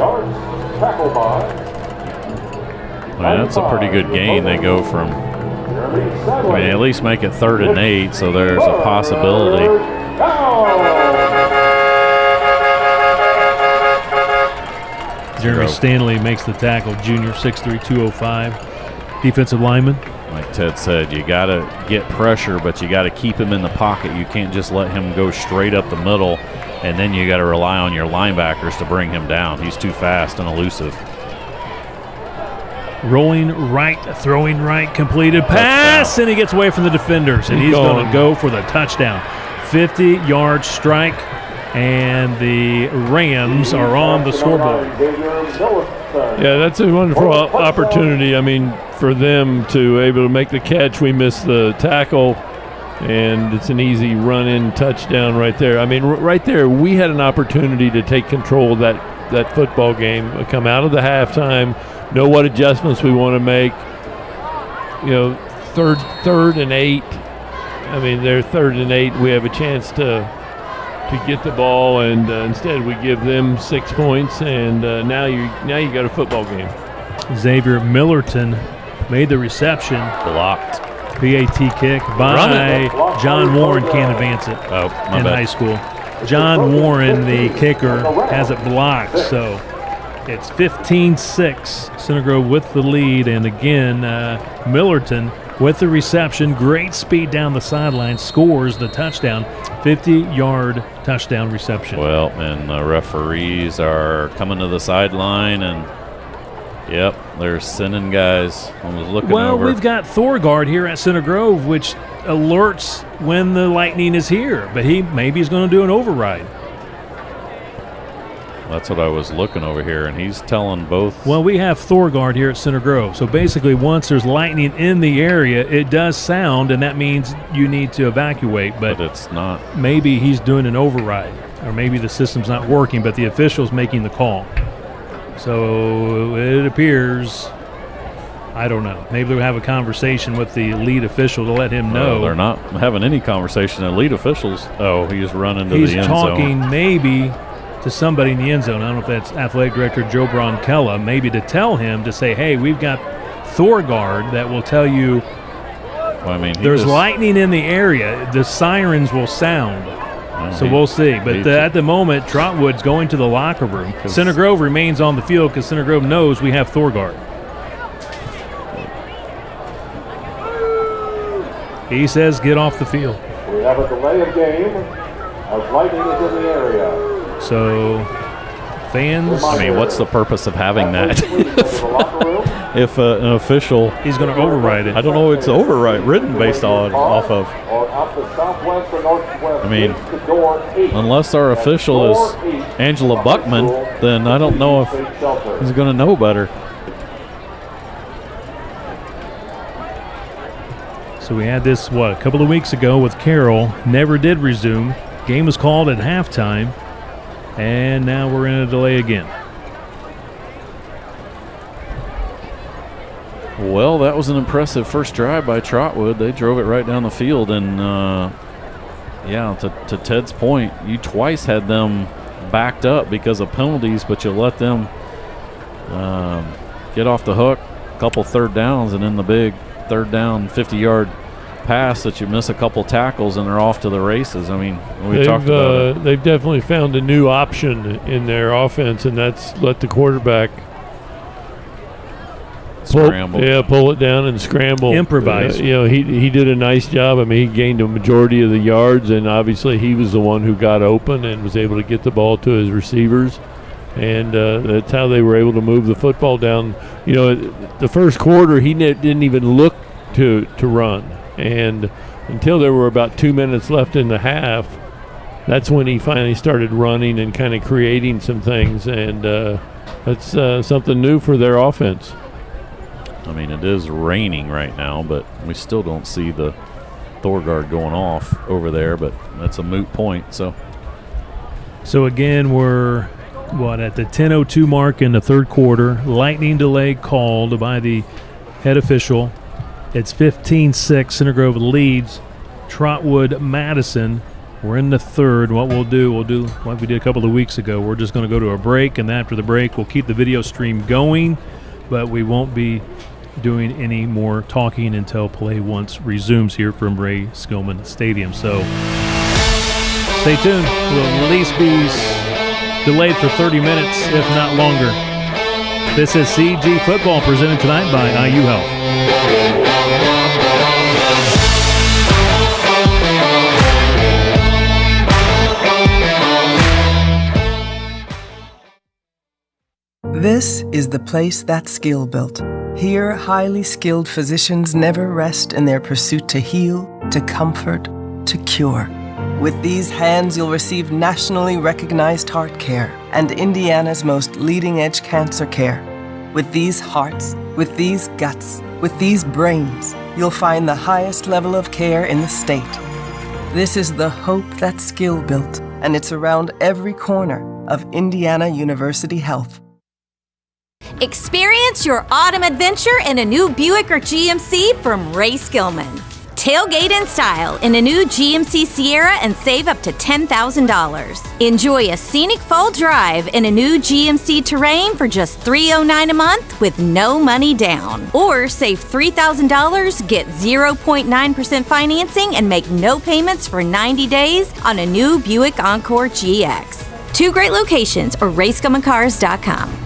Speaker 3: That's a pretty good gain. They go from, at least make it 3rd and 8, so there's a possibility.
Speaker 1: Jeremy Stanley makes the tackle, junior, 6'3", 205. Defensive lineman.
Speaker 3: Like Ted said, you got to get pressure, but you got to keep him in the pocket. You can't just let him go straight up the middle, and then you got to rely on your linebackers to bring him down. He's too fast and elusive.
Speaker 1: Rolling right, throwing right, completed pass, and he gets away from the defenders, and he's going to go for the touchdown. 50-yard strike, and the Rams are on the scoreboard.
Speaker 2: Yeah, that's a wonderful opportunity. I mean, for them to able to make the catch. We missed the tackle, and it's an easy run-in touchdown right there. I mean, right there, we had an opportunity to take control of that football game, come out of the halftime, know what adjustments we want to make. Third and 8. I mean, they're 3rd and 8. We have a chance to get the ball, and instead we give them 6 points, and now you got a football game.
Speaker 1: Xavier Millerton made the reception.
Speaker 3: Blocked.
Speaker 1: PAT kick by John Warren. Can't advance it in high school. John Warren, the kicker, has it blocked, so it's 15-6. Center Grove with the lead, and again, Millerton with the reception. Great speed down the sideline, scores the touchdown. 50-yard touchdown reception.
Speaker 3: Well, and the referees are coming to the sideline, and yep, they're sending guys. I was looking over.
Speaker 1: Well, we've got Thorgard here at Center Grove, which alerts when the Lightning is here, but maybe he's going to do an override.
Speaker 3: That's what I was looking over here, and he's telling both.
Speaker 1: Well, we have Thorgard here at Center Grove. So basically, once there's lightning in the area, it does sound, and that means you need to evacuate. But
Speaker 3: it's not.
Speaker 1: Maybe he's doing an override, or maybe the system's not working, but the official's making the call. So it appears, I don't know. Maybe they'll have a conversation with the lead official to let him know.
Speaker 3: They're not having any conversation. The lead officials, he's running to the end zone.
Speaker 1: He's talking maybe to somebody in the end zone. I don't know if that's athletic director Joe Bronkella, maybe to tell him to say, hey, we've got Thorgard that will tell you there's lightning in the area. The sirens will sound. So we'll see. But at the moment, Trotwood's going to the locker room. Center Grove remains on the field because Center Grove knows we have Thorgard. He says get off the field.
Speaker 15: We have a delay of game as lightning is in the area.
Speaker 1: So, fans.
Speaker 3: I mean, what's the purpose of having that? if an official,
Speaker 1: he's going to override it.
Speaker 3: I don't know. It's override written based off of. I mean, unless our official is Angela Buckman, then I don't know if he's going to know better.
Speaker 1: So we had this a couple of weeks ago with Carroll. Never did resume. Game was called at halftime. And now we're in a delay again.
Speaker 3: Well, that was an impressive first drive by Trotwood. They drove it right down the field. And, to Ted's point, you twice had them backed up because of penalties, but you let them get off the hook, a couple third downs, and then the big third down 50-yard pass that you miss a couple tackles and they're off to the races. I mean, we
Speaker 2: They've,
Speaker 3: talked about it.
Speaker 2: They've definitely found a new option in their offense, and that's let the quarterback pull it down and scramble.
Speaker 1: Improvise.
Speaker 2: He did a nice job. I mean, he gained a majority of the yards, and obviously he was the one who got open and was able to get the ball to his receivers. And that's how they were able to move the football down. The first quarter, he didn't even look to run. And until there were about 2 minutes left in the half, that's when he finally started running and kind of creating some things. And that's something new for their offense.
Speaker 3: I mean, it is raining right now, but we still don't see the Thorgard going off over there, but that's a moot point. So
Speaker 1: again, we're at the 10:02 mark in the third quarter. Lightning delay called by the head official. It's 15-6. Center Grove leads Trotwood-Madison. We're in the third. What we'll do like we did a couple of weeks ago. We're just going to go to a break, and after the break, we'll keep the video stream going, but we won't be doing any more talking until play once resumes here from Ray Skillman Stadium. So stay tuned. We'll at least be delayed for 30 minutes, if not longer. This is CG Football presented tonight by IU Health.
Speaker 4: This is the place that's skill built. Here, highly skilled physicians never rest in their pursuit to heal, to comfort, to cure. With these hands, you'll receive nationally recognized heart care and Indiana's most leading-edge cancer care. With these hearts, with these guts, with these brains, you'll find the highest level of care in the state. This is the hope that's skill built, and it's around every corner of Indiana University Health.
Speaker 9: Experience your autumn adventure in a new Buick or GMC from Ray Skillman. Tailgate in style in a new GMC Sierra and save up to $10,000. Enjoy a scenic fall drive in a new GMC Terrain for just $309 a month with no money down. Or save $3,000, get 0.9% financing, and make no payments for 90 days on a new Buick Encore GX. 2 great locations or RaySkillmanCars.com.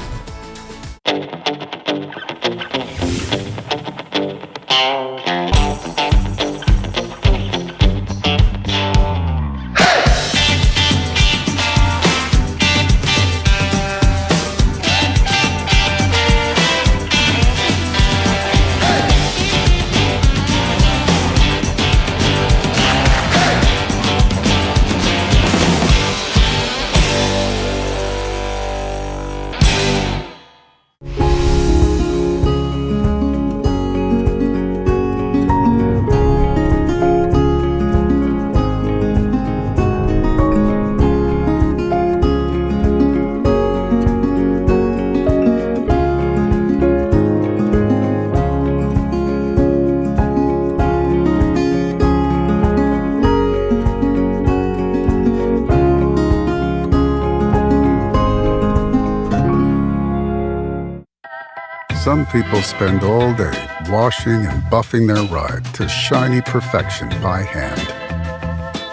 Speaker 14: Some people spend all day washing and buffing their ride to shiny perfection by hand.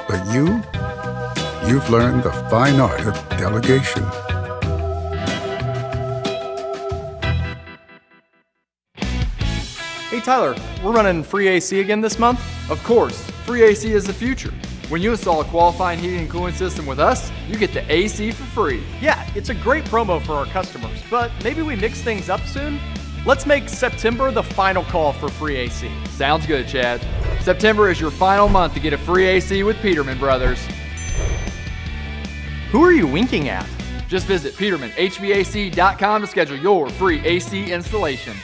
Speaker 14: But you've learned the fine art of delegation.
Speaker 16: Hey Tyler, we're running free AC again this month? Of course, free AC is the future. When you install a qualifying heating and cooling system with us, you get the AC for free.
Speaker 18: Yeah, it's a great promo for our customers, but maybe we mix things up soon? Let's make September the final call for free AC.
Speaker 16: Sounds good, Chad. September is your final month to get a free AC with Peterman Brothers.
Speaker 18: Who are you winking at?
Speaker 16: Just visit PetermanHVAC.com to schedule your free AC installation.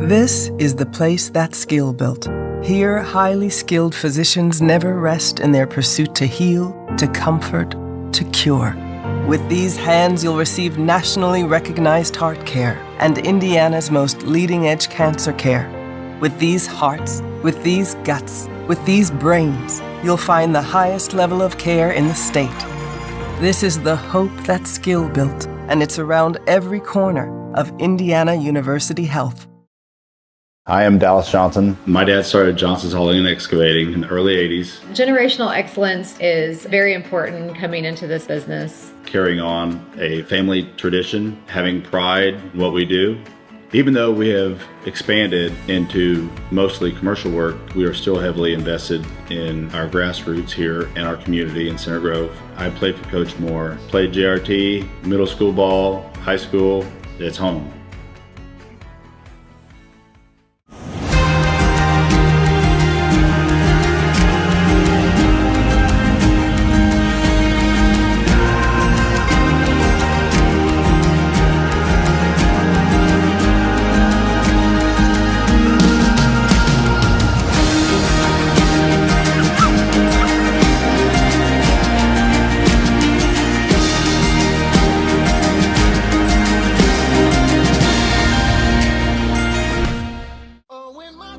Speaker 4: This is the place that's skill built. Here, highly skilled physicians never rest in their pursuit to heal, to comfort, to cure. With these hands, you'll receive nationally recognized heart care and Indiana's most leading-edge cancer care. With these hearts, with these guts, with these brains, you'll find the highest level of care in the state. This is the hope that's skill built, and it's around every corner of Indiana University Health.
Speaker 11: Hi, I'm Dallas Johnson. My dad started Johnson's Hauling and Excavating in the early 80s.
Speaker 12: Generational excellence is very important coming into this business.
Speaker 11: Carrying on a family tradition, having pride in what we do. Even though we have expanded into mostly commercial work, we are still heavily invested in our grassroots here in our community in Center Grove. I played for Coach Moore, played JRT, middle school ball, high school. It's home.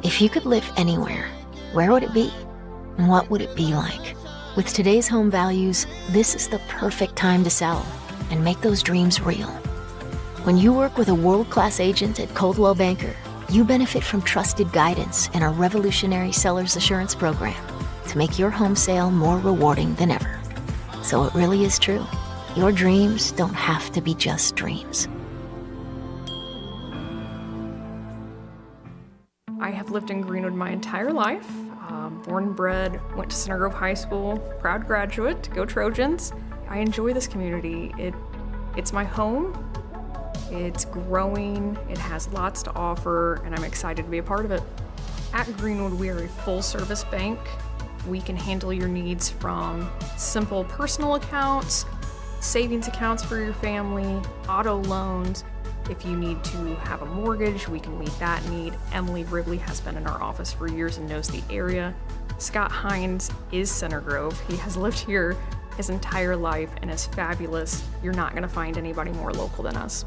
Speaker 13: If you could live anywhere, where would it be? And what would it be like? With today's home values, this is the perfect time to sell and make those dreams real. When you work with a world-class agent at Coldwell Banker, you benefit from trusted guidance and our revolutionary seller's assurance program to make your home sale more rewarding than ever. So it really is true. Your dreams don't have to be just dreams.
Speaker 24: I have lived in Greenwood my entire life. Born and bred, went to Center Grove High School, proud graduate, go Trojans. I enjoy this community. It's my home, it's growing, it has lots to offer, and I'm excited to be a part of it. At Greenwood, we are a full-service bank. We can handle your needs from simple personal accounts, savings accounts for your family, auto loans. If you need to have a mortgage, we can meet that need. Emily Wrigley has been in our office for years and knows the area. Scott Hines is Center Grove. He has lived here his entire life and is fabulous. You're not going to find anybody more local than us.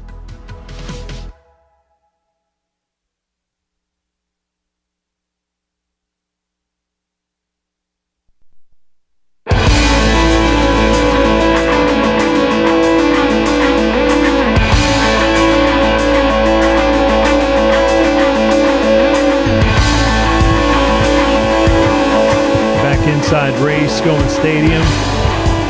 Speaker 1: Inside Race Going Stadium.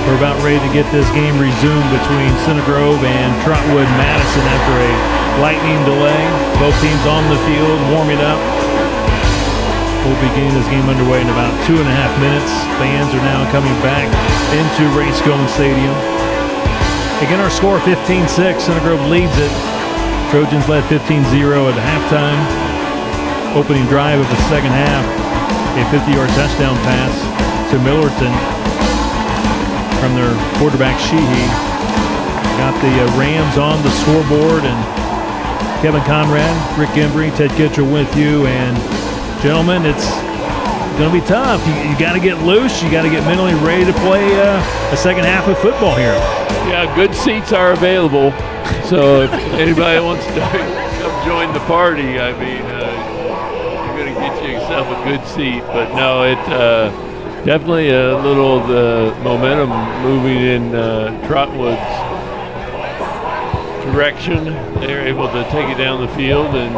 Speaker 1: We're about ready to get this game resumed between Center Grove and Trotwood-Madison after a lightning delay. Both teams on the field warming up. We'll be getting this game underway in about 2.5 minutes. Fans are now coming back into Race Going Stadium. Again, our score 15-6. Center Grove leads it. Trojans led 15-0 at halftime. Opening drive of the second half. A 50-yard touchdown pass to Millerton from their quarterback Sheehy. Got the Rams on the scoreboard, and Kevin Conrad, Rick Embry, Ted Kitchell with you. And gentlemen, it's going to be tough. You got to get loose. You got to get mentally ready to play a second half of football here.
Speaker 2: Yeah, good seats are available. So if anybody wants to come join the party, I mean, get you yourself a good seat. But no, it definitely a little the momentum moving in Trotwood's direction. They're able to take it down the field, and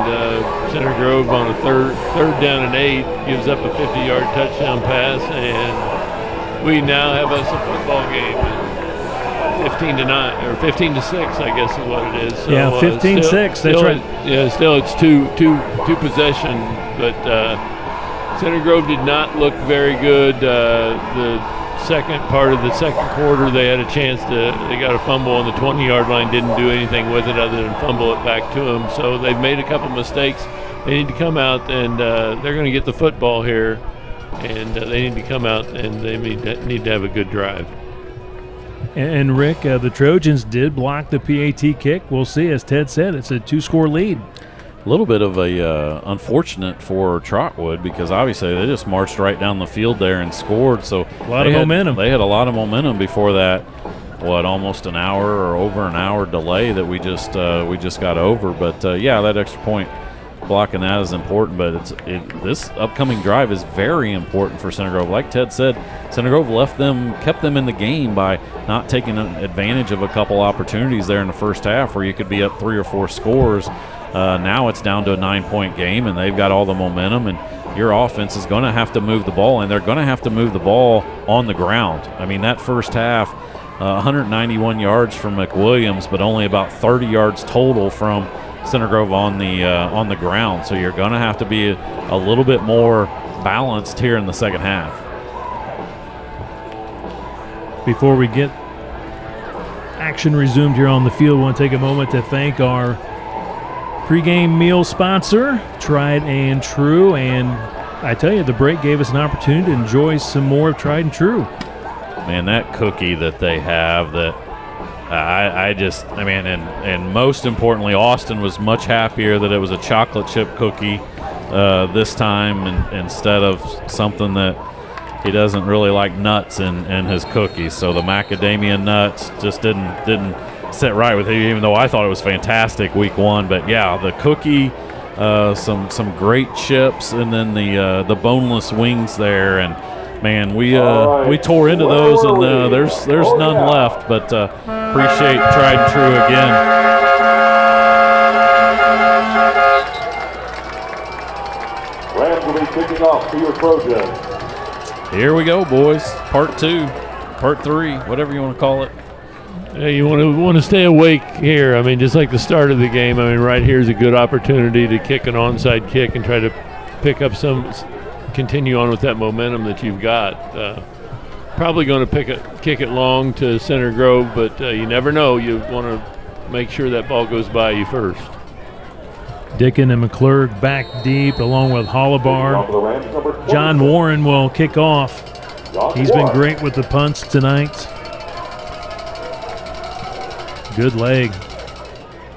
Speaker 2: Center Grove on a third down and 8 gives up a 50-yard touchdown pass, and we now have us a football game. 15-9 or 15-6, I guess is what it is. So,
Speaker 1: yeah, 15-6. That's right.
Speaker 2: Yeah, still it's two possession, but Center Grove did not look very good. The second part of the second quarter, they had a chance they got a fumble on the 20-yard line, didn't do anything with it other than fumble it back to them. So they've made a couple mistakes. They need to come out, and they're going to get the football here, and they need to come out, and they need to have a good drive.
Speaker 1: And Rick, the Trojans did block the PAT kick. We'll see. As Ted said, it's a 2-score lead.
Speaker 3: little bit of a unfortunate for Trotwood, because obviously they just marched right down the field there and scored. So
Speaker 1: a lot of momentum.
Speaker 3: They had a lot of momentum before that. Almost an hour or over an hour delay that we just got over. But yeah, that extra point blocking that is important. But this upcoming drive is very important for Center Grove. Like Ted said, Center Grove kept them in the game by not taking advantage of a couple opportunities there in the first half where you could be up 3 or 4 scores. Now it's down to a 9-point game, and they've got all the momentum, and your offense is going to have to move the ball, and they're going to have to move the ball on the ground. I mean, that first half, 191 yards from McWilliams, but only about 30 yards total from Center Grove on the ground. So you're going to have to be a little bit more balanced here in the second half.
Speaker 1: Before we get action resumed here on the field, I want to take a moment to thank our pregame meal sponsor, Tried and True, and I tell you, the break gave us an opportunity to enjoy some more of Tried and True.
Speaker 3: Man, that cookie that they have, that and most importantly, Austin was much happier that it was a chocolate chip cookie this time, instead of something that he doesn't really like nuts in his cookies. So the macadamia nuts just didn't sit right with him, even though I thought it was fantastic week one. But yeah, the cookie, some great chips, and then the boneless wings there. And man, we tore into those, and there's none left. But appreciate Tried and True again.
Speaker 15: Rams will be kicking off for your Trojans.
Speaker 3: Here we go, boys. Part 2, Part 3, whatever you want to call it.
Speaker 2: Yeah, you want to stay awake here. I mean, just like the start of the game. I mean, right here is a good opportunity to kick an onside kick and try to pick up continue on with that momentum that you've got. Probably going to kick it long to Center Grove, but you never know. You want to make sure that ball goes by you first.
Speaker 1: Dickin and McClurg back deep along with Hollibar. John Warren will kick off. He's been great with the punts tonight. Good leg.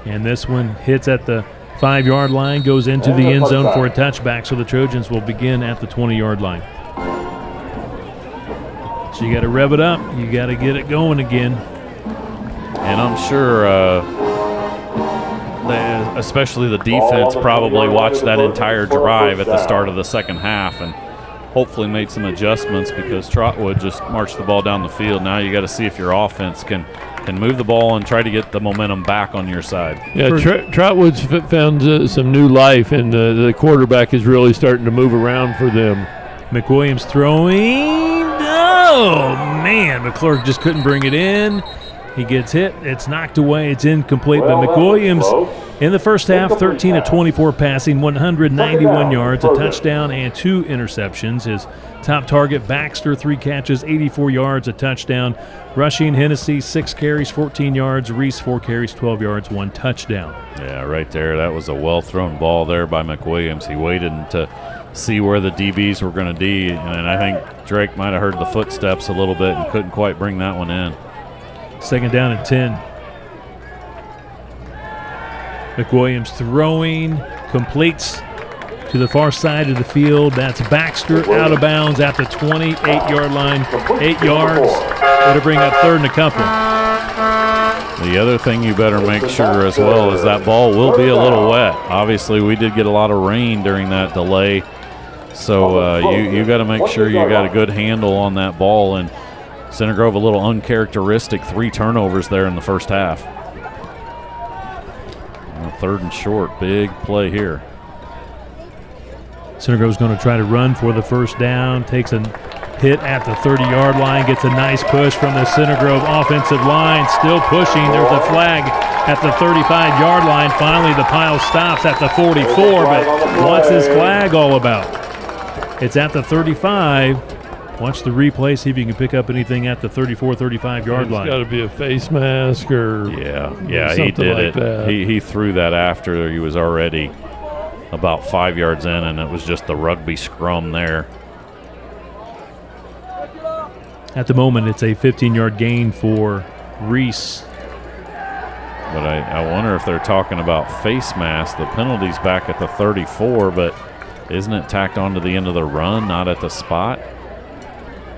Speaker 1: And this one hits at the 5-yard line, goes into the end zone for a touchback, so the Trojans will begin at the 20-yard line. So you got to rev it up. You got to get it going again.
Speaker 3: And I'm sure especially the defense probably watched that entire drive at the start of the second half and hopefully made some adjustments, because Trotwood just marched the ball down the field. Now you got to see if your offense can move the ball and try to get the momentum back on your side.
Speaker 2: Yeah, Trotwood's found some new life, and the quarterback is really starting to move around for them.
Speaker 1: McWilliams throwing. Oh, man. McClurg just couldn't bring it in. He gets hit. It's knocked away. It's incomplete. But McWilliams in the first half, 13 of 24 passing, 191 yards, a touchdown, and 2 interceptions. His top target, Baxter, 3 catches, 84 yards, a touchdown. Rushing, Hennessy, 6 carries, 14 yards. Reese, 4 carries, 12 yards, 1 touchdown.
Speaker 3: Yeah, right there. That was a well-thrown ball there by McWilliams. He waited to see where the DBs were going to be, and I think Drake might have heard the footsteps a little bit and couldn't quite bring that one in.
Speaker 1: Second down and 10. McWilliams throwing, completes to the far side of the field. That's Baxter out of bounds at the 28-yard line. 8 yards. It'll bring up third and a couple.
Speaker 3: The other thing you better make sure as well is that ball will be a little wet. Obviously, we did get a lot of rain during that delay, so you got to make sure you got a good handle on that ball. And Center Grove, a little uncharacteristic 3 turnovers there in the first half. Third and short, big play here.
Speaker 1: Center Grove's going to try to run for the first down, takes a hit at the 30-yard line, gets a nice push from the Center Grove offensive line, still pushing. There's a flag at the 35-yard line. Finally, the pile stops at the 44, but what's his flag all about? It's at the 35. Watch the replay, see if you can pick up anything at the 34, 35-yard line.
Speaker 2: It's got to be a face mask or
Speaker 3: he did it. He threw that after he was already about 5 yards in, and it was just the rugby scrum there.
Speaker 1: At the moment, it's a 15-yard gain for Reese.
Speaker 3: But I wonder if they're talking about face mask. The penalty's back at the 34, but isn't it tacked onto the end of the run, not at the spot?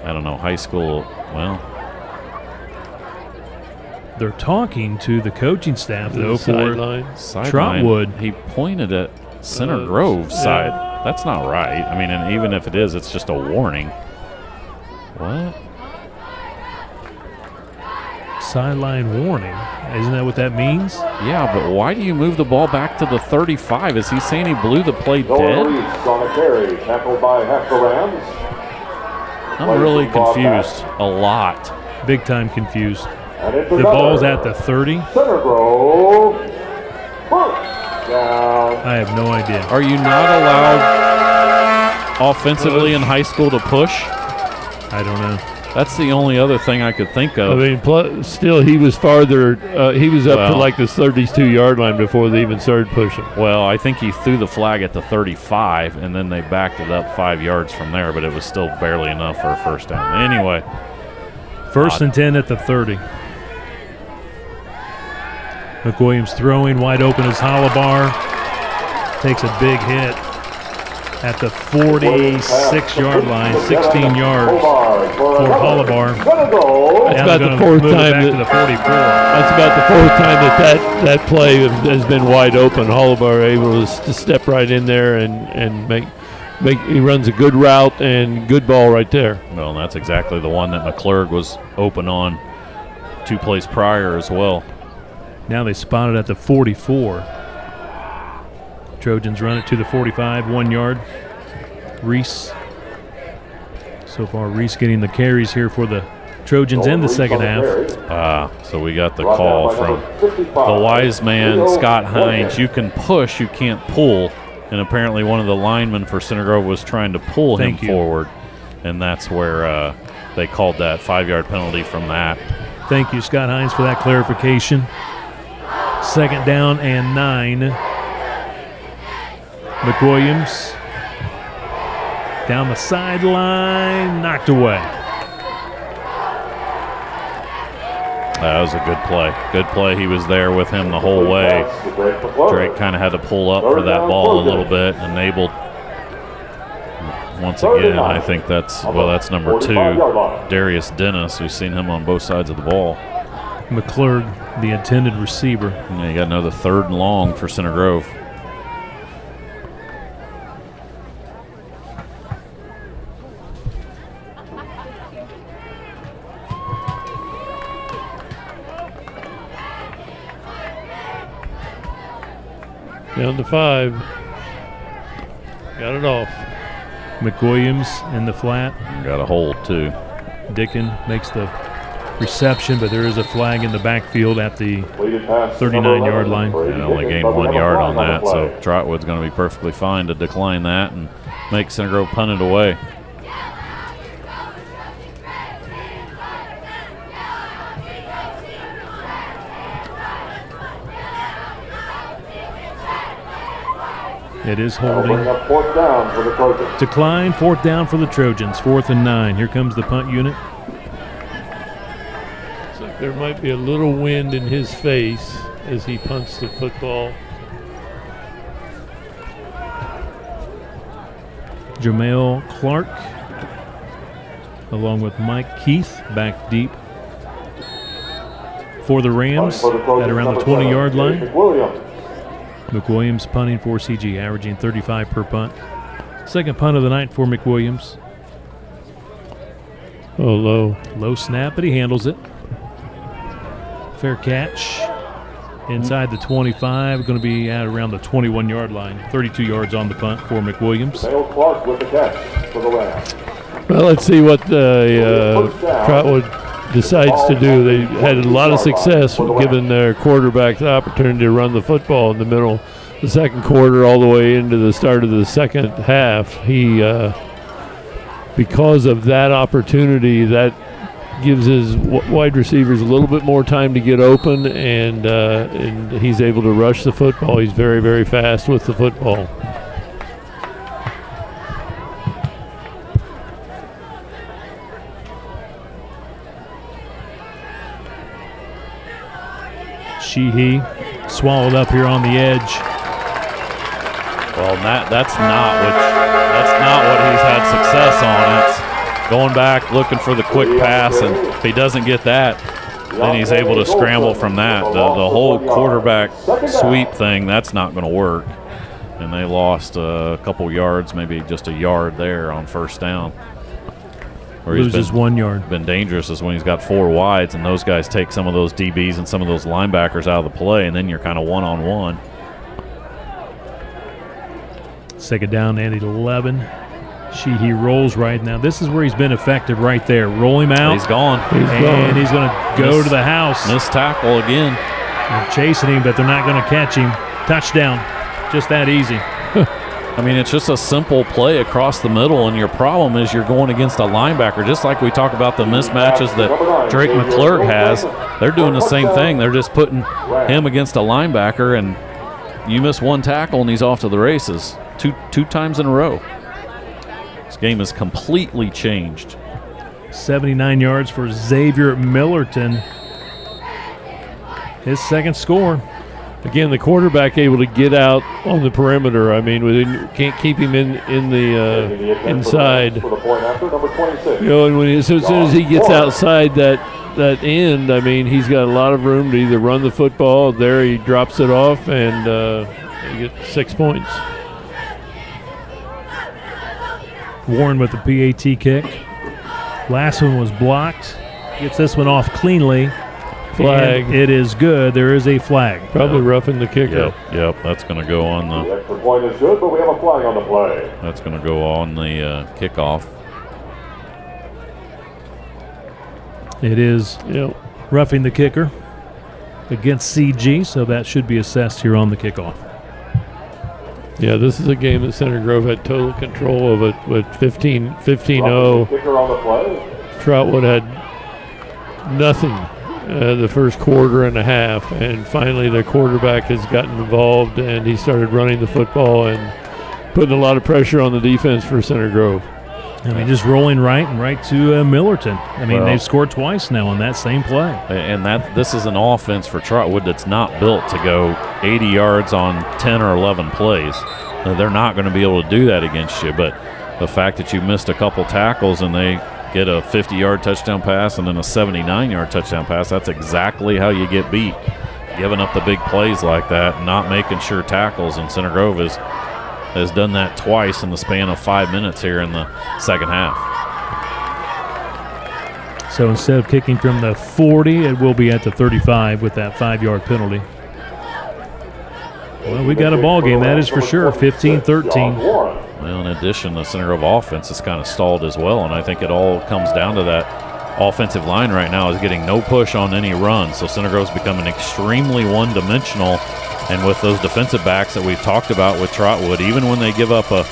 Speaker 3: I don't know. High school, well.
Speaker 1: They're talking to the coaching staff, though, for
Speaker 3: Sideline.
Speaker 1: Trotwood.
Speaker 3: He pointed at Center Grove side. That's not right. I mean, and even if it is, it's just a warning. What?
Speaker 1: Sideline warning. Isn't that what that means?
Speaker 3: Yeah, but why do you move the ball back to the 35? Is he saying he blew the play dead?
Speaker 15: On a carry, tackled by half the Rams.
Speaker 3: I'm really confused. A lot.
Speaker 1: Big time confused.
Speaker 15: The
Speaker 1: ball's at the 30.
Speaker 15: Center Grove. First down.
Speaker 1: I have no idea.
Speaker 3: Are you not allowed offensively in high school to push?
Speaker 1: I don't know.
Speaker 3: That's the only other thing I could think of.
Speaker 2: I mean, still, he was farther. He was up to like the 32-yard line before they even started pushing.
Speaker 3: Well, I think he threw the flag at the 35, and then they backed it up 5 yards from there, but it was still barely enough for a first down. Anyway.
Speaker 1: First and 10 at the 30. McWilliams throwing wide open as Holibar. Takes a big hit at the 46-yard line, 16 yards for Holibar.
Speaker 2: That's about the fourth time
Speaker 1: to the 44.
Speaker 2: That's about the fourth time that play has been wide open. Holibar able to step right in there and make. He runs a good route and good ball right there.
Speaker 3: Well, that's exactly the one that McClurg was open on 2 plays prior as well.
Speaker 1: Now they spot it at the 44. Trojans run it to the 45, 1 yard. Reese. So far, Reese getting the carries here for the Trojans in the second half.
Speaker 3: So we got the call from the wise man, Scott Hines. You can push, you can't pull. And apparently one of the linemen for Center Grove was trying to pull him forward. And that's where they called that 5-yard penalty from that.
Speaker 1: Thank you, Scott Hines, for that clarification. Second down and 9. McWilliams down the sideline, knocked away.
Speaker 3: That was a good play. Good play. He was there with him the whole way. Drake kind of had to pull up for that ball a little bit, enabled. Once again, I think that's number 2, Darius Dennis. We've seen him on both sides of the ball.
Speaker 1: McClurg, the intended receiver.
Speaker 3: Yeah, you got another 3rd and long for Center Grove.
Speaker 2: Down to 5. Got it off.
Speaker 1: McWilliams in the flat.
Speaker 3: Got a hold, too.
Speaker 1: Dickin makes the reception, but there is a flag in the backfield at the 39-yard line.
Speaker 3: And only gained 1 yard on that, so Trotwood's going to be perfectly fine to decline that and make Center Grove punt it away.
Speaker 1: It is holding.
Speaker 15: Fourth down for the Trojans.
Speaker 1: Decline, 4th down for the Trojans. 4th and 9. Here comes the punt unit.
Speaker 2: Looks like there might be a little wind in his face as he punts the football.
Speaker 1: Jamel Clark, along with Mike Keith, back deep for the Rams at around the 20-yard line. McWilliams punting for CG, averaging 35 per punt. Second punt of the night for McWilliams.
Speaker 2: Oh, low.
Speaker 1: Low snap, but he handles it. Fair catch. Inside the 25, going to be at around the 21-yard line. 32 yards on the punt for McWilliams.
Speaker 15: Clark with the catch for the Rams.
Speaker 2: Well, let's see what Trotwood decides to do. They had a lot of success giving their quarterback the opportunity to run the football in the middle of the second quarter all the way into the start of the second half. He, because of that opportunity, that gives his wide receivers a little bit more time to get open, and he's able to rush the football. He's very, very fast with the football.
Speaker 1: Sheehy swallowed up here on the edge.
Speaker 3: Well, that's not what he's had success on. It's going back, looking for the quick pass, and if he doesn't get that, then he's able to scramble from that. The whole quarterback sweep thing, that's not going to work. And they lost a couple yards, maybe just a yard there on first down. Where
Speaker 1: Loses 1 yard.
Speaker 3: Been dangerous is when he's got 4 wides, and those guys take some of those DBs and some of those linebackers out of the play, and then you're kind of one-on-one.
Speaker 1: Second down and 11. Sheehy rolls right now. This is where he's been effective right there. Roll him out.
Speaker 3: He's gone.
Speaker 1: And he's going to go to the house.
Speaker 3: Missed tackle again.
Speaker 1: They're chasing him, but they're not going to catch him. Touchdown. Just that easy.
Speaker 3: I mean, it's just a simple play across the middle, and your problem is you're going against a linebacker. Just like we talk about the mismatches that Drake McClurg has, they're doing the same thing. They're just putting him against a linebacker, and you miss one tackle, and he's off to the races two times in a row. This game has completely changed.
Speaker 1: 79 yards for Xavier Millerton. His second score.
Speaker 2: Again, the quarterback able to get out on the perimeter. I mean, can't keep him in the inside. You know, and as soon as he gets outside that end, I mean, he's got a lot of room to either run the football. There, he drops it off, and he gets 6 points.
Speaker 1: Warren with the PAT kick. Last one was blocked. Gets this one off cleanly.
Speaker 2: Flag.
Speaker 1: And it is good. There is a flag.
Speaker 2: Probably roughing the kicker.
Speaker 3: Yep. That's going to go on
Speaker 15: The extra point is good, but we have a flag on the play.
Speaker 3: That's going to go on the kickoff.
Speaker 1: It is roughing the kicker against CG, so that should be assessed here on the kickoff.
Speaker 2: Yeah, this is a game that Center Grove had total control of it with 15-0.
Speaker 15: Kicker on the play.
Speaker 2: Trotwood had nothing the first quarter and a half, and finally the quarterback has gotten involved, and he started running the football and putting a lot of pressure on the defense for Center Grove.
Speaker 1: I mean, just rolling right to Millerton. I mean, they've scored twice now on that same play.
Speaker 3: And this is an offense for Trotwood that's not built to go 80 yards on 10 or 11 plays. They're not going to be able to do that against you. But the fact that you missed a couple tackles and they get a 50-yard touchdown pass and then a 79-yard touchdown pass, that's exactly how you get beat. Giving up the big plays like that, not making sure tackles, and Center Grove has done that twice in the span of 5 minutes here in the second half.
Speaker 1: So instead of kicking from the 40, it will be at the 35 with that 5-yard penalty. Well, we got a ball game, that is for sure, 15-13.
Speaker 3: Well, in addition, the Center Grove offense is kind of stalled as well, and I think it all comes down to that offensive line right now is getting no push on any run. So Center Grove's becoming extremely one-dimensional. And with those defensive backs that we've talked about with Trotwood, even when they give up a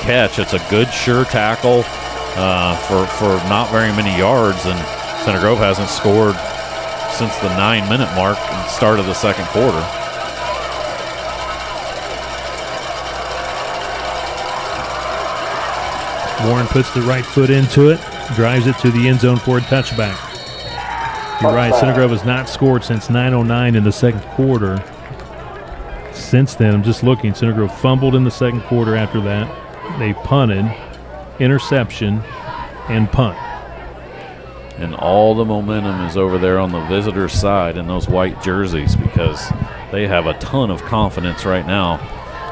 Speaker 3: catch, it's a good, sure tackle for not very many yards. And Center Grove hasn't scored since the 9-minute mark at the start of the second quarter.
Speaker 1: Warren puts the right foot into it, drives it to the end zone for a touchback. You're right, Center Grove has not scored since 9:09 in the second quarter. Since then, I'm just looking, Center Grove fumbled in the second quarter after that. They punted, interception, and punt.
Speaker 3: And all the momentum is over there on the visitor side in those white jerseys because they have a ton of confidence right now.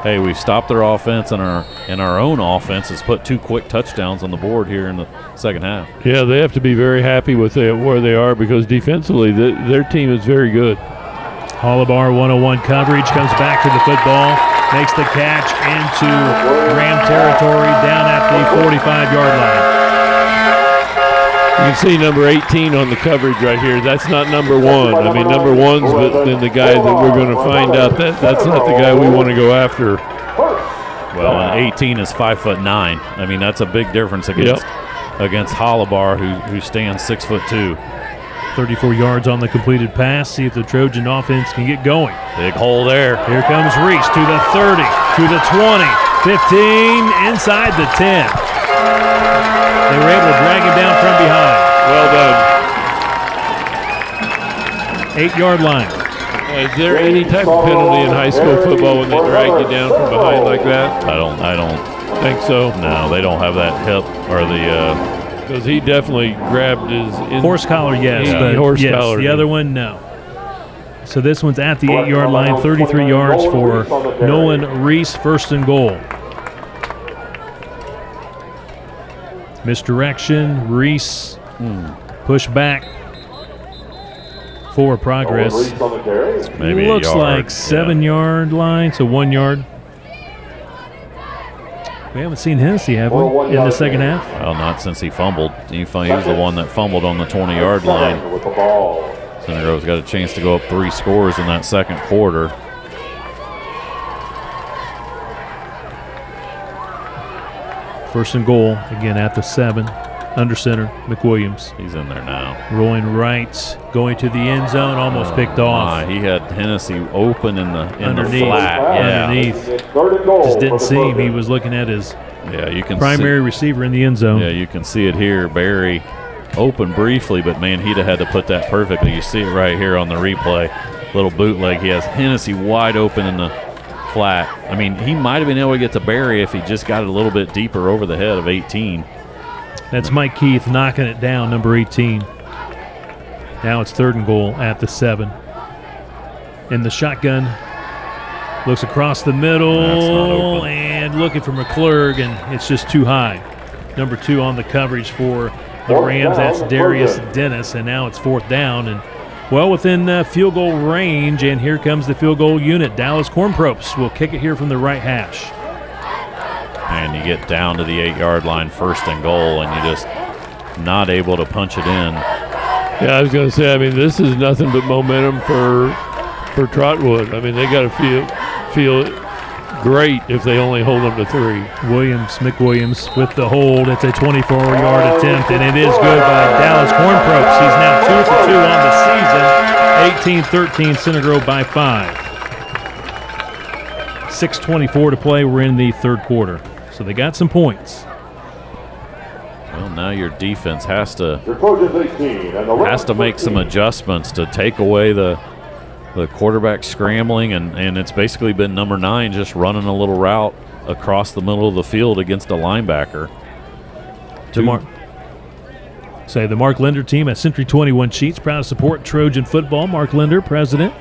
Speaker 3: Hey, we've stopped their offense, and our own offense has put 2 quick touchdowns on the board here in the second half.
Speaker 2: Yeah, they have to be very happy with where they are because defensively their team is very good.
Speaker 1: Hollibar 101 coverage, comes back to the football, makes the catch into Ram territory down at the 45-yard line.
Speaker 2: You can see number 18 on the coverage right here. That's not number 1. I mean, number 1's been the guy that we're going to find out that's not the guy we want to go after.
Speaker 3: Well, and 18 is 5'9". I mean, that's a big difference against Hollibar, who stands 6'2".
Speaker 1: 34 yards on the completed pass. See if the Trojan offense can get going.
Speaker 3: Big hole there.
Speaker 1: Here comes Reese to the 30, to the 20, 15, inside the 10. They were able to drag him down from behind.
Speaker 2: Well done.
Speaker 1: 8-yard line.
Speaker 2: Is there any type of penalty in high school football when they drag you down from behind like that?
Speaker 3: I don't
Speaker 2: think so.
Speaker 3: No, they don't have that hip or the.
Speaker 2: Because he definitely grabbed his
Speaker 1: horse collar, yes, but yes, the other one, no. So this one's at the 8-yard line, 33 yards for Nolan Reese, first and goal. Misdirection, Reese, push back. Forward progress.
Speaker 3: Maybe
Speaker 1: looks
Speaker 3: a yard.
Speaker 1: like 7-yard line, so 1 yard. We haven't seen Hennessy, have we, in the second half?
Speaker 3: Well, not since he fumbled. He was the one that fumbled on the 20-yard line. Center Grove's got a chance to go up 3 scores in that second quarter.
Speaker 1: First and goal, again at the 7. Under center, McWilliams.
Speaker 3: He's in there now.
Speaker 1: Rolling right, going to the end zone, almost picked off.
Speaker 3: He had Hennessy open in the
Speaker 1: underneath,
Speaker 3: flat. Yeah.
Speaker 1: Underneath. Just didn't see him. He was looking at his
Speaker 3: you can
Speaker 1: primary receiver in the end zone.
Speaker 3: Yeah, you can see it here. Barry open briefly, but man, he'd have had to put that perfectly. You see it right here on the replay. Little bootleg. He has Hennessy wide open in the flat. I mean, he might have been able to get to Barry if he just got it a little bit deeper over the head of 18.
Speaker 1: That's Mike Keith knocking it down, number 18. Now it's third and goal at the 7. In the shotgun, looks across the middle and looking for McClurg, and it's just too high. Number 2 on the coverage for the Rams, that's Darius Dennis, and now it's fourth down and well within field goal range, and here comes the field goal unit. Dallas Cornpropes will kick it here from the right hash.
Speaker 3: And you get down to the 8-yard line, first and goal, and you're just not able to punch it in.
Speaker 2: Yeah, I was going to say, I mean, this is nothing but momentum for Trotwood. I mean, they got to feel great if they only hold them to 3.
Speaker 1: McWilliams with the hold. It's a 24-yard attempt, and it is good by Dallas Cornpropes. He's now 2 for 2 on the season. 18-13, Center Grove by 5. 6:24 to play. We're in the third quarter. So they got some points.
Speaker 3: Well, now your defense has to make some adjustments to take away the quarterback scrambling, and it's basically been number 9 just running a little route across the middle of the field against a linebacker.
Speaker 1: The Mark Linder team at Century 21 Sheets, proud to support Trojan football. Mark Linder, president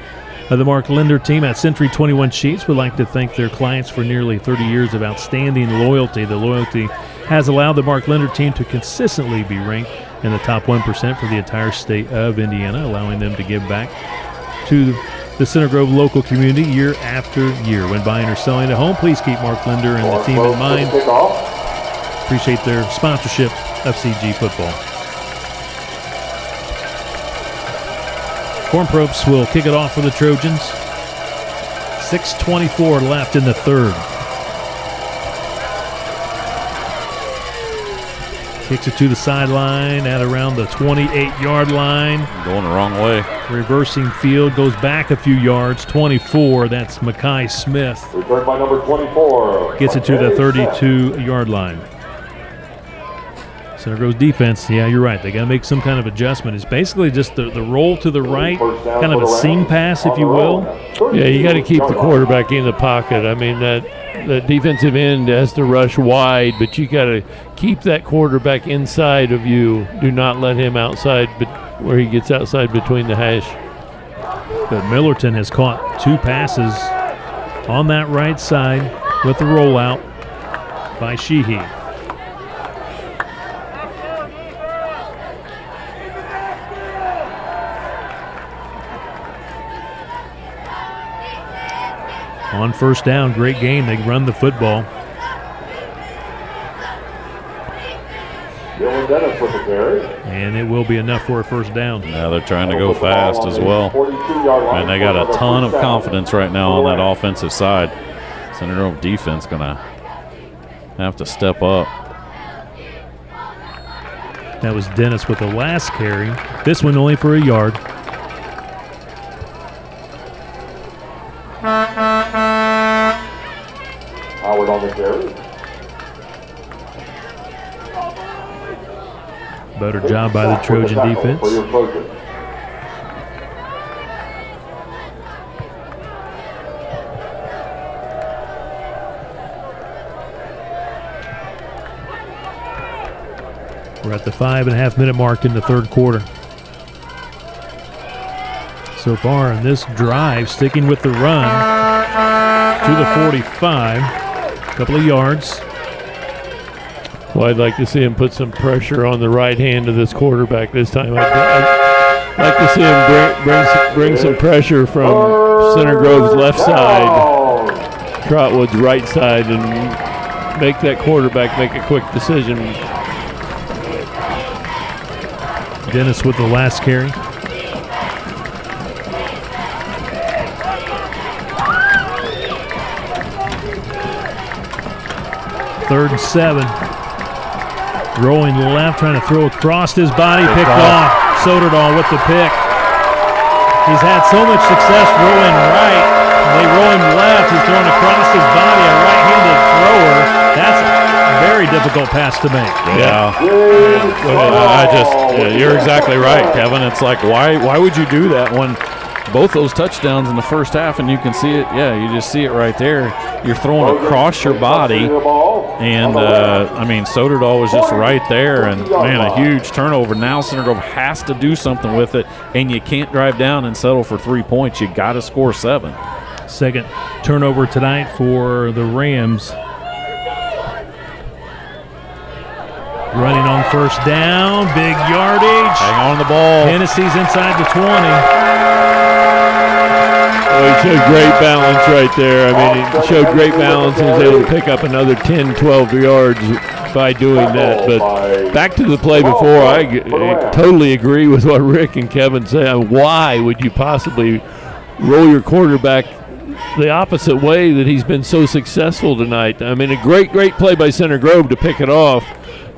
Speaker 1: of the Mark Linder team at Century 21 Sheets, would like to thank their clients for nearly 30 years of outstanding loyalty. The loyalty has allowed the Mark Linder team to consistently be ranked in the top 1% for the entire state of Indiana, allowing them to give back to the Center Grove local community year after year. When buying or selling a home, please keep Mark Linder and the team in mind. Appreciate their sponsorship of CG football. Cornpropes will kick it off for the Trojans. 6:24 left in the third. Kicks it to the sideline at around the 28-yard line.
Speaker 3: Going the wrong way.
Speaker 1: Reversing field, goes back a few yards. 24, that's Makai Smith.
Speaker 15: Returned by number 24.
Speaker 1: Gets it to the 32-yard line. Center Grove's defense, yeah, you're right. They got to make some kind of adjustment. It's basically just the roll to the right, kind of a seam pass, if you will.
Speaker 2: Yeah, you got to keep the quarterback in the pocket. I mean, that defensive end has to rush wide, but you got to keep that quarterback inside of you. Do not let him outside, but where he gets outside between the hash.
Speaker 1: But Millerton has caught 2 passes on that right side with the rollout by Sheehy. On first down, great game. They run the football. And it will be enough for a first down.
Speaker 3: Yeah, they're trying to go fast as well. And they got a ton of confidence right now on that offensive side. Center Grove defense going to have to step up.
Speaker 1: That was Dennis with the last carry. This one only for a yard.
Speaker 15: Howard on the carry.
Speaker 1: Better job by the Trojan defense. We're at the 5.5-minute mark in the third quarter. So far in this drive, sticking with the run to the 45, a couple of yards.
Speaker 2: Well, I'd like to see him put some pressure on the right hand of this quarterback this time. I'd like to see him bring some pressure from Center Grove's left side, Trotwood's right side, and make that quarterback make a quick decision.
Speaker 1: Dennis with the last carry. Third and 7. Rolling left, trying to throw across his body, picked off. Soderdahl with the pick. He's had so much success rolling right. They roll him left. He's throwing across his body, a right-handed thrower. That's a very difficult pass to make.
Speaker 3: Yeah. You're exactly right, Kevin. It's like, why would you do that when both those touchdowns in the first half, and you can see it, you just see it right there. You're throwing across your body, and, Soderdahl was just right there, and, man, a huge turnover. Now Center Grove has to do something with it, and you can't drive down and settle for 3 points. You got to score 7.
Speaker 1: Second turnover tonight for the Rams. Running on first down, big yardage.
Speaker 3: Hang on the ball.
Speaker 1: Tennessee's inside the 20.
Speaker 2: Well, he showed great balance right there. He showed great balance and was able to pick up another 10, 12 yards by doing that. But back to the play before, I totally agree with what Rick and Kevin said. Why would you possibly roll your quarterback the opposite way that he's been so successful tonight? A great play by Center Grove to pick it off.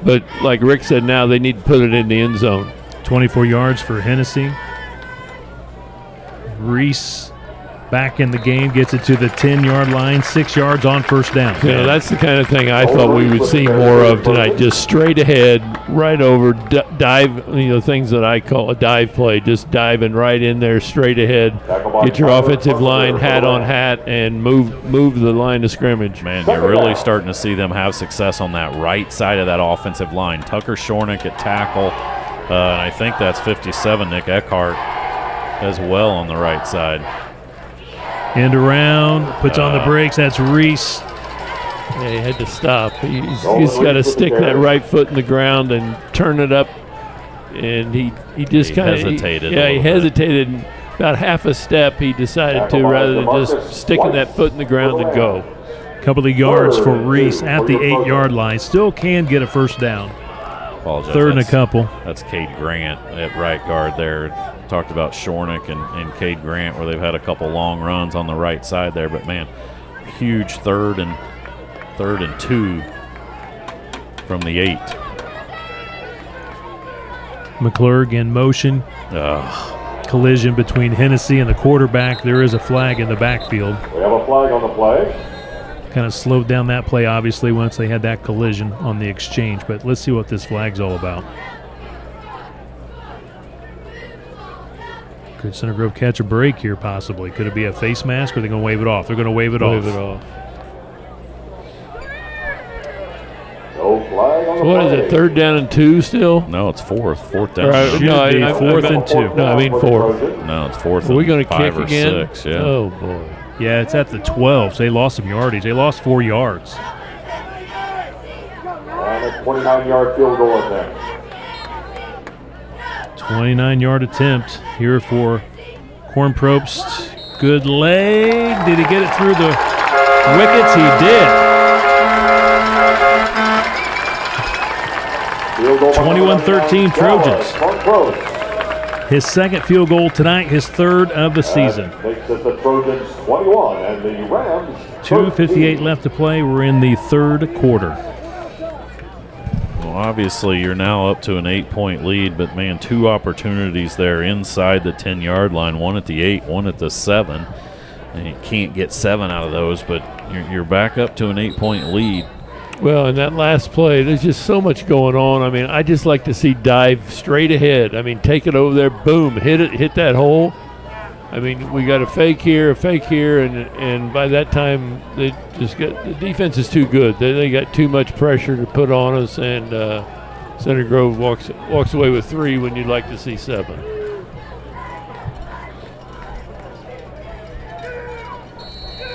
Speaker 2: But like Rick said, now they need to put it in the end zone.
Speaker 1: 24 yards for Hennessy. Reese back in the game, gets it to the 10-yard line, 6 yards on first down.
Speaker 2: Yeah, that's the kind of thing I thought we would see more of tonight. Just straight ahead, right over, dive, things that I call a dive play, just diving right in there straight ahead. Get your offensive line hat on hat and move the line of scrimmage.
Speaker 3: Man, you're really starting to see them have success on that right side of that offensive line. Tucker Shornick at tackle, and I think that's 57, Nick Eckhart, as well on the right side.
Speaker 1: End around, puts on the brakes. That's Reese.
Speaker 2: Yeah, he had to stop. He's got to stick that right foot in the ground and turn it up. And he just kind of
Speaker 3: hesitated.
Speaker 2: He hesitated. About half a step he decided to, rather than just sticking that foot in the ground and go.
Speaker 1: Couple of yards for Reese at the 8-yard line. Still can get a first down.
Speaker 3: Apologize.
Speaker 1: Third and a couple.
Speaker 3: That's Cade Grant at right guard there. Talked about Shornick and Cade Grant, where they've had a couple long runs on the right side there. But, man, huge third and 2 from the 8.
Speaker 1: McClurg in motion. Collision between Hennessy and the quarterback. There is a flag in the backfield.
Speaker 15: We have a flag on the play.
Speaker 1: Kind of slowed down that play, obviously, once they had that collision on the exchange. But let's see what this flag's all about. Could Center Grove catch a break here, possibly? Could it be a face mask, or are they going to wave it off? They're going to wave it off.
Speaker 15: No flag on the
Speaker 2: What is it, 3rd down and 2 still?
Speaker 3: No, it's 4th. 4th down.
Speaker 1: Should be 4th and 2.
Speaker 2: No, I mean 4th.
Speaker 3: No, it's 4th.
Speaker 2: Are we going to
Speaker 3: 5
Speaker 2: kick
Speaker 3: or
Speaker 2: again?
Speaker 3: 6, yeah.
Speaker 2: Oh, boy.
Speaker 1: Yeah, it's at the 12, so they lost some yardage. They lost 4 yards.
Speaker 15: And a 29-yard field goal attempt.
Speaker 1: 29-yard attempt here for Kornprobst. Good leg. Did he get it through the wickets? He did. 21-13 Trojans. His second field goal tonight, his third of the season.
Speaker 15: Makes it the Trojans 21 and the Rams
Speaker 1: 2:58 left to play. We're in the third quarter.
Speaker 3: Well, obviously, you're now up to an 8-point lead, but, man, 2 opportunities there inside the 10-yard line, one at the 8, one at the 7. And you can't get 7 out of those, but you're back up to an 8-point lead.
Speaker 2: Well, in that last play, there's just so much going on. I just like to see dive straight ahead. Take it over there, boom, hit that hole. We got a fake here, and by that time, the defense is too good. They got too much pressure to put on us, and Center Grove walks away with 3 when you'd like to see 7.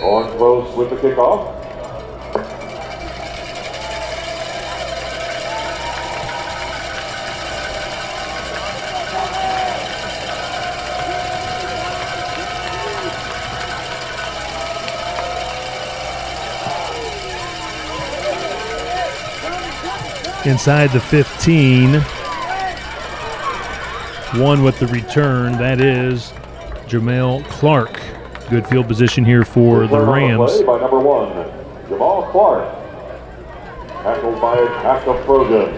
Speaker 15: Orange close with the kickoff.
Speaker 1: Inside the 15. One with the return. That is Jamel Clark. Good field position here for the Rams.
Speaker 15: Play by number 1, Jamal Clark. Tackled by Jacob Frogan.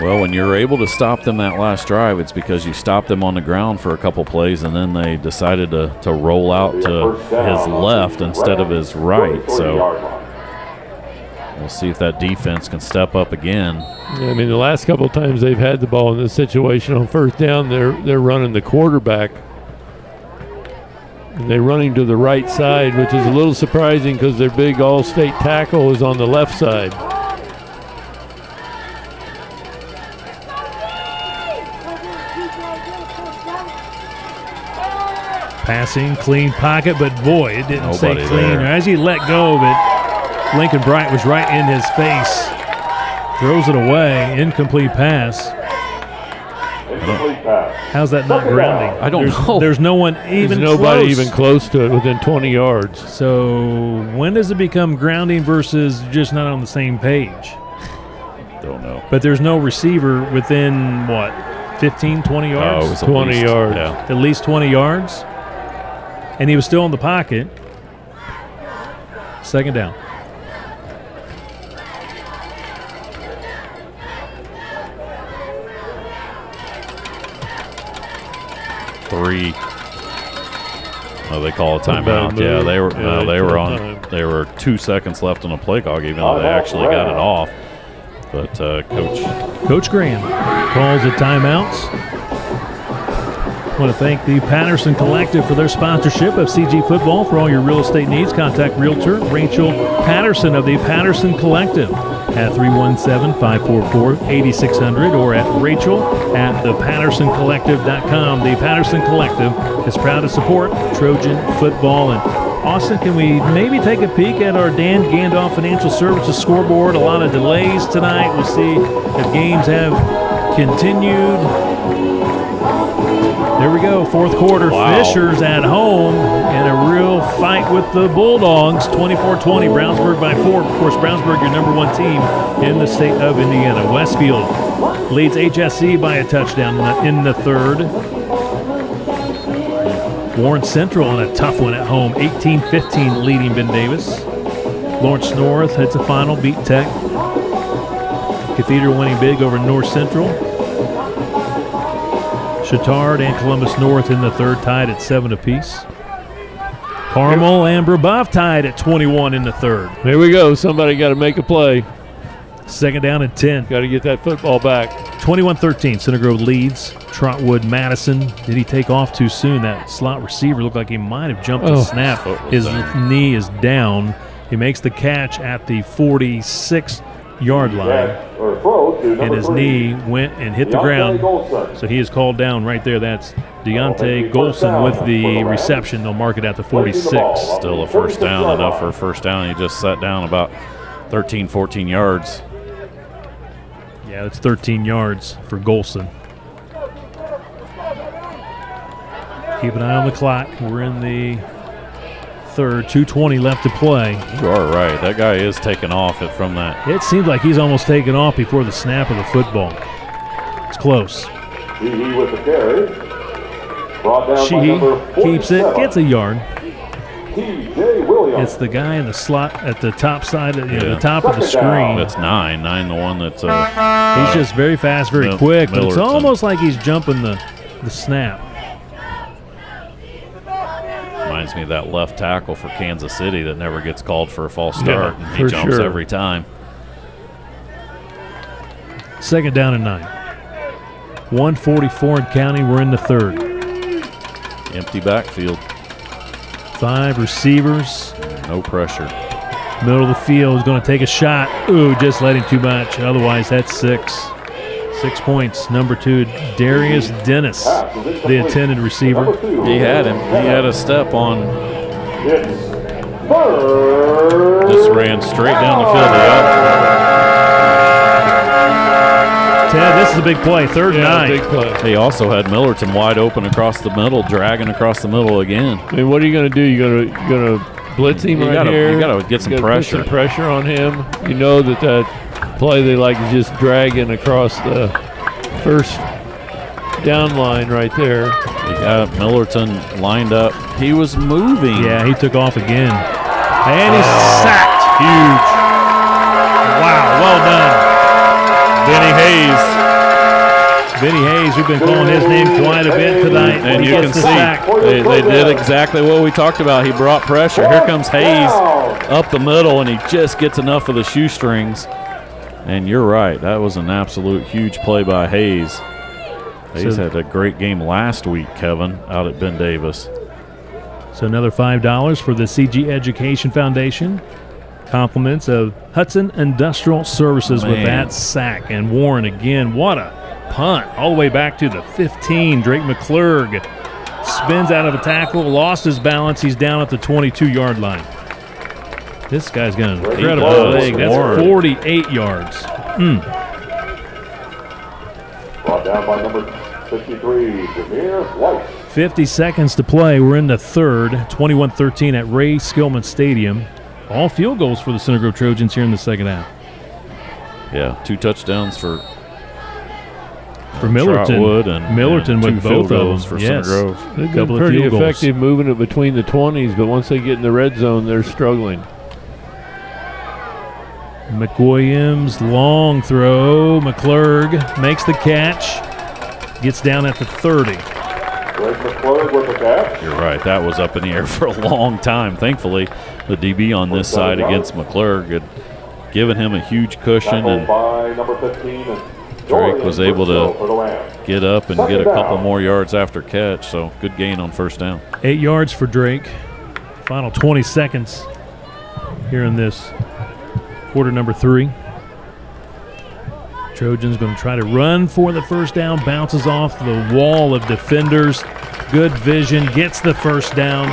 Speaker 3: Well, when you're able to stop them that last drive, it's because you stopped them on the ground for a couple plays, and then they decided to roll out to his left instead of his right. So we'll see if that defense can step up again.
Speaker 2: Yeah, I mean, the last couple of times they've had the ball in this situation on first down, they're running the quarterback. And they're running to the right side, which is a little surprising because their big all-state tackle is on the left side.
Speaker 1: Passing, clean pocket, but boy, it didn't stay
Speaker 3: Nobody
Speaker 1: clean.
Speaker 3: there.
Speaker 1: As he let go of it, Lincoln Bright was right in his face. Throws it away, incomplete pass. How's that not grounding?
Speaker 3: I don't know.
Speaker 1: There's no one even
Speaker 2: There's nobody
Speaker 1: close.
Speaker 2: even close to it within 20 yards.
Speaker 1: So when does it become grounding versus just not on the same page?
Speaker 3: Don't know.
Speaker 1: But there's no receiver within, what, 15, 20 yards?
Speaker 3: Oh, it was at
Speaker 2: 20
Speaker 3: least,
Speaker 2: yards.
Speaker 3: Yeah.
Speaker 1: At least 20 yards. And he was still in the pocket. Second down.
Speaker 3: Three. Oh, they call a timeout. Yeah, they were 2 seconds left on the play clock, even though they actually got it off. But
Speaker 1: Coach Graham calls the timeouts. I want to thank the Patterson Collective for their sponsorship of CG Football. For all your real estate needs, contact Realtor Rachel Patterson of the Patterson Collective at 317-544-8600 or at rachel@thepattersoncollective.com. The Patterson Collective is proud to support Trojan football. And Austin, can we maybe take a peek at our Dan Gandolf Financial Services scoreboard? A lot of delays tonight. We'll see if games have continued. There we go, fourth quarter.
Speaker 3: Wow.
Speaker 1: Fishers at home in a real fight with the Bulldogs. 24-20, Brownsburg by 4. Of course, Brownsburg, your number 1 team in the state of Indiana. Westfield leads HSC by a touchdown in the third. Warren Central on a tough one at home, 18-15 leading Ben Davis. Lawrence North hits a final, beat Tech. Cathedral winning big over North Central. Chittard and Columbus North in the third, tied at 7 apiece. Carmel and Brebeuf tied at 21 in the third.
Speaker 2: Here we go. Somebody got to make a play.
Speaker 1: Second down and 10.
Speaker 2: Got to get that football back.
Speaker 1: 21-13. Center Grove leads. Trotwood-Madison. Did he take off too soon? That slot receiver looked like he might have jumped the snap. His knee is down. He makes the catch at the 46-yard line. And his knee went and hit the ground. So he is called down right there. That's Deontay Golson with the reception. They'll mark it at the 46.
Speaker 3: Still a first down, enough for a first down. He just sat down about 13, 14 yards.
Speaker 1: Yeah, that's 13 yards for Golson. Keep an eye on the clock. We're in the third, 2:20 left to play.
Speaker 3: You are right. That guy is taking off from that.
Speaker 1: It seems like he's almost taken off before the snap of the football. It's close.
Speaker 15: Sheehy with the carry. Brought down by
Speaker 1: Sheehy
Speaker 15: number
Speaker 1: keeps it,
Speaker 15: 47.
Speaker 1: gets a yard.
Speaker 15: T.J. Williams.
Speaker 1: It's the guy in the slot at the top side, of, the top of the screen.
Speaker 3: That's 9, the one that's.
Speaker 1: He's just very fast, very quick, but it's
Speaker 3: Millerton.
Speaker 1: almost like he's jumping the snap.
Speaker 3: Reminds me of that left tackle for Kansas City that never gets called for a false start.
Speaker 2: Yeah,
Speaker 3: and he
Speaker 2: for
Speaker 3: jumps
Speaker 2: sure.
Speaker 3: every time.
Speaker 1: Second down and 9. 1:44 in counting. We're in the third.
Speaker 3: Empty backfield.
Speaker 1: 5 receivers.
Speaker 3: No pressure.
Speaker 1: Middle of the field is going to take a shot. Ooh, just letting too much. Otherwise, that's 6. 6 points. Number 2, Darius Dennis, the intended receiver.
Speaker 3: He had him. He had a step on. Just ran straight down the field.
Speaker 1: Ted, this is a big play. 3rd and 9.
Speaker 2: Big play.
Speaker 3: He also had Millerton wide open across the middle, dragging across the middle again.
Speaker 2: I mean, what are you going to do? You're going to blitz him here.
Speaker 3: You got to get some pressure.
Speaker 2: Put some pressure on him. You know that play they like to just dragging across the first down line right there.
Speaker 3: You got Millerton lined up. He was moving.
Speaker 1: Yeah, he took off again. And he's sacked. Huge. Wow, well done. Benny Hayes, we've been calling his name quite a bit tonight.
Speaker 3: And you can see they did exactly what we talked about. He brought pressure. Here comes Hayes up the middle, and he just gets enough of the shoestrings. And you're right. That was an absolute huge play by Hayes. Hayes had a great game last week, Kevin, out at Ben Davis.
Speaker 1: So another $5 for the CG Education Foundation. Compliments of Hudson Industrial Services with that sack. And Warren again, what a punt. All the way back to the 15. Drake McClurg spins out of a tackle, lost his balance. He's down at the 22-yard line. This guy's got an incredible leg. That's 48 yards.
Speaker 15: Brought down by number 53, Jameer White.
Speaker 1: 50 seconds to play. We're in the 3rd, 21-13 at Ray Skillman Stadium. All field goals for the Center Grove Trojans here in the second half.
Speaker 3: Yeah, 2 touchdowns for
Speaker 1: Millerton.
Speaker 3: Trotwood and
Speaker 1: Millerton with both of them.
Speaker 3: for
Speaker 1: Yes.
Speaker 3: Center Grove.
Speaker 2: They've been pretty effective moving it between the 20s, but once they get in the red zone, they're struggling.
Speaker 1: McWilliams, long throw. McClurg makes the catch. Gets down at the 30.
Speaker 15: Drake McClurg with the catch.
Speaker 3: You're right. That was up in the air for a long time. Thankfully, the DB on this side against McClurg had given him a huge cushion, and
Speaker 15: by number 15 and
Speaker 3: Drake was able to get up and get a couple more yards after catch, so good gain on first down.
Speaker 1: 8 yards for Drake. Final 20 seconds here in this quarter number 3. Trojans going to try to run for the first down, bounces off the wall of defenders. Good vision, gets the first down.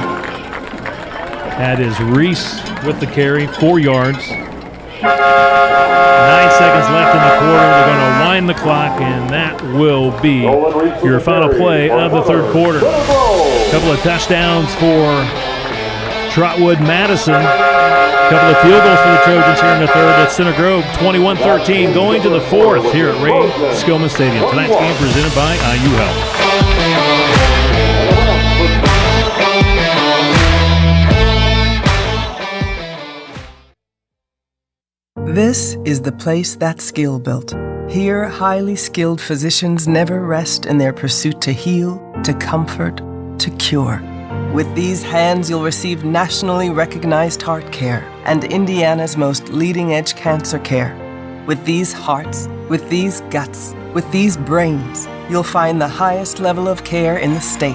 Speaker 1: That is Reese with the carry, 4 yards. 9 seconds left in the quarter. They're going to wind the clock, and that will be your final play of the 3rd quarter. A couple of touchdowns for Trotwood-Madison. A couple of field goals for the Trojans here in the 3rd at Center Grove. 21-13 going to the 4th here at Ray Skillman Stadium. Tonight's game presented by IU Health.
Speaker 4: This is the place that skill built. Here, highly skilled physicians never rest in their pursuit to heal, to comfort, to cure. With these hands, you'll receive nationally recognized heart care and Indiana's most leading-edge cancer care. With these hearts, with these guts, with these brains, you'll find the highest level of care in the state.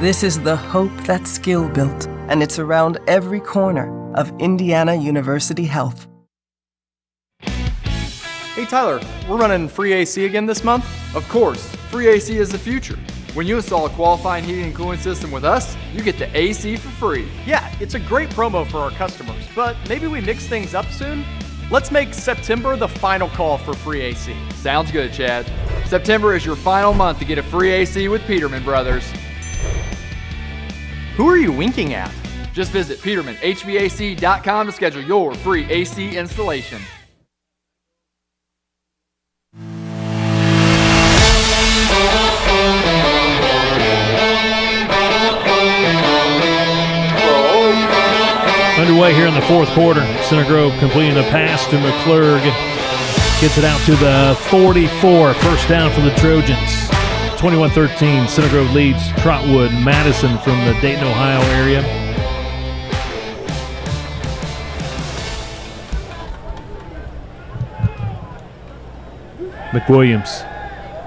Speaker 4: This is the hope that skill built, and it's around every corner of Indiana University Health.
Speaker 16: Hey Tyler, we're running free AC again this month? Of course, free AC is the future. When you install a qualifying heating and cooling system with us, you get the AC for free.
Speaker 18: Yeah, it's a great promo for our customers, but maybe we mix things up soon? Let's make September the final call for free AC.
Speaker 16: Sounds good, Chad. September is your final month to get a free AC with Peterman Brothers.
Speaker 18: Who are you winking at?
Speaker 16: Just visit PetermanHVAC.com to schedule your free AC installation.
Speaker 1: Underway here in the 4th quarter. Center Grove completing a pass to McClurg. Gets it out to the 44. First down for the Trojans. 21-13. Center Grove leads Trotwood-Madison from the Dayton, Ohio area. McWilliams.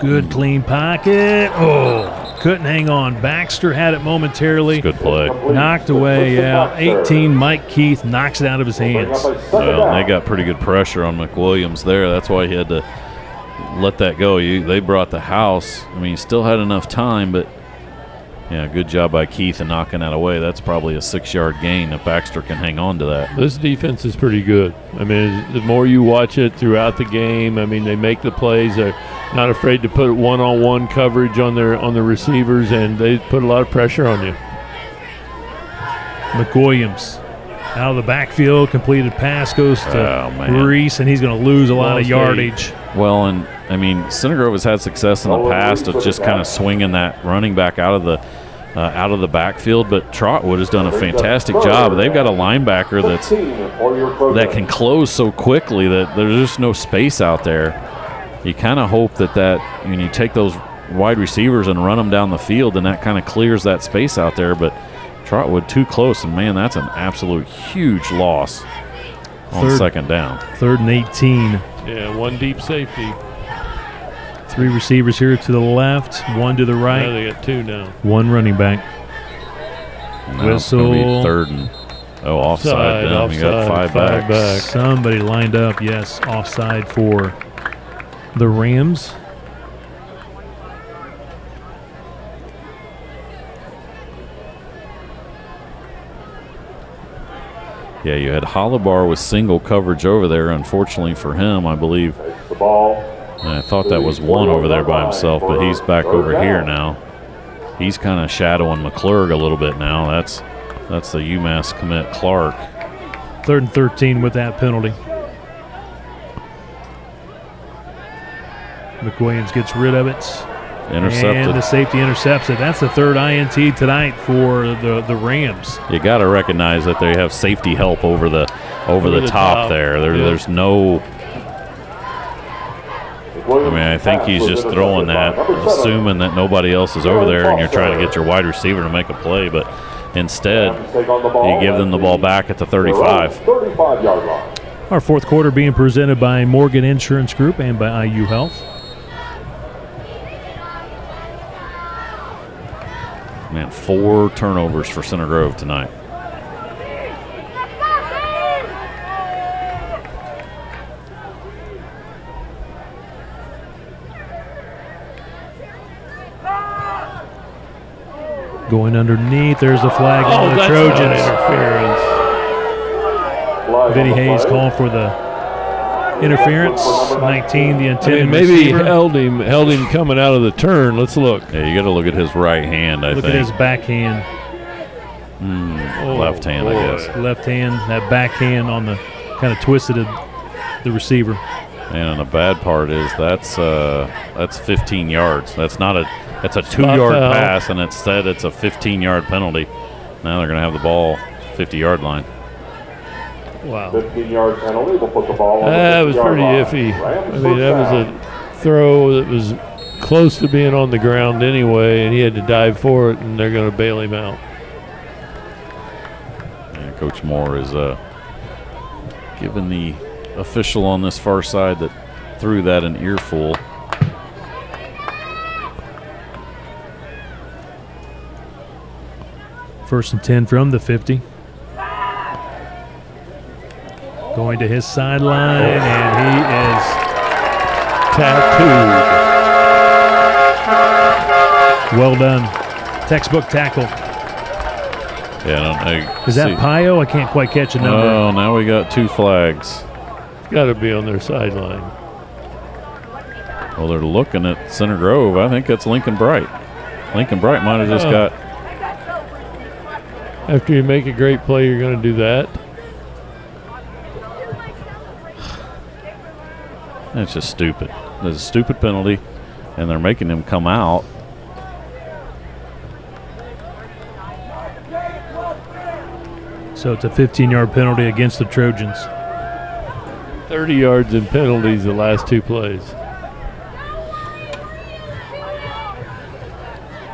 Speaker 1: Good clean pocket. Oh, couldn't hang on. Baxter had it momentarily.
Speaker 3: Good play.
Speaker 1: Knocked away, yeah. 18, Mike Keith knocks it out of his hands.
Speaker 3: Well, they got pretty good pressure on McWilliams there. That's why he had to let that go. They brought the house. I mean, you still had enough time, but yeah, good job by Keith in knocking that away. That's probably a 6-yard gain if Baxter can hang on to that.
Speaker 2: This defense is pretty good. I mean, the more you watch it throughout the game, I mean, they make the plays. They're not afraid to put one-on-one coverage on the receivers, and they put a lot of pressure on you.
Speaker 1: McWilliams out of the backfield, completed pass goes to Reese, and he's going to lose a lot of yardage.
Speaker 3: Well, and I mean, Center Grove has had success in the past of just kind of swinging that running back out of the backfield, but Trotwood has done a fantastic job. They've got a linebacker that can close so quickly that there's just no space out there. You kind of hope that when you take those wide receivers and run them down the field, then that kind of clears that space out there, but Trotwood too close, and man, that's an absolute huge loss on second down.
Speaker 1: 3rd and 18.
Speaker 2: Yeah, one deep safety.
Speaker 1: 3 receivers here to the left, 1 to the right.
Speaker 2: Now they got 2 now.
Speaker 1: 1 running back.
Speaker 3: Now
Speaker 1: Whistle.
Speaker 3: It's gonna be 3rd and offside. Then you got 5 backs.
Speaker 1: Somebody lined up, yes, offside for the Rams.
Speaker 3: Yeah, you had Hollibar with single coverage over there. Unfortunately for him, I believe. And I thought that was one over there by himself, but he's back over here now. He's kind of shadowing McClurg a little bit now. That's the UMass commit Clark.
Speaker 1: 3rd and 13 with that penalty. McWilliams gets rid of it.
Speaker 3: Intercepted.
Speaker 1: And the safety intercepts it. That's the 3rd INT tonight for the Rams.
Speaker 3: You got to recognize that they have safety help over the top there. There's no. I mean, I think he's just throwing that, assuming that nobody else is over there, and you're trying to get your wide receiver to make a play. But instead, you give them the ball back at the 35.
Speaker 1: Our 4th quarter being presented by Morgan Insurance Group and by IU Health.
Speaker 3: Man, 4 turnovers for Center Grove tonight.
Speaker 1: Going underneath, there's a flag on the Trojans.
Speaker 2: Interference.
Speaker 1: Vinny Hayes called for the interference. 19, the intended
Speaker 2: maybe
Speaker 1: receiver.
Speaker 2: held him coming out of the turn. Let's look.
Speaker 3: Yeah, you got to look at his right hand, I think.
Speaker 1: Look at his backhand.
Speaker 3: Left hand, I guess.
Speaker 1: Left hand, that backhand on the kind of twisted the receiver.
Speaker 3: And the bad part is that's 15 yards. That's a 2-yard pass, and instead it's a 15-yard penalty. Now they're going to have the ball 50-yard line.
Speaker 1: Wow.
Speaker 15: 15-yard penalty. We'll put the ball on
Speaker 2: That
Speaker 15: the
Speaker 2: was
Speaker 15: 50-yard
Speaker 2: pretty
Speaker 15: line.
Speaker 2: iffy.
Speaker 15: Rams
Speaker 2: I mean, that was a throw that was close to being on the ground anyway, and he had to dive for it, and they're going to bail him out.
Speaker 3: And Coach Moore is giving the official on this far side that threw that an earful.
Speaker 1: First and 10 from the 50. Going to his sideline, and he is
Speaker 2: tattooed.
Speaker 1: Well done. Textbook tackle.
Speaker 3: Yeah,
Speaker 1: is that Pio? I can't quite catch a number.
Speaker 3: Oh, now we got 2 flags.
Speaker 2: It's got to be on their sideline.
Speaker 3: Well, they're looking at Center Grove. I think that's Lincoln Bright. Lincoln Bright might have just got.
Speaker 2: After you make a great play, you're going to do that.
Speaker 3: It's just stupid. There's a stupid penalty, and they're making him come out.
Speaker 1: So it's a 15-yard penalty against the Trojans.
Speaker 2: 30 yards in penalties the last 2 plays.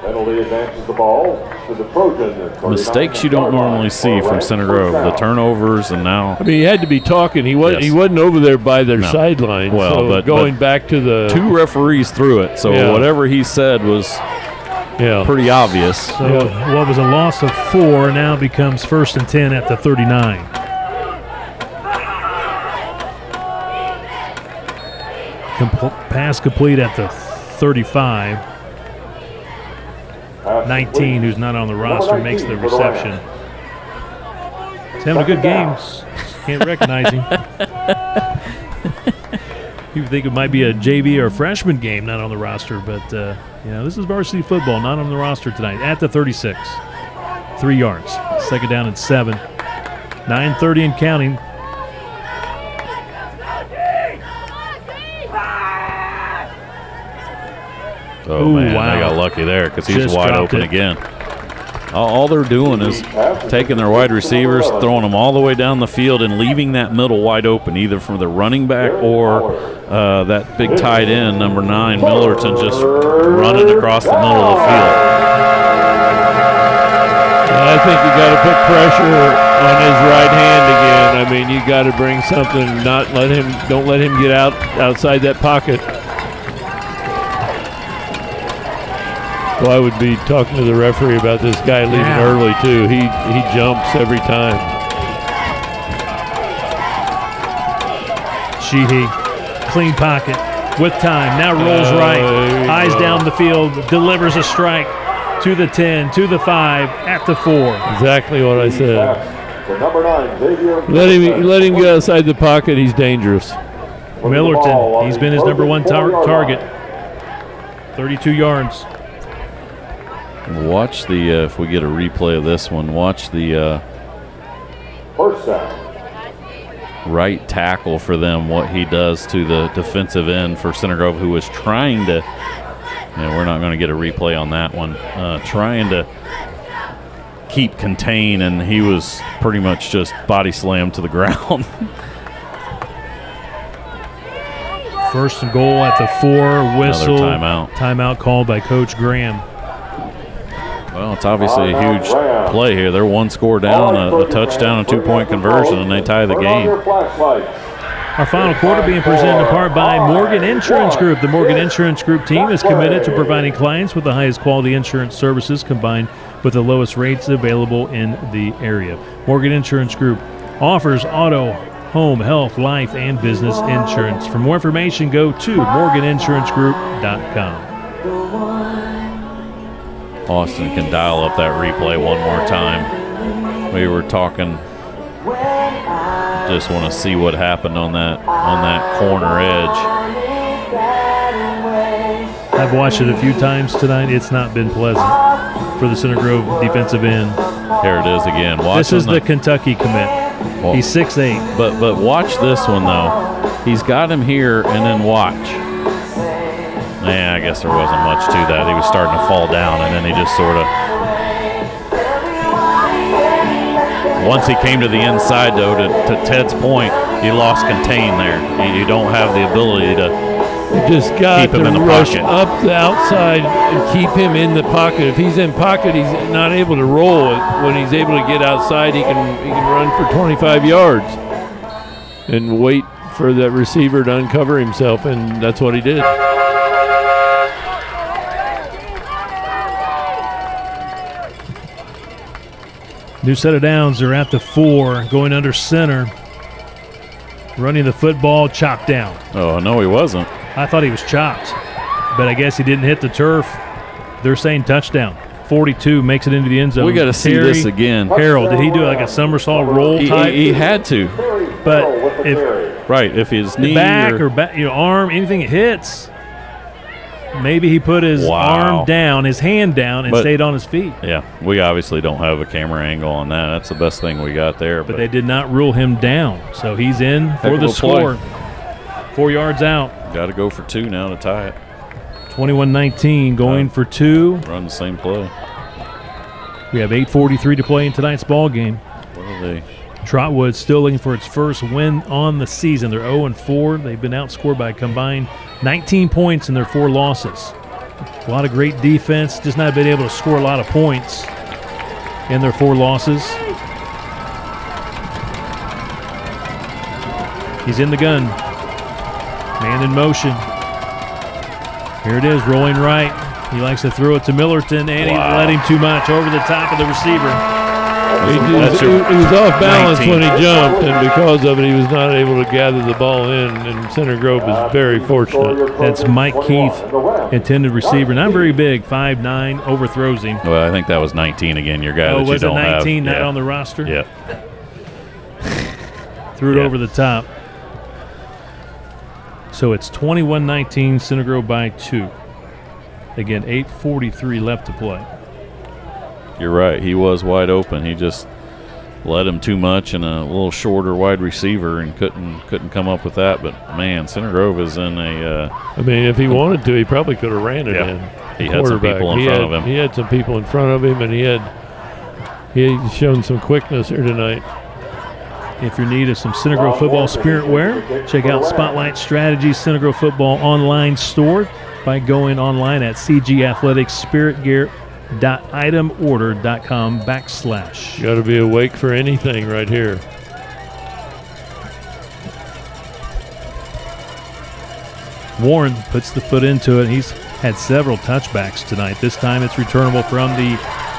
Speaker 15: Penalty advances the ball to the Trojans.
Speaker 3: Mistakes you don't normally see from Center Grove. The turnovers, and now.
Speaker 2: I mean, he had to be talking. He wasn't over there by their sideline.
Speaker 3: Well,
Speaker 2: so
Speaker 3: but
Speaker 2: going back to the
Speaker 3: 2 referees threw it, so whatever he said was pretty obvious.
Speaker 1: So what was a loss of 4 now becomes 1st and 10 at the 39. pass complete at the 35. 19, who's not on the roster, makes the reception. He's having a good game. Can't recognize him. People think it might be a JV or a freshman game not on the roster, but this is varsity football, not on the roster tonight. At the 36, 3 yards. Second down and 7. 9:30 and counting.
Speaker 3: Oh, man, they got lucky there because he's
Speaker 1: Just
Speaker 3: wide
Speaker 1: dropped
Speaker 3: open
Speaker 1: it.
Speaker 3: again. All they're doing is taking their wide receivers, throwing them all the way down the field and leaving that middle wide open, either from the running back or that big tight end, number 9, Millerton, just running across the middle of the field.
Speaker 2: I think you got to put pressure on his right hand again. I mean, you got to bring something. Don't let him get outside that pocket. Well, I would be talking to the referee about this guy leaving early too. He jumps every time.
Speaker 1: Sheehy, clean pocket with time. Now rolls right, eyes down the field, delivers a strike to the 10, to the 5, at the 4.
Speaker 2: Exactly what I said.
Speaker 15: The number 9, Xavier.
Speaker 2: Let him get outside the pocket. He's dangerous.
Speaker 1: Millerton, he's been his number 1 target. 32 yards.
Speaker 3: Watch the, if we get a replay of this one, watch the
Speaker 15: first down.
Speaker 3: Right tackle for them, what he does to the defensive end for Center Grove, who was trying to, we're not going to get a replay on that one, trying to keep contain, and he was pretty much just body slammed to the ground.
Speaker 1: First and goal at the 4, whistle.
Speaker 3: Another timeout.
Speaker 1: Timeout called by Coach Graham.
Speaker 3: Well, it's obviously a huge play here. They're 1 score down, a touchdown, a 2-point conversion, and they tie the game.
Speaker 1: Our final quarter being presented in part by Morgan Insurance Group. The Morgan Insurance Group team is committed to providing clients with the highest quality insurance services combined with the lowest rates available in the area. Morgan Insurance Group offers auto, home, health, life, and business insurance. For more information, go to morganinsurancegroup.com.
Speaker 3: Austin can dial up that replay one more time. We were talking, just want to see what happened on that corner edge.
Speaker 1: I've watched it a few times tonight. It's not been pleasant for the Center Grove defensive end.
Speaker 3: Here it is again.
Speaker 1: This is the Kentucky commit.
Speaker 3: Well,
Speaker 1: he's 6'8".
Speaker 3: But watch this one, though. He's got him here, and then watch. Yeah, I guess there wasn't much to that. He was starting to fall down, and then he just sort of... Once he came to the inside, though, to Ted's point, he lost contain there. You don't have the ability to
Speaker 2: just got
Speaker 3: keep him
Speaker 2: to
Speaker 3: in the
Speaker 2: rush
Speaker 3: pocket.
Speaker 2: up the outside and keep him in the pocket. If he's in pocket, he's not able to roll. When he's able to get outside, he can run for 25 yards and wait for that receiver to uncover himself, and that's what he did.
Speaker 1: New set of downs. They're at the 4, going under center. Running the football, chopped down.
Speaker 3: Oh, no, he wasn't.
Speaker 1: I thought he was chopped, but I guess he didn't hit the turf. They're saying touchdown. 42 makes it into the end zone.
Speaker 3: We got to see this again.
Speaker 1: Harold, did he do like a somersault roll type?
Speaker 3: He had to.
Speaker 1: But if
Speaker 3: his knee
Speaker 1: back or arm, anything it hits, maybe he put his arm down, his hand down, and stayed on his feet.
Speaker 3: Yeah, we obviously don't have a camera angle on that. That's the best thing we got there.
Speaker 1: But they did not rule him down, so he's in for the score. 4 yards out.
Speaker 3: Got to go for 2 now to tie it.
Speaker 1: 21-19, going for 2.
Speaker 3: Run the same play.
Speaker 1: We have 8:43 to play in tonight's ball game.
Speaker 3: What are they?
Speaker 1: Trotwood still looking for its first win on the season. They're 0-4. They've been outscored by a combined 19 points in their 4 losses. A lot of great defense, just not been able to score a lot of points in their 4 losses. He's in the gun. Man in motion. Here it is, rolling right. He likes to throw it to Millerton, and he let him too much over the top of the receiver.
Speaker 2: He was off balance 19. When he jumped, and because of it, he was not able to gather the ball in, and Center Grove is very fortunate.
Speaker 1: That's Mike Keith, intended receiver. Not very big, 5'9", overthrows him.
Speaker 3: Well, I think that was 19 again, your guy that you don't have.
Speaker 1: Oh, was it 19 not
Speaker 3: yeah.
Speaker 1: on the roster?
Speaker 3: Yep.
Speaker 1: Threw it over the top. So it's 21-19, Center Grove by 2. Again, 8:43 left to play.
Speaker 3: You're right. He was wide open. He just led him too much and a little shorter wide receiver and couldn't come up with that. But, man, Center Grove is in a
Speaker 2: I mean, if he wanted to, he probably could have ran it in.
Speaker 3: He had some people in front of him.
Speaker 2: He had some people in front of him, and he had shown some quickness here tonight.
Speaker 1: If you're in need of some Center Grove football spirit wear, check out Spotlight Strategies Center Grove football online store by going online at cgathleticsspiritgear.itemorder.com/.
Speaker 2: You got to be awake for anything right here.
Speaker 1: Warren puts the foot into it. He's had several touchbacks tonight. This time it's returnable from the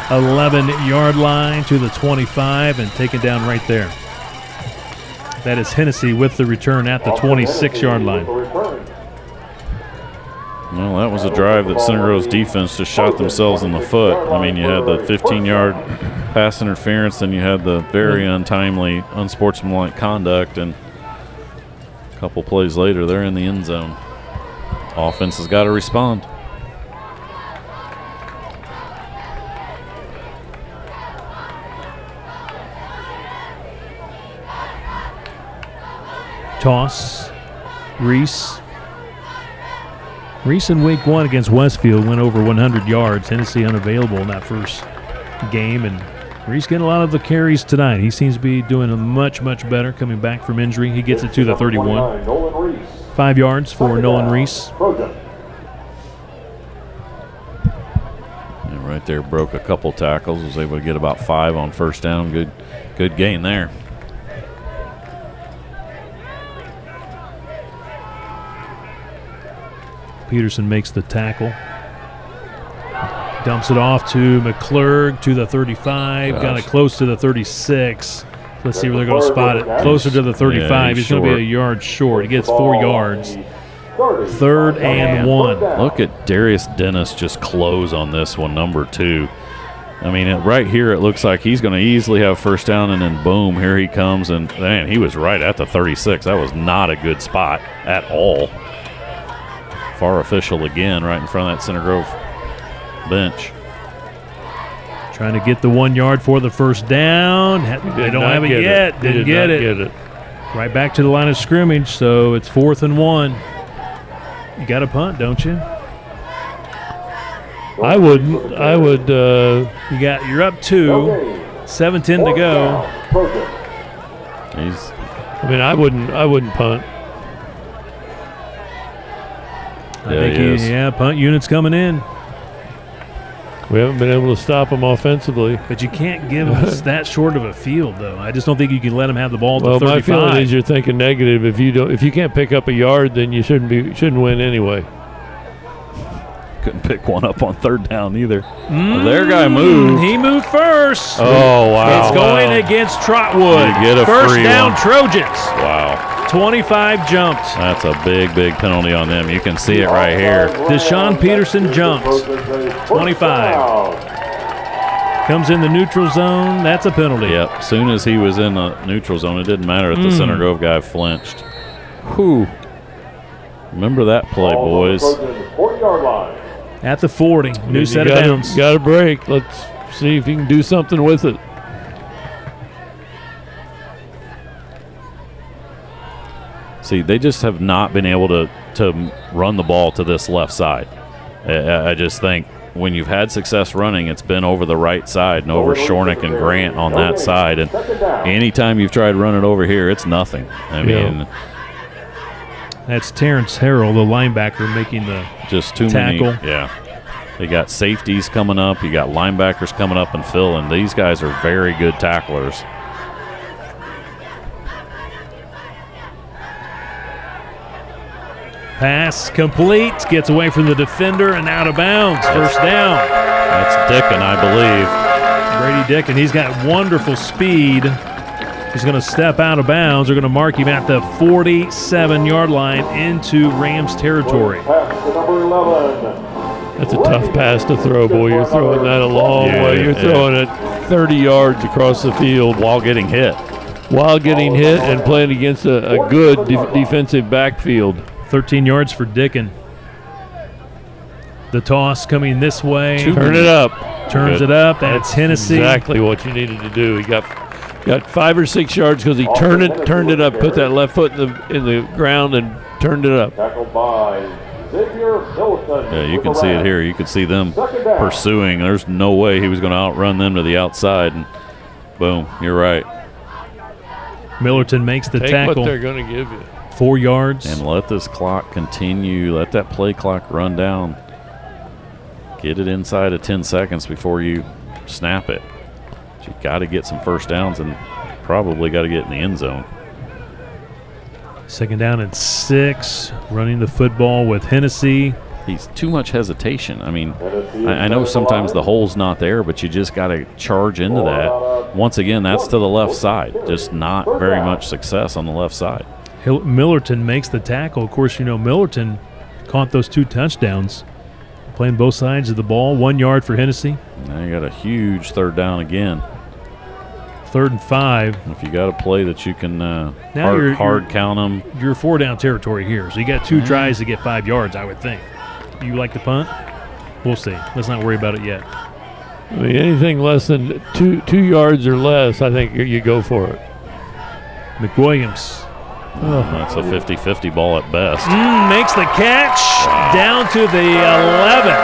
Speaker 1: 11-yard line to the 25 and taken down right there. That is Hennessy with the return at the 26-yard line.
Speaker 3: Well, that was a drive that Center Grove's defense just shot themselves in the foot. I mean, you had the 15-yard pass interference, then you had the very untimely, unsportsmanlike conduct, and a couple plays later, they're in the end zone. Offense has got to respond.
Speaker 1: Toss. Reese in week 1 against Westfield went over 100 yards. Hennessy unavailable in that first game, and Reese getting a lot of the carries tonight. He seems to be doing much better coming back from injury. He gets it to the 31. 5 yards for Nolan Reese.
Speaker 3: And right there, broke a couple tackles. Was able to get about 5 on first down. Good gain there.
Speaker 1: Peterson makes the tackle. Dumps it off to McClurg to the 35. Got it close to the 36. Let's see where they're going to spot it. Closer to the 35.
Speaker 3: Yeah,
Speaker 1: he's going to be a yard short. He gets 4 yards. 3rd and 1.
Speaker 3: Look at Darius Dennis just close on this one, number 2. I mean, right here it looks like he's going to easily have first down, and then boom, here he comes. And, man, he was right at the 36. That was not a good spot at all. Far official again right in front of that Center Grove bench.
Speaker 1: Trying to get the 1 yard for the first down. They don't have it yet. Didn't get it. Right back to the line of scrimmage, so it's 4th and 1. You got to punt, don't you?
Speaker 2: I wouldn't. I would.
Speaker 1: You're up 2. 7:10 to go.
Speaker 2: I wouldn't punt.
Speaker 1: I think punt unit's coming in.
Speaker 2: We haven't been able to stop them offensively.
Speaker 1: But you can't give us that short of a field, though. I just don't think you can let them have the ball to 35.
Speaker 2: My feeling is you're thinking negative. If you can't pick up a yard, then you shouldn't win anyway.
Speaker 3: Couldn't pick one up on 3rd down either. Well, their guy moved.
Speaker 1: He moved first.
Speaker 3: Oh, wow.
Speaker 1: It's going against Trotwood.
Speaker 3: You get a
Speaker 1: first
Speaker 3: free
Speaker 1: down,
Speaker 3: one.
Speaker 1: Trojans.
Speaker 3: Wow.
Speaker 1: 25 jumped.
Speaker 3: That's a big penalty on them. You can see it right here.
Speaker 1: Deshaun Peterson jumps. 25. Comes in the neutral zone. That's a penalty.
Speaker 3: Yep. As soon as he was in the neutral zone, it didn't matter if the Center Grove guy flinched. Whew. Remember that play, boys.
Speaker 1: At the 40. New set of downs.
Speaker 2: Got a break. Let's see if you can do something with it.
Speaker 3: See, they just have not been able to run the ball to this left side. I just think when you've had success running, it's been over the right side and over Shornick and Grant on that side. And anytime you've tried running over here, it's nothing. I mean,
Speaker 1: that's Terrence Harrell, the linebacker, making the
Speaker 3: just too
Speaker 1: tackle.
Speaker 3: Many. Yeah. They got safeties coming up. You got linebackers coming up and filling. These guys are very good tacklers.
Speaker 1: Pass complete, gets away from the defender and out of bounds. First down.
Speaker 3: That's Dickin, I believe.
Speaker 1: Brady Dickon, he's got wonderful speed. He's going to step out of bounds. They're going to mark him at the 47-yard line into Rams territory.
Speaker 2: That's a tough pass to throw, boy. You're throwing that a long way. You're throwing it 30 yards across the field.
Speaker 3: While getting hit.
Speaker 2: While getting hit and playing against a good defensive backfield.
Speaker 1: 13 yards for Dickon. The toss coming this way.
Speaker 2: Turn it up.
Speaker 1: Turns it up. That's Hennessy.
Speaker 2: Exactly what you needed to do. He got 5 or 6 yards because he turned it up, put that left foot in the ground and turned it up.
Speaker 3: Yeah, you can see it here. You can see them pursuing. There's no way he was going to outrun them to the outside. And boom, you're right.
Speaker 1: Millerton makes the
Speaker 2: Take
Speaker 1: tackle.
Speaker 2: what they're going to give you.
Speaker 1: 4 yards.
Speaker 3: And let this clock continue. Let that play clock run down. Get it inside of 10 seconds before you snap it. But you got to get some first downs and probably got to get in the end zone.
Speaker 1: 2nd down and 6. Running the football with Hennessy.
Speaker 3: He's too much hesitation. I mean, I know sometimes the hole's not there, but you just got to charge into that. Once again, that's to the left side. Just not very much success on the left side.
Speaker 1: Millerton makes the tackle. Of course, you know, Millerton caught those 2 touchdowns. Playing both sides of the ball. 1 yard for Hennessy.
Speaker 3: Now you got a huge 3rd down again.
Speaker 1: 3rd and 5.
Speaker 3: If you got a play that you can
Speaker 1: you're
Speaker 3: hard count them.
Speaker 1: You're 4 down territory here, so you got 2 tries to get 5 yards, I would think. You like the punt? We'll see. Let's not worry about it yet.
Speaker 2: I mean, anything less than 2 yards or less, I think you go for it.
Speaker 1: McWilliams.
Speaker 3: That's a 50-50 ball at best.
Speaker 1: Makes the catch down to the 11.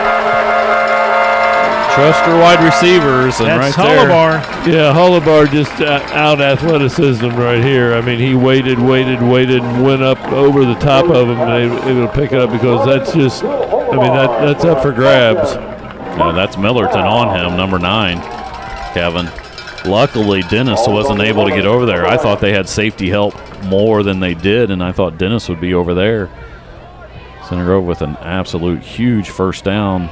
Speaker 3: Trust your wide receivers. And
Speaker 1: that's
Speaker 3: right
Speaker 1: Hollibar.
Speaker 2: There. Yeah, Hollibar just out athleticism right here. I mean, he waited, and went up over the top of him, and able to pick it up because that's just, I mean, that's up for grabs.
Speaker 3: Yeah, that's Millerton on him, number 9, Kevin. Luckily, Dennis wasn't able to get over there. I thought they had safety help more than they did, and I thought Dennis would be over there. Center Grove with an absolute huge first down.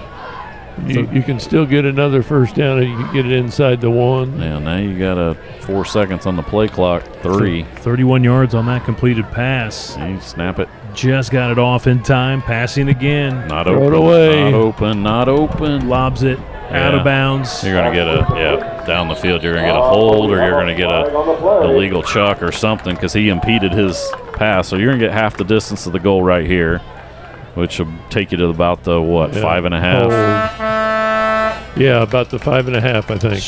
Speaker 2: You can still get another first down if you can get it inside the 1.
Speaker 3: Yeah, now you got 4 seconds on the play clock. 3.
Speaker 1: 31 yards on that completed pass.
Speaker 3: You snap it.
Speaker 1: Just got it off in time. Passing again.
Speaker 3: Not open.
Speaker 2: Away.
Speaker 3: Not open.
Speaker 1: Lobs it out of bounds.
Speaker 3: You're going to get down the field. You're going to get a hold, or you're going to get a illegal chuck or something because he impeded his pass. So you're going to get half the distance of the goal right here, which will take you to about the 5.5.
Speaker 2: Yeah, about the 5.5, I think.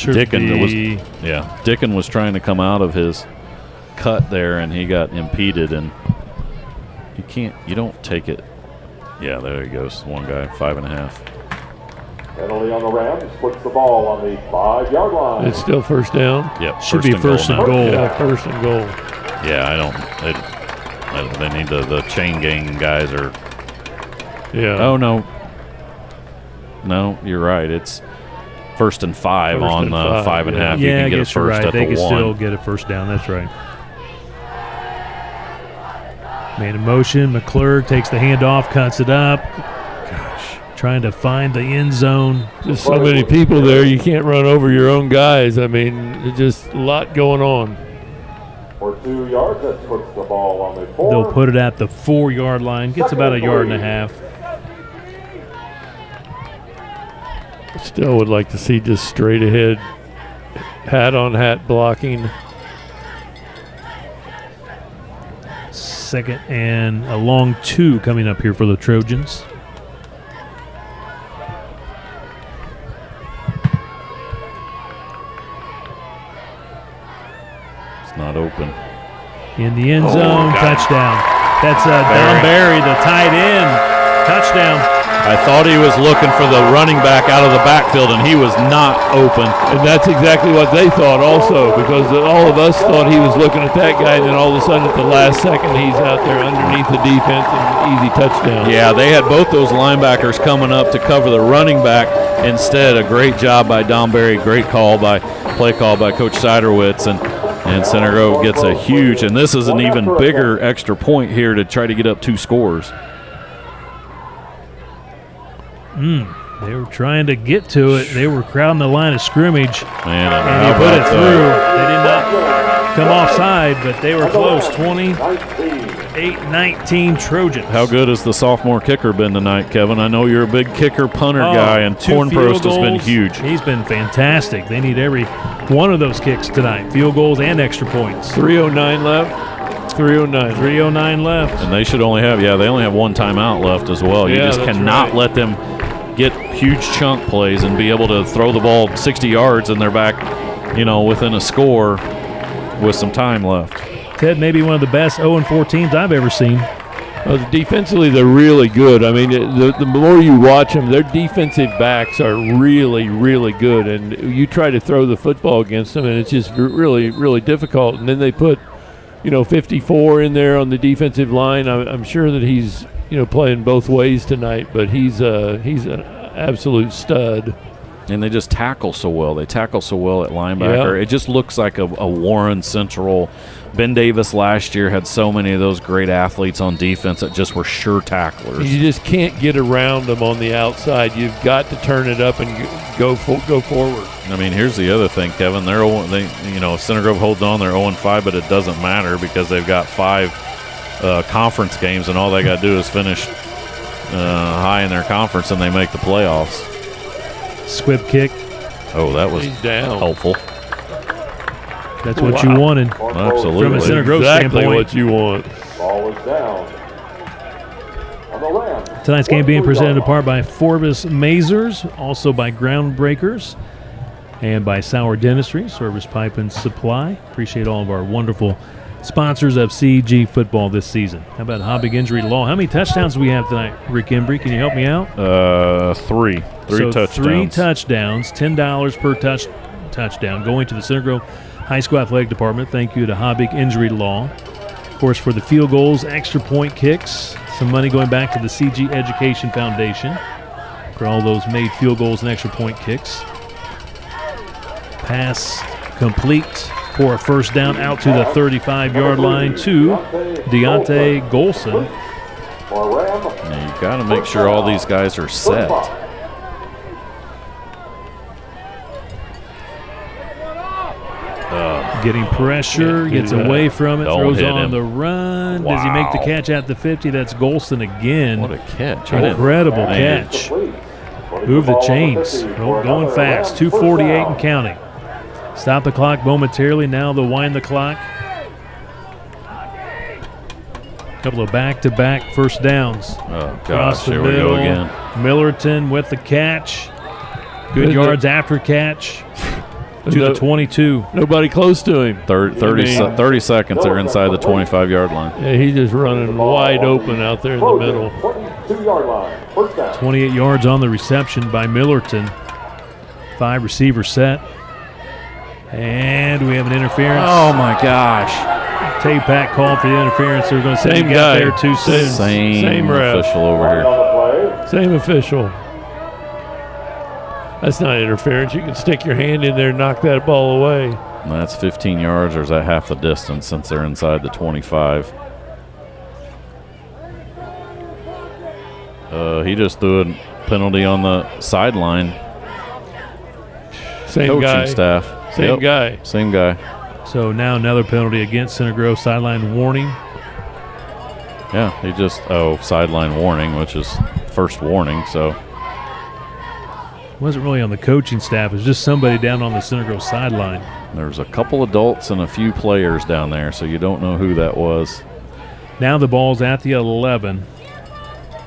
Speaker 3: Dickon was trying to come out of his cut there, and he got impeded, and you don't take it. Yeah, there he goes. One guy, 5.5.
Speaker 15: Penalty on the Rams, puts the ball on the 5-yard line.
Speaker 2: It's still first down.
Speaker 3: Yep,
Speaker 1: should be first and goal.
Speaker 2: Yeah, first and goal.
Speaker 3: Yeah, they need the chain gang guys are.
Speaker 2: Yeah.
Speaker 3: Oh no, you're right. It's 1st and 5 on the 5.5.
Speaker 1: Yeah,
Speaker 3: you can get a first at
Speaker 1: they
Speaker 3: the
Speaker 1: can
Speaker 3: 1.
Speaker 1: still get a first down. That's right. Man in motion. McClure takes the handoff, cuts it up. Gosh, trying to find the end zone.
Speaker 2: Just so many people there, you can't run over your own guys. I mean, just a lot going on.
Speaker 15: For 2 yards, that puts the ball on the 4.
Speaker 1: They'll put it at the 4-yard line. Gets about 1.5 yards.
Speaker 2: Still would like to see just straight ahead, hat on hat blocking.
Speaker 1: 2nd and a long 2 coming up here for the Trojans.
Speaker 3: It's not open.
Speaker 1: In the end zone, touchdown. That's Don Barry, the tight end. Touchdown.
Speaker 3: I thought he was looking for the running back out of the backfield, and he was not open.
Speaker 2: And that's exactly what they thought also, because all of us thought he was looking at that guy, and then all of a sudden at the last second he's out there underneath the defense and easy touchdown.
Speaker 3: Yeah, they had both those linebackers coming up to cover the running back. Instead, a great job by Don Barry, great play call by Coach Siderwitz, and Center Grove gets a huge, and this is an even bigger extra point here to try to get up 2 scores.
Speaker 1: They were trying to get to it. They were crowding the line of scrimmage.
Speaker 3: Man,
Speaker 1: and he put it through. They did not come offside, but they were close. 28-19 Trojans.
Speaker 3: How good has the sophomore kicker been tonight, Kevin? I know you're a big kicker punter guy, and Tornprost has been huge.
Speaker 1: He's been fantastic. They need every one of those kicks tonight, field goals and extra points.
Speaker 2: 3:09 left.
Speaker 1: 3:09 left.
Speaker 3: And they should only have, they only have one timeout left as well. You just cannot let them get huge chunk plays and be able to throw the ball 60 yards and they're back, within a score with some time left.
Speaker 1: Ted, maybe one of the best 0-4 teams I've ever seen.
Speaker 2: Defensively, they're really good. I mean, the more you watch them, their defensive backs are really, really good. And you try to throw the football against them, and it's just really, really difficult. And then they put, 54 in there on the defensive line. I'm sure that he's, playing both ways tonight, but he's an absolute stud.
Speaker 3: And they just tackle so well. They tackle so well at linebacker.
Speaker 2: Yeah.
Speaker 3: It just looks like a Warren Central. Ben Davis last year had so many of those great athletes on defense that just were sure tacklers.
Speaker 2: You just can't get around them on the outside. You've got to turn it up and go forward.
Speaker 3: I mean, here's the other thing, Kevin. Center Grove holds on. They're 0-5, but it doesn't matter because they've got 5 conference games, and all they got to do is finish high in their conference, and they make the playoffs.
Speaker 1: Squib kick.
Speaker 3: Oh, that was helpful.
Speaker 1: That's what you wanted.
Speaker 3: Absolutely.
Speaker 1: From a Center Grove
Speaker 2: exactly
Speaker 1: standpoint.
Speaker 2: what you want.
Speaker 15: Ball is down. On the Rams.
Speaker 1: Tonight's game being presented in part by Forbes Mazers, also by Groundbreakers, and by Sauer Dentistry, Service Pipe and Supply. Appreciate all of our wonderful sponsors of CG football this season. How about Hobbig Injury Law? How many touchdowns do we have tonight, Rick Embry? Can you help me out?
Speaker 3: 3. 3 touchdowns.
Speaker 1: 3 touchdowns, $10 per touchdown going to the Center Grove High School Athletic Department. Thank you to Hobbig Injury Law. Of course, for the field goals, extra point kicks, some money going back to the CG Education Foundation for all those made field goals and extra point kicks. Pass complete for a first down out to the 35-yard line to Deontay Golson.
Speaker 3: Now you've got to make sure all these guys are set.
Speaker 1: Getting pressure, gets away from it,
Speaker 3: Don't
Speaker 1: throws on
Speaker 3: him.
Speaker 1: the run. Does he make the catch at the 50? That's Golson again.
Speaker 3: What a catch.
Speaker 1: Incredible catch. Move the chains. Going fast. 2:48 and counting. Stop the clock momentarily. Now they'll wind the clock. Couple of back-to-back first downs.
Speaker 3: Oh, gosh, here we go again.
Speaker 1: Millerton with the catch. Good yards after catch. To the 22.
Speaker 2: Nobody close to him.
Speaker 3: 30 seconds. They're inside the 25-yard line.
Speaker 2: Yeah, he's just running wide open out there in the middle.
Speaker 15: 22-yard line. First down.
Speaker 1: 28 yards on the reception by Millerton. 5 receivers set. And we have an interference.
Speaker 3: Oh, my gosh.
Speaker 1: Tapac called for the interference. They're going to say he got there too soon.
Speaker 3: Same
Speaker 2: ref.
Speaker 3: official over here.
Speaker 2: Same official. That's not interference. You can stick your hand in there and knock that ball away.
Speaker 3: And that's 15 yards, or is that half the distance since they're inside the 25? He just threw a penalty on the sideline.
Speaker 2: Same
Speaker 3: Coaching
Speaker 2: guy.
Speaker 3: staff.
Speaker 2: Same guy.
Speaker 3: Same guy.
Speaker 1: So now another penalty against Center Grove. Sideline warning.
Speaker 3: Yeah, he just, sideline warning, which is first warning, so.
Speaker 1: Wasn't really on the coaching staff. It was just somebody down on the Center Grove sideline.
Speaker 3: There's a couple adults and a few players down there, so you don't know who that was.
Speaker 1: Now the ball's at the 11.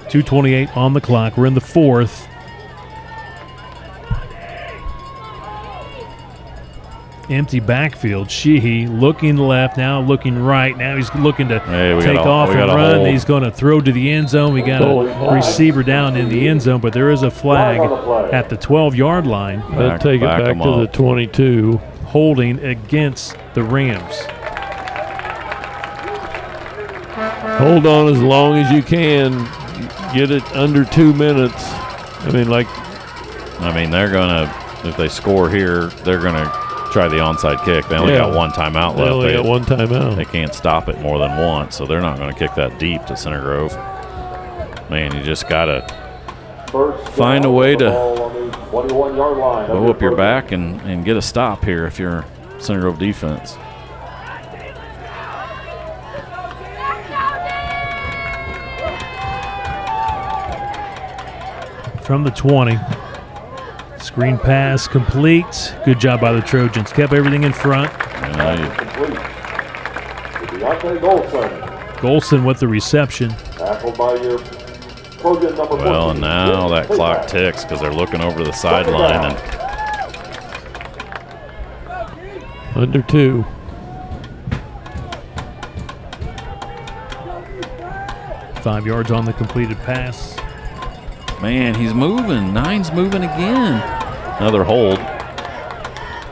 Speaker 1: 2:28 on the clock. We're in the fourth. Empty backfield. Sheehy looking left, now looking right. Now he's looking to take off and run. He's going to throw to the end zone. We got a receiver down in the end zone, but there is a flag at the 12-yard line.
Speaker 2: They'll take it back to the 22.
Speaker 1: Holding against the Rams.
Speaker 2: Hold on as long as you can. Get it under 2 minutes. They're
Speaker 3: going to, if they score here, they're going to try the onside kick. They only got one timeout left.
Speaker 2: They only got one timeout.
Speaker 3: They can't stop it more than once, so they're not going to kick that deep to Center Grove. Man, you just got to find a way to
Speaker 15: on the 21-yard line.
Speaker 3: go up your back and get a stop here if you're Center Grove defense.
Speaker 1: From the 20. Screen pass complete. Good job by the Trojans. Kept everything in front. Golson with the reception.
Speaker 15: Tackled by your Trojan number 14.
Speaker 3: Well, and now that clock ticks because they're looking over the sideline. And
Speaker 2: under 2.
Speaker 1: Five yards on the completed pass.
Speaker 3: Man, he's moving. 9's moving again. Another hold.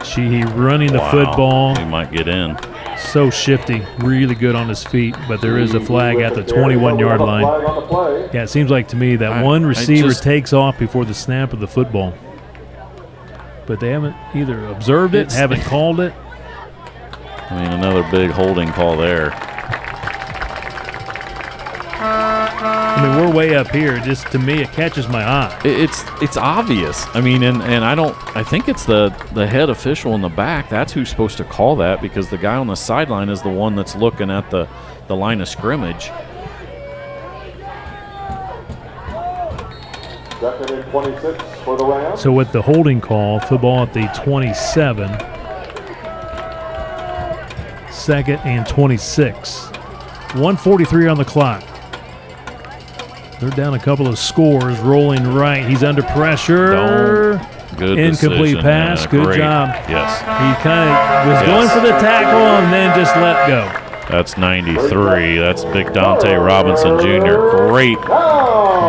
Speaker 1: Sheehy running the football.
Speaker 3: He might get in.
Speaker 1: So shifty, really good on his feet, but there is a flag at the 21-yard line. Yeah, it seems like to me that one receiver takes off before the snap of the football. But they haven't either observed it, haven't called it.
Speaker 3: I mean, another big holding call there.
Speaker 1: I mean, we're way up here. Just to me, it catches my eye.
Speaker 3: It's obvious. I mean, and I think it's the head official in the back. That's who's supposed to call that because the guy on the sideline is the one that's looking at the line of scrimmage.
Speaker 15: Second and 26 for the Rams.
Speaker 1: So with the holding call, football at the 27. Second and 26. 1:43 on the clock. They're down a couple of scores, rolling right. He's under pressure.
Speaker 3: Good
Speaker 1: incomplete
Speaker 3: decision,
Speaker 1: pass.
Speaker 3: man.
Speaker 1: Good
Speaker 3: Great.
Speaker 1: job.
Speaker 3: Yes.
Speaker 1: He kind of was going for the tackle and then just let go.
Speaker 3: That's 93. That's Big Dante Robinson Jr. Great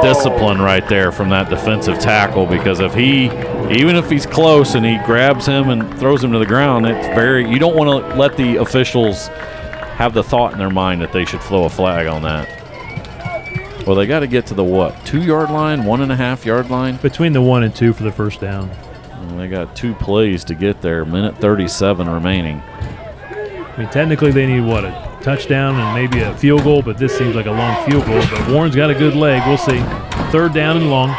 Speaker 3: discipline right there from that defensive tackle because even if he's close and he grabs him and throws him to the ground, you don't want to let the officials have the thought in their mind that they should throw a flag on that. Well, they got to get to the 2-yard line, 1.5-yard line?
Speaker 1: Between the 1 and 2 for the first down.
Speaker 3: And they got 2 plays to get there, minute 37 remaining.
Speaker 1: I mean, technically they need, a touchdown and maybe a field goal, but this seems like a long field goal. But Warren's got a good leg. We'll see. Third down and long.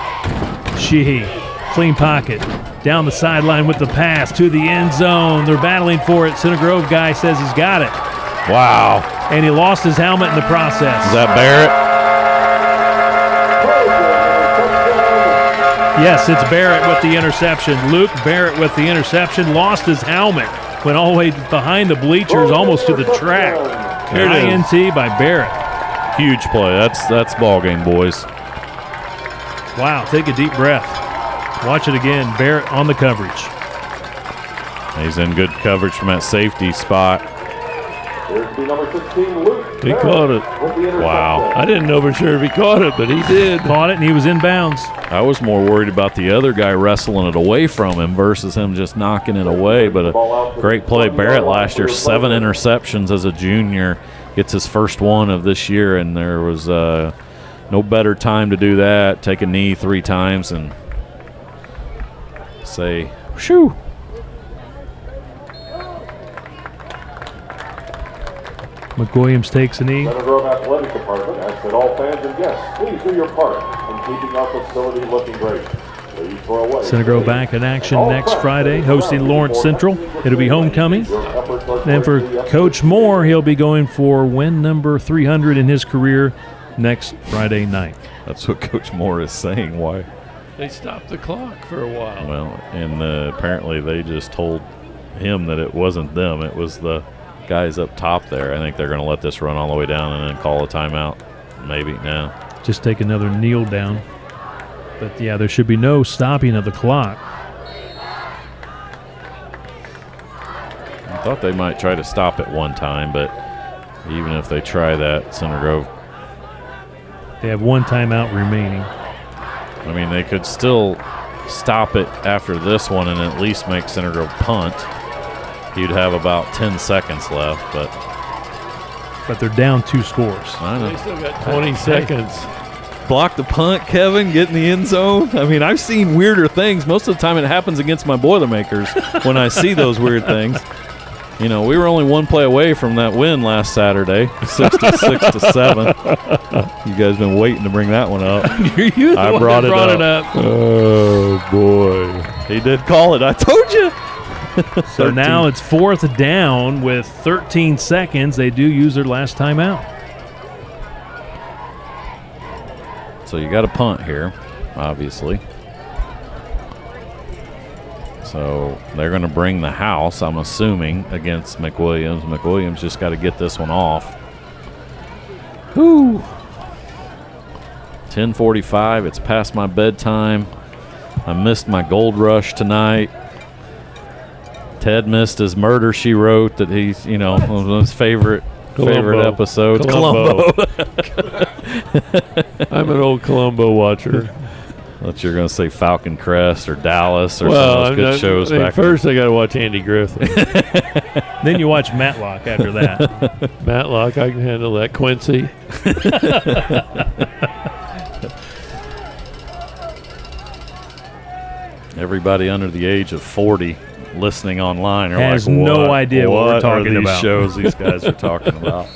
Speaker 1: Sheehy, clean pocket. Down the sideline with the pass to the end zone. They're battling for it. Center Grove guy says he's got it.
Speaker 3: Wow.
Speaker 1: And he lost his helmet in the process.
Speaker 3: Is that Barrett?
Speaker 1: Yes, it's Barrett with the interception. Luke Barrett with the interception. Lost his helmet. Went all the way behind the bleachers, almost to the track. INT by Barrett.
Speaker 3: Huge play. That's ball game, boys.
Speaker 1: Wow, take a deep breath. Watch it again. Barrett on the coverage.
Speaker 3: He's in good coverage from that safety spot.
Speaker 15: Number 16, Luke.
Speaker 2: He caught it.
Speaker 3: Wow.
Speaker 2: I didn't know for sure if he caught it, but he did.
Speaker 1: Caught it, and he was in bounds.
Speaker 3: I was more worried about the other guy wrestling it away from him versus him just knocking it away. But a great play. Barrett last year, 7 interceptions as a junior. Gets his first one of this year, and there was no better time to do that. Take a knee 3 times and say, shoo.
Speaker 1: McWilliams takes a knee.
Speaker 15: Center Grove Athletic Department asks that all fans and guests please do your part in keeping our facility looking great. Please throw away.
Speaker 1: Center Grove back in action next Friday, hosting Lawrence Central. It'll be homecoming. Then for Coach Moore, he'll be going for win number 300 in his career next Friday night.
Speaker 3: That's what Coach Moore is saying. Why?
Speaker 2: They stopped the clock for a while.
Speaker 3: Well, and apparently they just told him that it wasn't them. It was the guys up top there. I think they're going to let this run all the way down and then call a timeout. Maybe now.
Speaker 1: Just take another kneel down. But yeah, there should be no stopping of the clock.
Speaker 3: I thought they might try to stop it one time, but even if they try that, Center Grove.
Speaker 1: They have 1 timeout remaining.
Speaker 3: I mean, they could still stop it after this one and at least make Center Grove punt. You'd have about 10 seconds left, but
Speaker 1: they're down 2 scores.
Speaker 3: I know.
Speaker 2: They still got 20 seconds.
Speaker 3: Block the punt, Kevin, get in the end zone. I mean, I've seen weirder things. Most of the time it happens against my Boilermakers when I see those weird things. You know, we were only one play away from that win last Saturday, 66-7. You guys been waiting to bring that one up.
Speaker 1: I brought it up.
Speaker 2: Oh, boy.
Speaker 3: He did call it. I told you.
Speaker 1: So now it's 4th down with 13 seconds. They do use their last timeout.
Speaker 3: So you got a punt here, obviously. So they're going to bring the house, I'm assuming, against McWilliams. McWilliams just got to get this one off. Whew. 10:45. It's past my bedtime. I missed my gold rush tonight. Ted missed his Murder, She Wrote that he's, one of his favorite episodes.
Speaker 2: Columbo. I'm an old Columbo watcher.
Speaker 3: Thought you were going to say Falcon Crest or Dallas or some of those good shows back
Speaker 2: first, I got to watch Andy Griffith.
Speaker 1: Then you watch Matlock after that.
Speaker 2: Matlock, I can handle that. Quincy.
Speaker 3: Everybody under the age of 40 listening online are
Speaker 1: has
Speaker 3: like,
Speaker 1: no idea what we're talking
Speaker 3: are these
Speaker 1: about.
Speaker 3: shows these guys are talking about.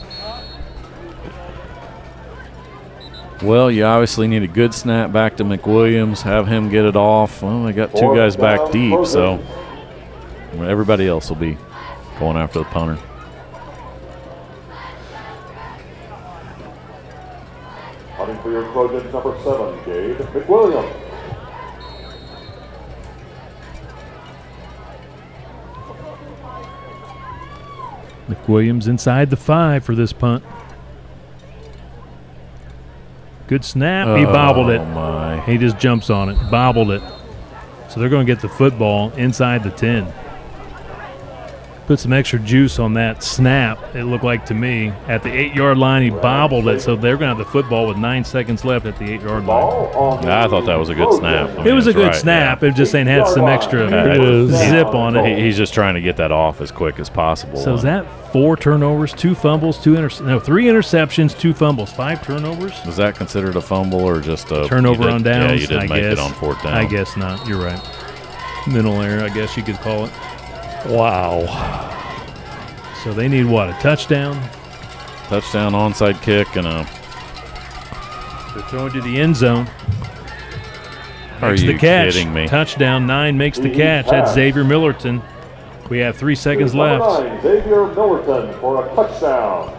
Speaker 3: Well, you obviously need a good snap back to McWilliams, have him get it off. Well, they got two guys back deep, so everybody else will be going after the punter.
Speaker 15: Running for your Trojans, number 7, Gabe McWilliams.
Speaker 1: McWilliams inside the 5 for this punt. Good snap. He bobbled it.
Speaker 3: My.
Speaker 1: He just jumps on it. Bobbled it. So they're going to get the football inside the 10. Put some extra juice on that snap, it looked like to me. At the 8-yard line, he bobbled it. So they're going to have the football with 9 seconds left at the 8-yard line.
Speaker 3: I thought that was a good snap.
Speaker 1: It was a good snap. It just ain't had some extra zip on it.
Speaker 3: He's just trying to get that off as quick as possible.
Speaker 1: So is that 4 turnovers, 2 fumbles, 3 interceptions, 2 fumbles, 5 turnovers?
Speaker 3: Was that considered a fumble or just a
Speaker 1: turnover on downs?
Speaker 3: Yeah, you didn't make it on 4th down.
Speaker 1: I guess not. You're right. Mental error, I guess you could call it.
Speaker 2: Wow.
Speaker 1: So they need what? A touchdown?
Speaker 3: Touchdown, onside kick, and a.
Speaker 1: They're throwing to the end zone.
Speaker 3: Are
Speaker 1: Makes
Speaker 3: you
Speaker 1: the catch.
Speaker 3: kidding me?
Speaker 1: Touchdown, 9 makes the catch. That's Xavier Millerton. We have 3 seconds left.
Speaker 15: 9, Xavier Millerton for a touchdown.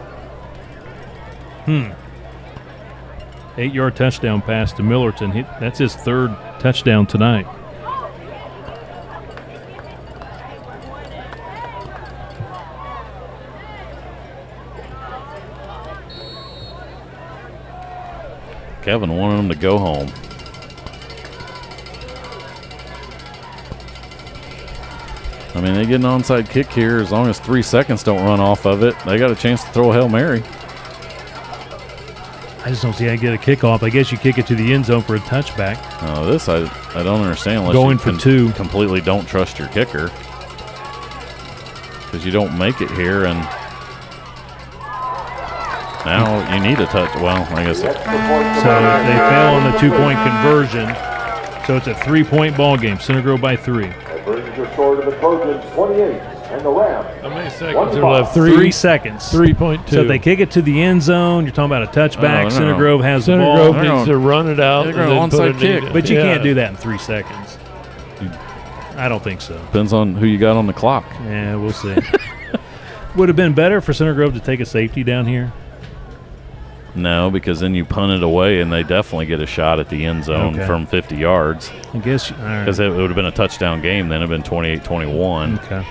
Speaker 1: 8-yard touchdown pass to Millerton. That's his 3rd touchdown tonight.
Speaker 3: Kevin wanted him to go home. I mean, they get an onside kick here. As long as 3 seconds don't run off of it, they got a chance to throw a Hail Mary.
Speaker 1: I just don't see how you get a kickoff. I guess you kick it to the end zone for a touchback.
Speaker 3: This I don't understand. Unless
Speaker 1: Going
Speaker 3: you
Speaker 1: for 2.
Speaker 3: Completely don't trust your kicker. Because you don't make it here, and now you need a touch. Well, I guess.
Speaker 1: So they fail on the 2-point conversion. So it's a 3-point ball game. Center Grove by 3.
Speaker 15: That brings your score to the Trojans 28 and the Rams.
Speaker 2: How many seconds are left?
Speaker 1: 3 seconds.
Speaker 2: 3.2.
Speaker 1: So if they kick it to the end zone, you're talking about a touchback. Center Grove has the
Speaker 2: Center
Speaker 1: ball.
Speaker 2: Grove needs to run it out.
Speaker 3: They're going to onside kick.
Speaker 1: But you can't do that in 3 seconds. I don't think so.
Speaker 3: Depends on who you got on the clock.
Speaker 1: Yeah, we'll see. Would have been better for Center Grove to take a safety down here.
Speaker 3: No, because then you punt it away, and they definitely get a shot at the end zone from 50 yards.
Speaker 1: I guess.
Speaker 3: Because it would have been a touchdown game then. It would have been 28-21.
Speaker 1: Okay.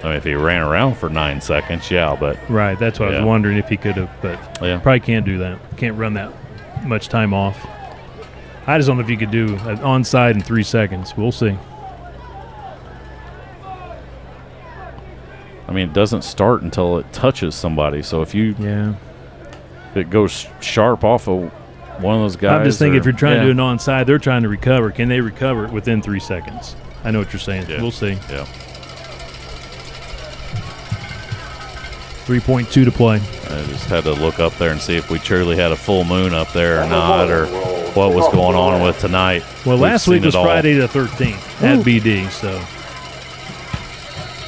Speaker 3: I mean, if he ran around for 9 seconds, but.
Speaker 1: Right, that's what I was wondering if he could have, but probably can't do that. Can't run that much time off. I just don't know if you could do an onside in 3 seconds. We'll see.
Speaker 3: I mean, it doesn't start until it touches somebody. So if it goes sharp off of one of those guys.
Speaker 1: I'm just thinking if you're trying to do an onside, they're trying to recover. Can they recover it within 3 seconds? I know what you're saying.
Speaker 3: Yeah.
Speaker 1: We'll see.
Speaker 3: Yeah.
Speaker 1: 3.2 to play.
Speaker 3: I just had to look up there and see if we truly had a full moon up there or not, or what was going on with tonight.
Speaker 1: Well, last week was Friday the 13th at BD, so.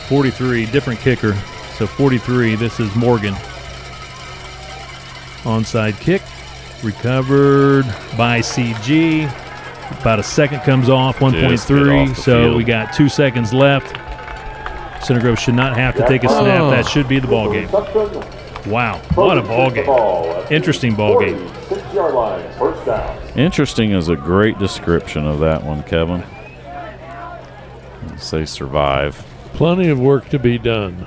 Speaker 1: 43, different kicker. So 43, this is Morgan. Onside kick, recovered by CG. About a second comes off, 1.3. So we got 2 seconds left. Center Grove should not have to take a snap. That should be the ball game. Wow, what a ball game. Interesting ball game.
Speaker 15: 6-yard line, first down.
Speaker 3: Interesting is a great description of that one, Kevin. Let's say survive.
Speaker 2: Plenty of work to be done.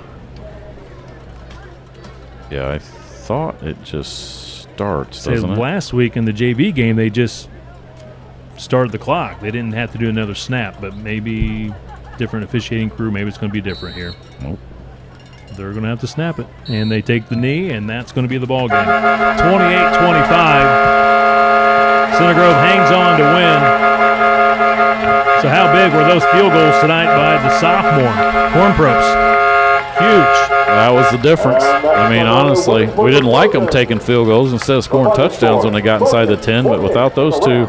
Speaker 3: Yeah, I thought it just starts, doesn't it?
Speaker 1: Last week in the JV game, they just started the clock. They didn't have to do another snap, but maybe different officiating crew, maybe it's going to be different here.
Speaker 3: Nope.
Speaker 1: They're going to have to snap it. And they take the knee, and that's going to be the ball game. 28-25. Center Grove hangs on to win. So how big were those field goals tonight by the sophomore? Corn Props. Huge.
Speaker 3: That was the difference. I mean, honestly, we didn't like them taking field goals instead of scoring touchdowns when they got inside the 10, but without those two,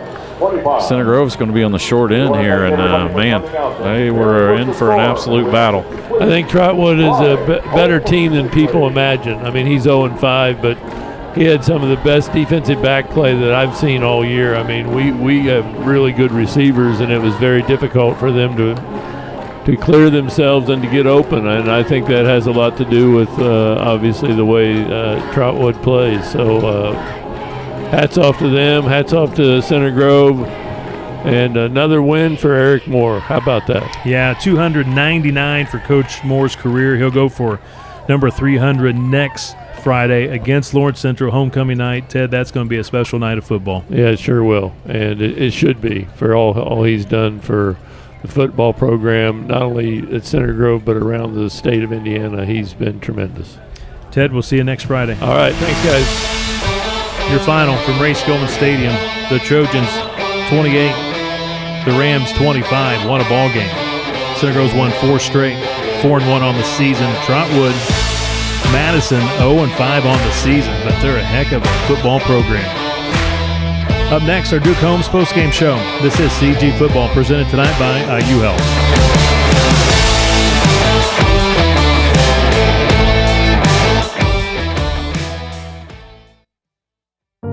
Speaker 3: Center Grove's going to be on the short end here, and man, they were in for an absolute battle.
Speaker 2: I think Trotwood is a better team than people imagine. I mean, he's 0-5, but he had some of the best defensive back play that I've seen all year. I mean, we have really good receivers, and it was very difficult for them to clear themselves and to get open, and I think that has a lot to do with obviously the way Trotwood plays. So hats off to them, hats off to Center Grove, and another win for Eric Moore. How about that?
Speaker 1: Yeah, 299 for Coach Moore's career. He'll go for number 300 next Friday against Lawrence Central, homecoming night. Ted, that's going to be a special night of football.
Speaker 2: Yeah, it sure will, and it should be for all he's done for the football program, not only at Center Grove but around the state of Indiana. He's been tremendous.
Speaker 1: Ted, we'll see you next Friday.
Speaker 2: All right, thanks, guys.
Speaker 1: Your final from Ray Skillman Stadium, the Trojans 28, the Rams 25. What a ball game. Center Grove's won 4 straight, 4-1 on the season. Trotwood-Madison 0-5 on the season, but they're a heck of a football program. Up next, our Duke Holmes postgame show. This is CG Football, presented tonight by IU Health.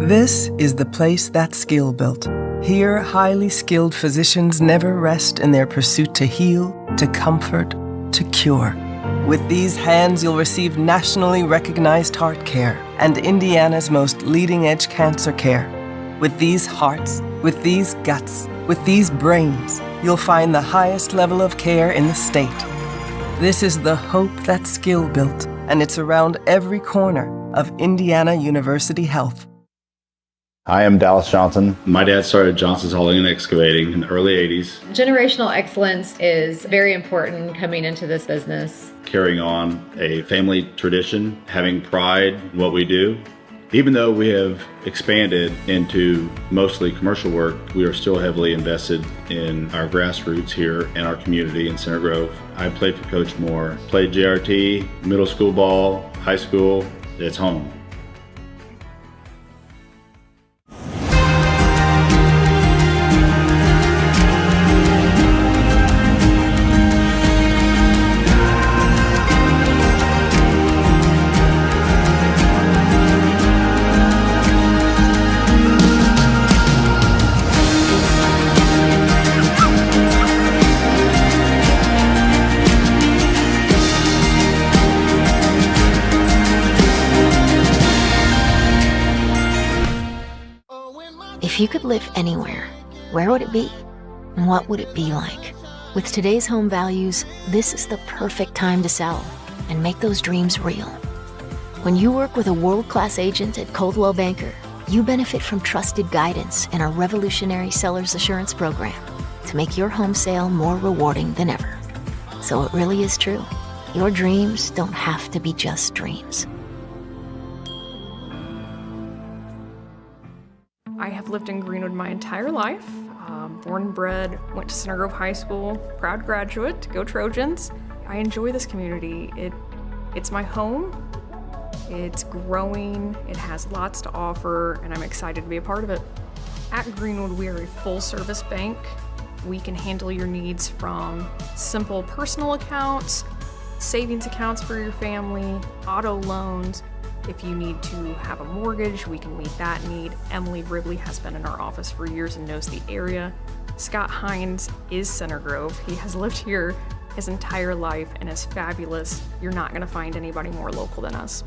Speaker 4: This is the place that's skill built. Here, highly skilled physicians never rest in their pursuit to heal, to comfort, to cure. With these hands, you'll receive nationally recognized heart care and Indiana's most leading-edge cancer care. With these hearts, with these guts, with these brains, you'll find the highest level of care in the state. This is the hope that's skill built, and it's around every corner of Indiana University Health.
Speaker 11: Hi, I'm Dallas Johnson. My dad started Johnson's Hauling and Excavating in the early 80s.
Speaker 12: Generational excellence is very important coming into this business.
Speaker 11: Carrying on a family tradition, having pride in what we do. Even though we have expanded into mostly commercial work, we are still heavily invested in our grassroots here in our community in Center Grove. I played for Coach Moore, played JRT, middle school ball, high school. It's home.
Speaker 13: If you could live anywhere, where would it be? And what would it be like? With today's home values, this is the perfect time to sell and make those dreams real. When you work with a world-class agent at Coldwell Banker, you benefit from trusted guidance and our revolutionary Seller's Assurance Program to make your home sale more rewarding than ever. So it really is true. Your dreams don't have to be just dreams.
Speaker 24: I have lived in Greenwood my entire life. Born and bred, went to Center Grove High School, proud graduate, go Trojans. I enjoy this community. It's my home. It's growing, it has lots to offer, and I'm excited to be a part of it. At Greenwood, we are a full-service bank. We can handle your needs from simple personal accounts savings accounts for your family, auto loans. If you need to have a mortgage, we can meet that need. Emily Wrigley has been in our office for years and knows the area. Scott Hines is Center Grove. He has lived here his entire life and is fabulous. You're not going to find anybody more local than us.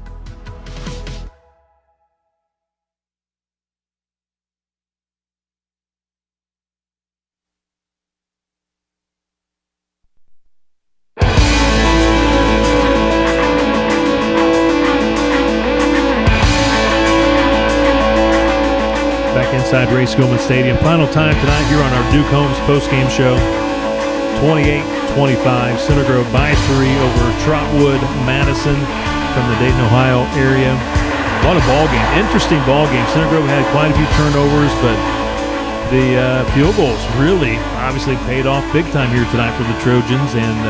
Speaker 1: Inside Ray Skillman Stadium. Final time tonight here on our Duke Holmes postgame show. 28-25, Center Grove by 3 over Trotwood-Madison from the Dayton, Ohio area. What a ball game. Interesting ball game. Center Grove had quite a few turnovers, but the field goals really obviously paid off big time here tonight for the Trojans, and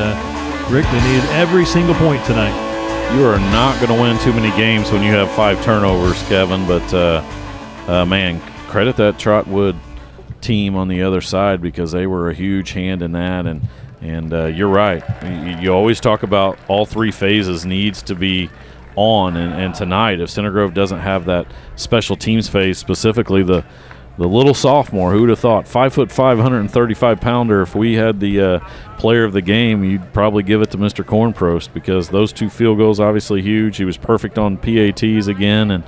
Speaker 1: Rick, they needed every single point tonight.
Speaker 3: You are not going to win too many games when you have 5 turnovers, Kevin, but man, credit that Trotwood team on the other side, because they were a huge hand in that. And you're right. You always talk about all 3 phases needs to be on. And tonight, if Center Grove doesn't have that special teams phase, specifically the little sophomore, who would have thought 5'5", 135-pounder, if we had the player of the game, you'd probably give it to Mr. Kornprost, because those 2 field goals obviously huge. He was perfect on PATs again, and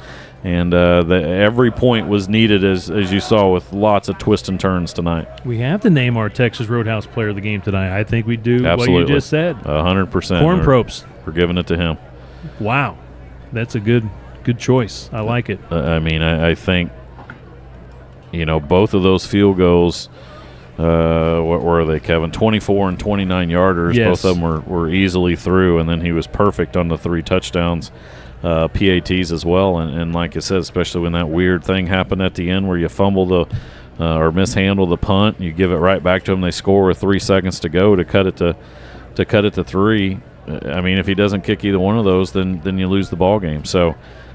Speaker 3: every point was needed, as you saw, with lots of twists and turns tonight.
Speaker 1: We have to name our Texas Roadhouse player of the game tonight. I think we do.
Speaker 3: Absolutely.
Speaker 1: What you just said.
Speaker 3: 100%.
Speaker 1: Kornprost.
Speaker 3: We're giving it to him.
Speaker 1: Wow. That's a good choice. I like it.
Speaker 3: I think, both of those field goals, what were they, Kevin? 24 and 29 yarders.
Speaker 1: Yes.
Speaker 3: Both of them were easily through, and then he was perfect on the 3 touchdowns. PATs as well, and like I said, especially when that weird thing happened at the end where you fumble or mishandle the punt, you give it right back to them. They score with 3 seconds to go to cut it to 3. If he doesn't kick either one of those, then you lose the ball game. So,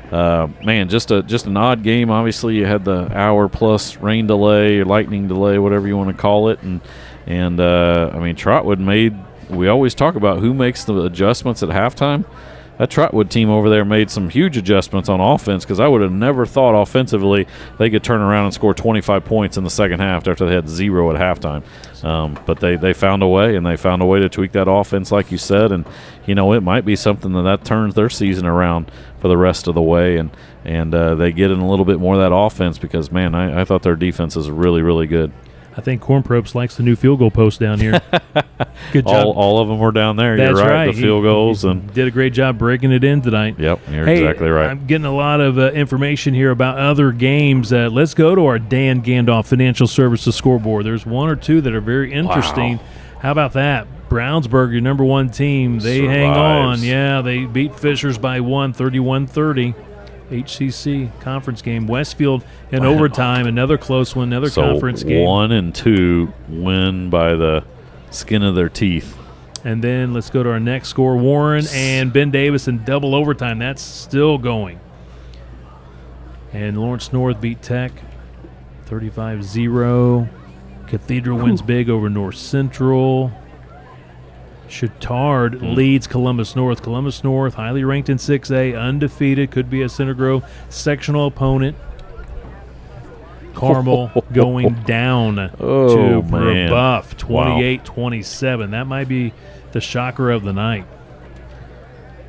Speaker 3: just an odd game. Obviously, you had the hour plus rain delay or lightning delay, whatever you want to call it, and Trotwood made. We always talk about who makes the adjustments at halftime. That Trotwood team over there made some huge adjustments on offense, because I would have never thought offensively they could turn around and score 25 points in the second half after they had 0 at halftime. But they found a way, and they found a way to tweak that offense, like you said. And, it might be something that turns their season around for the rest of the way, and they get in a little bit more of that offense, because, man, I thought their defense is really, really good.
Speaker 1: I think Kornprost likes the new field goal post down here. Good job.
Speaker 3: All of them were down there.
Speaker 1: That's
Speaker 3: You're right.
Speaker 1: right.
Speaker 3: The field goals. And
Speaker 1: did a great job breaking it in tonight.
Speaker 3: Yep, you're exactly right.
Speaker 1: I'm getting a lot of information here about other games. Let's go to our Dan Gandolf Financial Services scoreboard. There's 1 or 2 that are very interesting. Wow. How about that? Brownsburg, your number 1 team, they hang on. Yeah, they beat Fishers by 1, 31-30. HCC conference game. Westfield in overtime, another close one, another conference game.
Speaker 3: 1 and 2 win by the skin of their teeth.
Speaker 1: And then let's go to our next score. Warren and Ben Davis in double overtime. That's still going. And Lawrence North beat Tech 35-0. Cathedral wins big over North Central. Chittard leads Columbus North. Columbus North, highly ranked in 6A, undefeated, could be a Center Grove sectional opponent. Carmel going down to Brebeuf, 28-27. That might be the shocker of the night.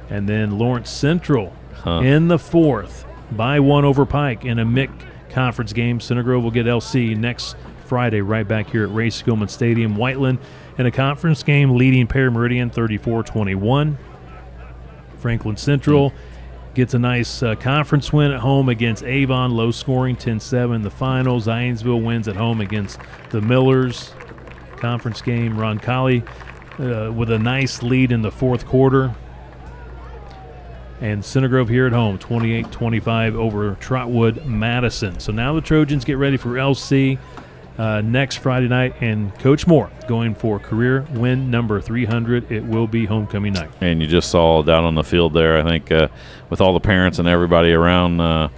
Speaker 1: And then Lawrence Central in the 4th by 1 over Pike in a MIC conference game. Center Grove will get LC next Friday right back here at Ray Skillman Stadium. Whiteland in a conference game leading Perry Meridian 34-21. Franklin Central gets a nice conference win at home against Avon, low scoring 10-7. The final, Zionsville wins at home against the Millers. Conference game, Roncalli with a nice lead in the 4th quarter. And Center Grove here at home, 28-25 over Trotwood-Madison. So now the Trojans get ready for LC next Friday night, and Coach Moore going for career win number 300. It will be homecoming night.
Speaker 3: And you just saw down on the field there, I think, with all the parents and everybody around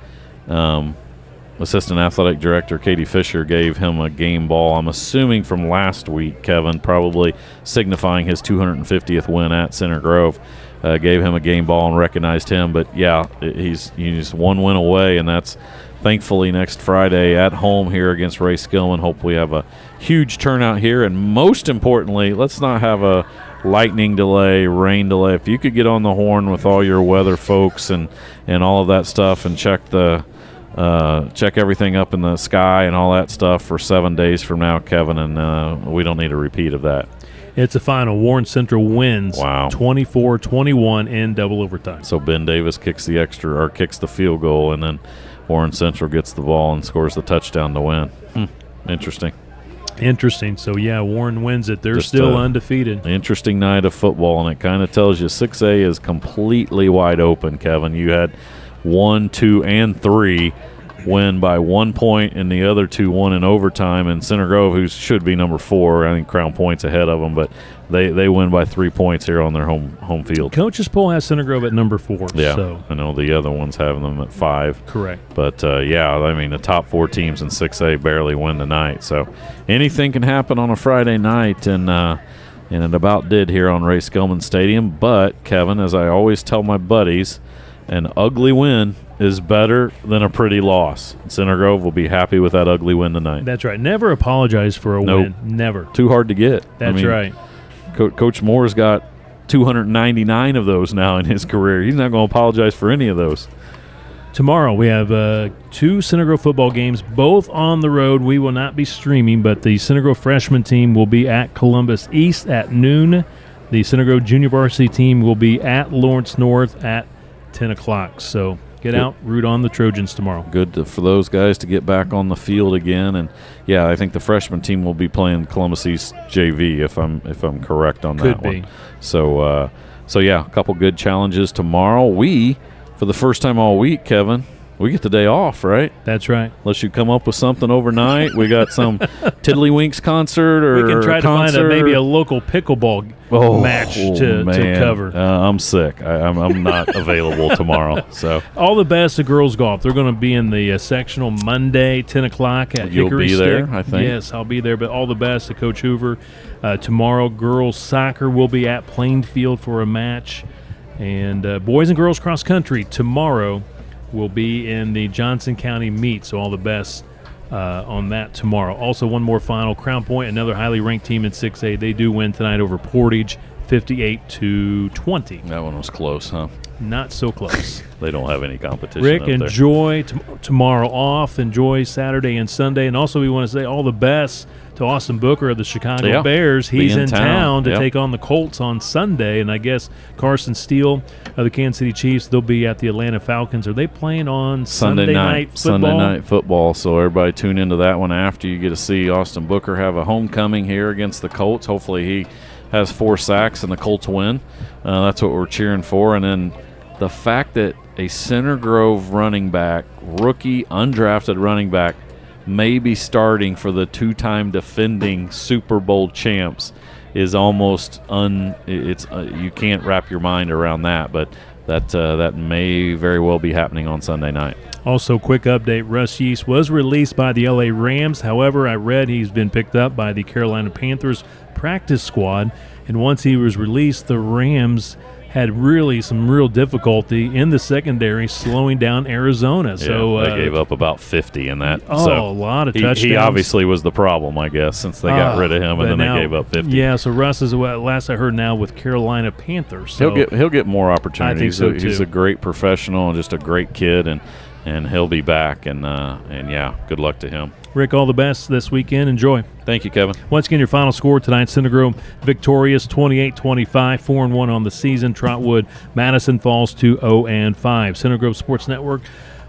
Speaker 3: Assistant Athletic Director Katie Fisher gave him a game ball, I'm assuming from last week, Kevin, probably signifying his 250th win at Center Grove. Gave him a game ball and recognized him. But, yeah, he's one win away, and that's thankfully next Friday at home here against Ray Skillman. Hope we have a huge turnout here. And most importantly, let's not have a lightning delay, rain delay. If you could get on the horn with all your weather folks and all of that stuff and check everything up in the sky and all that stuff for 7 days from now, Kevin, and we don't need a repeat of that.
Speaker 1: It's a final. Warren Central wins 24-21 in double overtime.
Speaker 3: So Ben Davis kicks the field goal, and then Warren Central gets the ball and scores the touchdown to win. Interesting.
Speaker 1: So, yeah, Warren wins it. They're still undefeated.
Speaker 3: Interesting night of football, and it kind of tells you 6A is completely wide open, Kevin. You had 1, 2, and 3 win by 1 point, and the other 2 won in overtime. And Center Grove, who should be number 4, I think Crown Point's ahead of them, but they win by 3 points here on their home field.
Speaker 1: Coach's poll has Center Grove at number 4.
Speaker 3: Yeah,
Speaker 1: so.
Speaker 3: I know the other ones have them at 5.
Speaker 1: Correct.
Speaker 3: But, the top 4 teams in 6A barely win tonight. So anything can happen on a Friday night, and it about did here on Ray Skillman Stadium. But, Kevin, as I always tell my buddies, an ugly win is better than a pretty loss. Center Grove will be happy with that ugly win tonight.
Speaker 1: That's right. Never apologize for a win. Never.
Speaker 3: Too hard to get.
Speaker 1: That's right.
Speaker 3: Coach Moore's got 299 of those now in his career. He's not going to apologize for any of those.
Speaker 1: Tomorrow we have 2 Center Grove football games, both on the road. We will not be streaming, but the Center Grove freshman team will be at Columbus East at noon. The Center Grove junior varsity team will be at Lawrence North at 10 o'clock. So get out, root on the Trojans tomorrow.
Speaker 3: Good for those guys to get back on the field again. And, yeah, I think the freshman team will be playing Columbus East JV if I'm correct on that one.
Speaker 1: Could be.
Speaker 3: So, yeah, a couple good challenges tomorrow. We, for the first time all week, Kevin, we get the day off, right?
Speaker 1: That's right.
Speaker 3: Unless you come up with something overnight. We got some Tiddlywinks concert or
Speaker 1: we can try to find maybe a local pickleball match to cover.
Speaker 3: I'm sick. I'm not available tomorrow. So
Speaker 1: all the best to girls golf. They're going to be in the sectional Monday, 10 o'clock at
Speaker 3: You'll
Speaker 1: Hickory
Speaker 3: be
Speaker 1: Stick.
Speaker 3: there, I think.
Speaker 1: Yes, I'll be there. But all the best to Coach Hoover. Tomorrow, girls soccer will be at Plainfield for a match. And boys and girls cross country tomorrow will be in the Johnson County meet. So all the best on that tomorrow. Also, one more final. Crown Point, another highly ranked team in 6A. They do win tonight over Portage, 58-20.
Speaker 3: That one was close, huh?
Speaker 1: Not so close.
Speaker 3: They don't have any competition.
Speaker 1: Rick,
Speaker 3: up there.
Speaker 1: enjoy tomorrow off. Enjoy Saturday and Sunday. And also, we want to say all the best to Austin Booker of the Chicago Bears. He's in town to take on the Colts on Sunday. And I guess Carson Steele of the Kansas City Chiefs, they'll be at the Atlanta Falcons. Are they playing on Sunday night football?
Speaker 3: Sunday night football. So everybody tune into that one after. You get to see Austin Booker have a homecoming here against the Colts. Hopefully he has 4 sacks and the Colts win. That's what we're cheering for. And then the fact that a Center Grove running back, rookie, undrafted running back, may be starting for the 2-time defending Super Bowl champs is almost you can't wrap your mind around that, but that may very well be happening on Sunday night.
Speaker 1: Also, quick update, Russ Yeast was released by the LA Rams. However, I read he's been picked up by the Carolina Panthers practice squad, and once he was released, the Rams had some real difficulty in the secondary slowing down Arizona.
Speaker 3: Yeah,
Speaker 1: so
Speaker 3: they gave up about 50 in that.
Speaker 1: A lot of touchdowns.
Speaker 3: He obviously was the problem, I guess, since they got rid of him and then they gave up 50.
Speaker 1: Yeah, so Russ is last I heard now with Carolina Panthers. So
Speaker 3: he'll get more opportunities.
Speaker 1: I think so too.
Speaker 3: He's a great professional and just a great kid, and he'll be back. And yeah, good luck to him.
Speaker 1: Rick, all the best this weekend. Enjoy.
Speaker 3: Thank you, Kevin.
Speaker 1: Once again, your final score tonight, Center Grove victorious 28-25, 4-1 on the season. Trotwood-Madison falls to 0-5. Center Grove Sports Network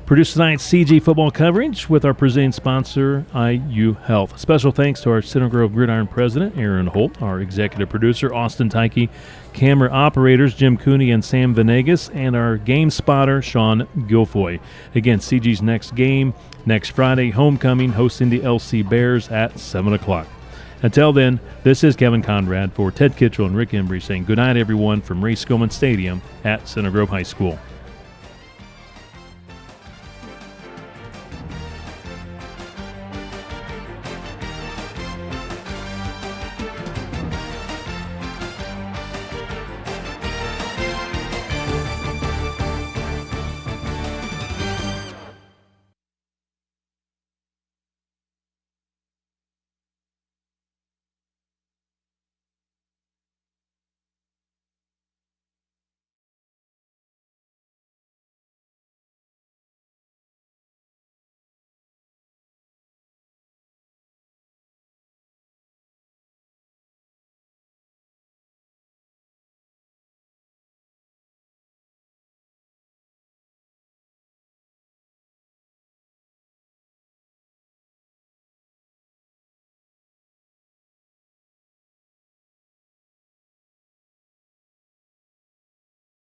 Speaker 1: produced tonight's CG football coverage with our presenting sponsor, IU Health. Special thanks to our Center Grove Gridiron president, Aaron Holt, our executive producer, Austin Tyke, camera operators, Jim Cooney and Sam Venegas, and our game spotter, Sean Guilfoy. Again, CG's next game, next Friday, homecoming, hosting the LC Bears at 7 o'clock. Until then, this is Kevin Conrad for Ted Kitchell and Rick Embry saying good night, everyone, from Ray Skillman Stadium at Center Grove High School.